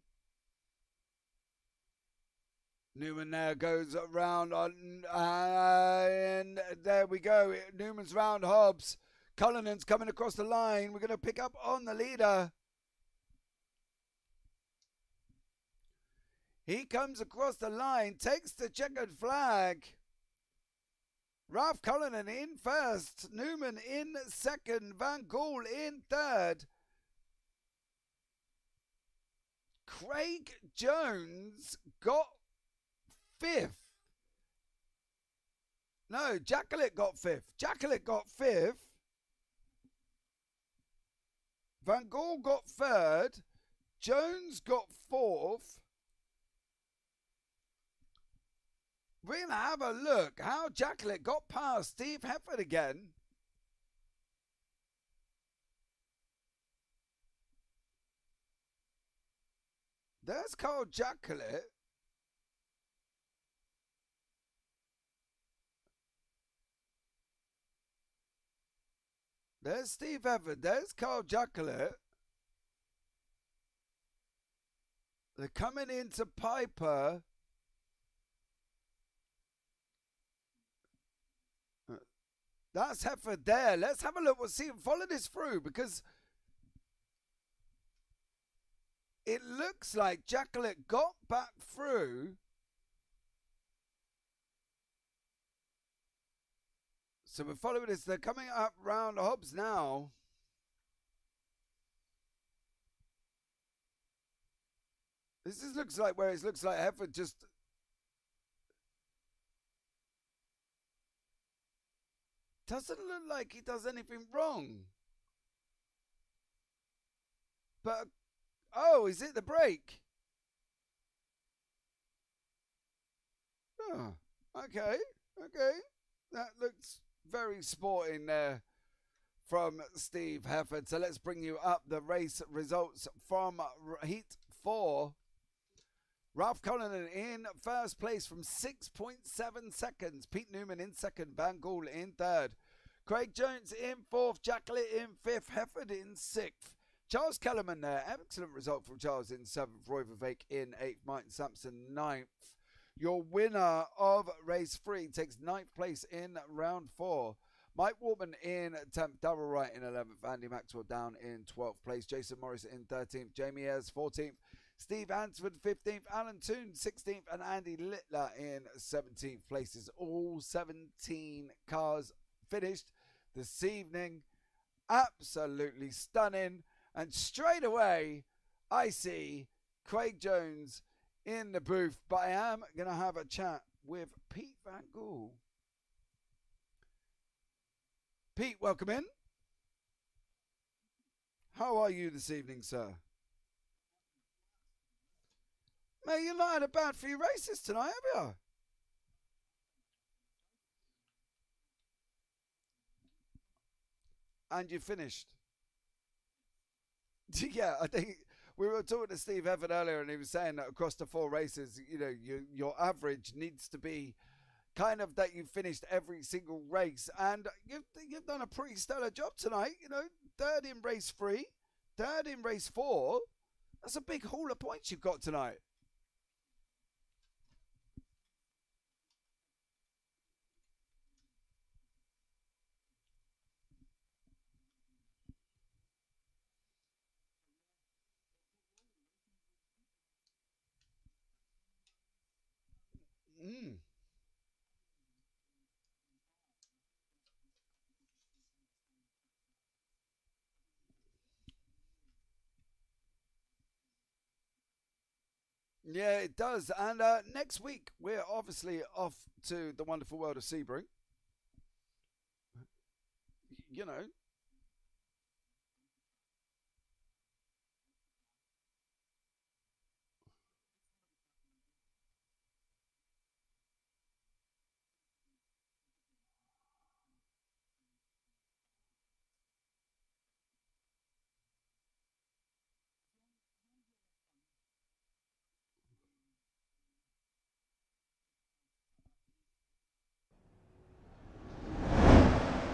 Newman there goes around on, and there we go. Newman's round Hobbs. Cullinan's coming across the line. We're going to pick up on the leader. He comes across the line, takes the checkered flag. Ralph Cullinan in first. Newman in second. Van Gaal in third. Craig Jones got fifth. No, Jackalit got fifth. Jackalit got fifth. Van Gaal got third. Jones got fourth. We're going to have a look how Jackalit got past Steve Hefford again. There's Carl Jackalit. There's Steve Hefford. There's Carl Jackalit. They're coming into Piper. That's Hefford there. Let's have a look. We'll see. Follow this through because it looks like Jackalit got back through. So we're following this. They're coming up round Hobbs now. This looks like where it looks like Hefford just... doesn't look like he does anything wrong. But, oh, is it the brake? Oh, okay. That looks very sporting there from Steve Hefford. So let's bring you up the race results from Heat 4. Ralph Cullinan in first place from 6.7 seconds. Pete Newman in second. Van Gaal in third. Craig Jones in fourth. Jackalit in fifth. Hefford in sixth. Charles Kellerman there. Excellent result from Charles in seventh. Roy Vivek in eighth. Martin Sampson ninth. Your winner of race 3 takes ninth place in round 4. Mike Warman in 10th. Darrell Wright in 11th. Andy Maxwell down in 12th place. Jason Morris in 13th. Jamie Ayres 14th. Steve Hansford 15th, Alan Toon 16th, and Andy Littler in 17th places. All 17 cars finished this evening. Absolutely stunning. And straight away, I see Craig Jones in the booth. But I am going to have a chat with Pete Van Gaal. Pete, welcome in. How are you this evening, sir? Mate, you've not had a bad few races tonight, have you? And you finished. Yeah, I think we were talking to Steve Hefford earlier, and he was saying that across the 4 races, you know, your average needs to be kind of that you finished every single race, and you've done a pretty stellar job tonight. You know, third in race 3, third in race 4. That's a big haul of points you've got tonight. Mm. Yeah, it does. And next week, we're obviously off to the wonderful world of Sebring. You know.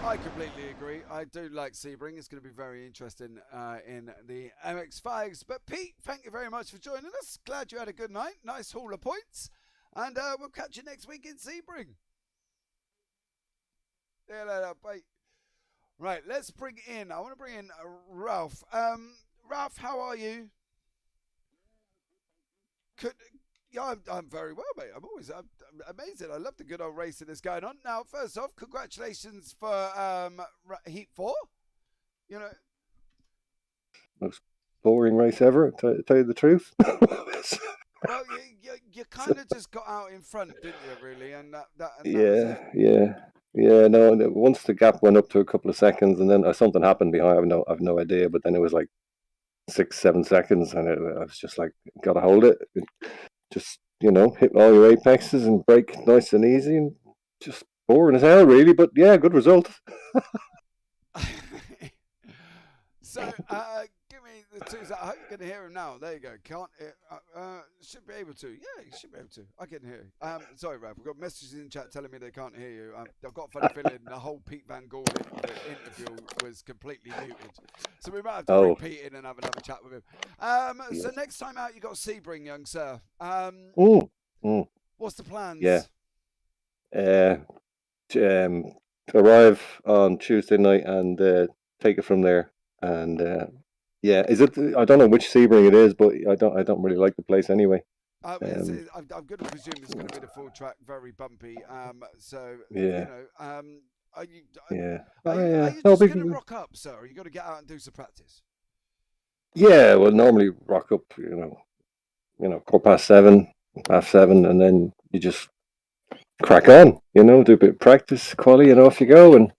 I completely agree. I do like Sebring. It's going to be very interesting in the MX5s. But Pete, thank you very much for joining us. Glad you had a good night. Nice haul of points. And we'll catch you next week in Sebring. Yeah, later. Bye. Right, let's bring in, I want to bring in Ralph. Ralph, how are you? Yeah, I'm very well, mate. I'm amazing. I love the good old racing that's going on. Now, first off, congratulations for Heat 4. You know, most boring race ever. To tell you the truth. Well, you kind of just got out in front, didn't you? Really, and that was Yeah, it. yeah. No, and once the gap went up to a couple of seconds, and then something happened behind. I've no idea. But then it was like 6, 7 seconds, and I was just like, gotta hold it. Just hit all your apexes and break nice and easy, and just boring as hell, really. But yeah, good result. So, give me the twos. I hope you can hear him now. There you go. Can't should be able to. Yeah, you should be able to. I can hear you. Sorry, Ralph. We've got messages in chat telling me they can't hear you. I've got a funny feeling the whole Pete Van Gaal interview was completely muted. So we might have to repeat it and have another chat with him. So next time out, you got Sebring, young sir. What's the plans? Yeah. Arrive on Tuesday night and take it from there. And is it? I don't know which Sebring it is, but I don't really like the place anyway. I'm going to presume it's going to be the full track, very bumpy. Are you just going to rock up, sir? Or you got to get out and do some practice? Yeah, well, normally rock up, 7:15, 7:30, and then you just crack on, do a bit of practice, quali, and off you go. And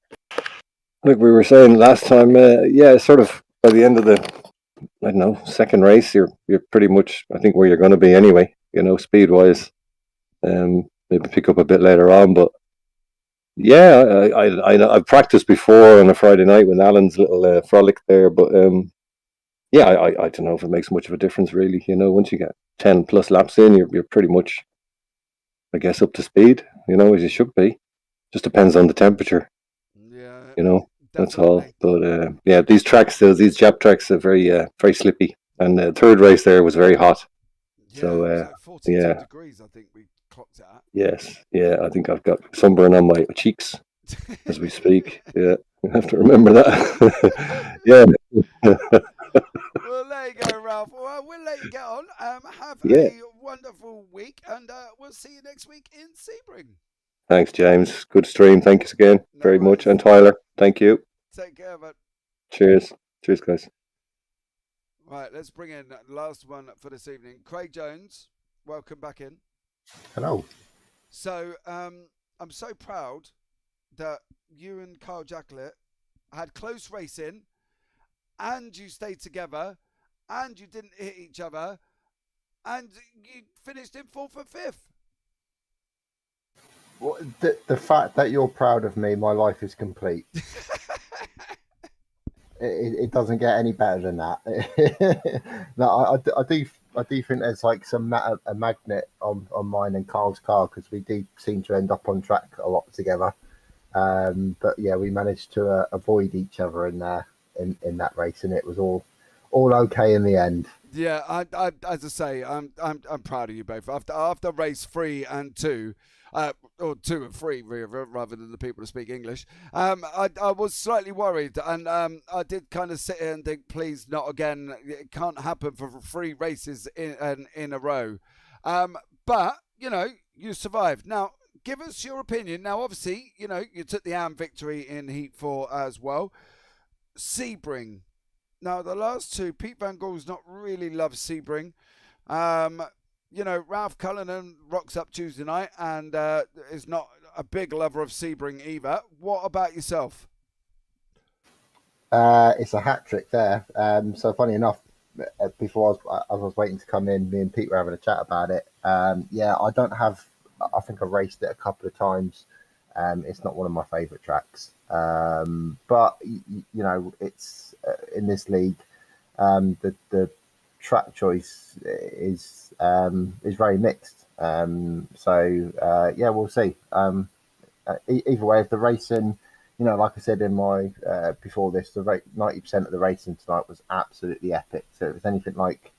like we were saying last time, sort of by the end of the, I don't know, second race, you're pretty much, I think, where you're going to be anyway, speed wise. Maybe pick up a bit later on, but yeah, I've practiced before on a Friday night with Alan's little frolic there, but I don't know if it makes much of a difference really. Once you get 10 plus laps in, you're pretty much, I guess, up to speed, as you should be. Just depends on the temperature. Yeah. That's all. But these tracks, these Jap tracks are very very slippy. And the third race there was very hot. Yeah, so it was like 42 degrees, I think we clocked it at. Yes, yeah, I think I've got sunburn on my cheeks as we speak. Yeah, I have to remember that. Yeah. Well, there you go, Ralph. Well, we'll let you get on. Have a wonderful week, and we'll see you next week in Sebring. Thanks, James. Good stream. Thanks again very much. And Tyler, thank you. Take care, man. Cheers. Cheers, guys. Right, let's bring in the last one for this evening. Craig Jones, welcome back in. Hello. So, I'm so proud that you and Carl Jacklett had close racing, and you stayed together, and you didn't hit each other, and you finished in 4th and 5th. Well, the fact that you're proud of me, my life is complete. It doesn't get any better than that. No, I do think there's like a magnet on mine and Carl's car, because we do seem to end up on track a lot together. But yeah, we managed to avoid each other in that race, and it was all okay in the end. Yeah, I as I say, I'm proud of you both. After race 3 and 2. Or 2 and 3, rather than the people who speak English. I was slightly worried, and I did kind of sit here and think, please, not again. It can't happen for 3 races in a row. But you survived. Now, give us your opinion. Now, obviously, you took the AM victory in Heat 4 as well. Sebring. Now, the last 2, Pete Van Gaal's not really loved Sebring. Ralph Cullinan rocks up Tuesday night and is not a big lover of Sebring either. What about yourself? It's a hat trick there. So funny enough, before I was waiting to come in, me and Pete were having a chat about it. I think I raced it a couple of times. It's not one of my favourite tracks. But it's in this league, the track choice is very mixed. We'll see. Either way, if the racing, like I said in my before this, the 90% of the racing tonight was absolutely epic. So if it's anything like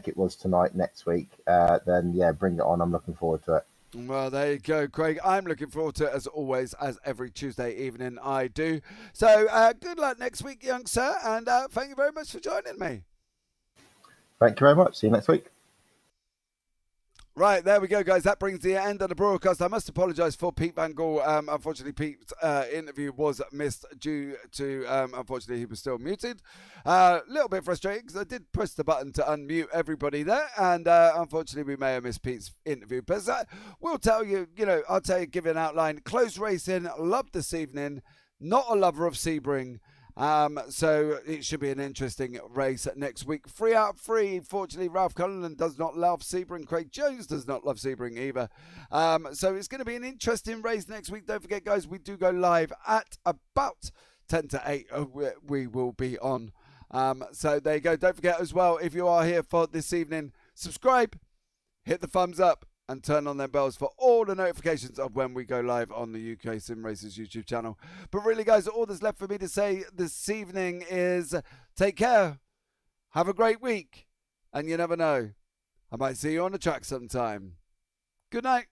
it was tonight next week, then yeah, bring it on. I'm looking forward to it. Well, there you go, Craig. I'm looking forward to it as always, as every Tuesday evening I do. So good luck next week, young sir, and thank you very much for joining me. Thank you very much. See you next week. Right, there we go, guys. That brings the end of the broadcast. I must apologise for Pete Van Gaal. Unfortunately, Pete's interview was missed due to, unfortunately, he was still muted. A little bit frustrating because I did press the button to unmute everybody there, and unfortunately, we may have missed Pete's interview. But we'll tell you, I'll tell you, give you an outline. Close racing, loved this evening. Not a lover of Sebring. So it should be an interesting race next week. 3 out of 3. Fortunately, Ralph Cullen does not love Sebring. Craig Jones does not love Sebring either. So it's going to be an interesting race next week. Don't forget, guys, we do go live at about 10 to 8. We will be on. So there you go. Don't forget as well, if you are here for this evening, subscribe, hit the thumbs up, and turn on their bells for all the notifications of when we go live on the UK SimRacers YouTube channel. But really, guys, all that's left for me to say this evening is take care, have a great week, and you never know, I might see you on the track sometime. Good night.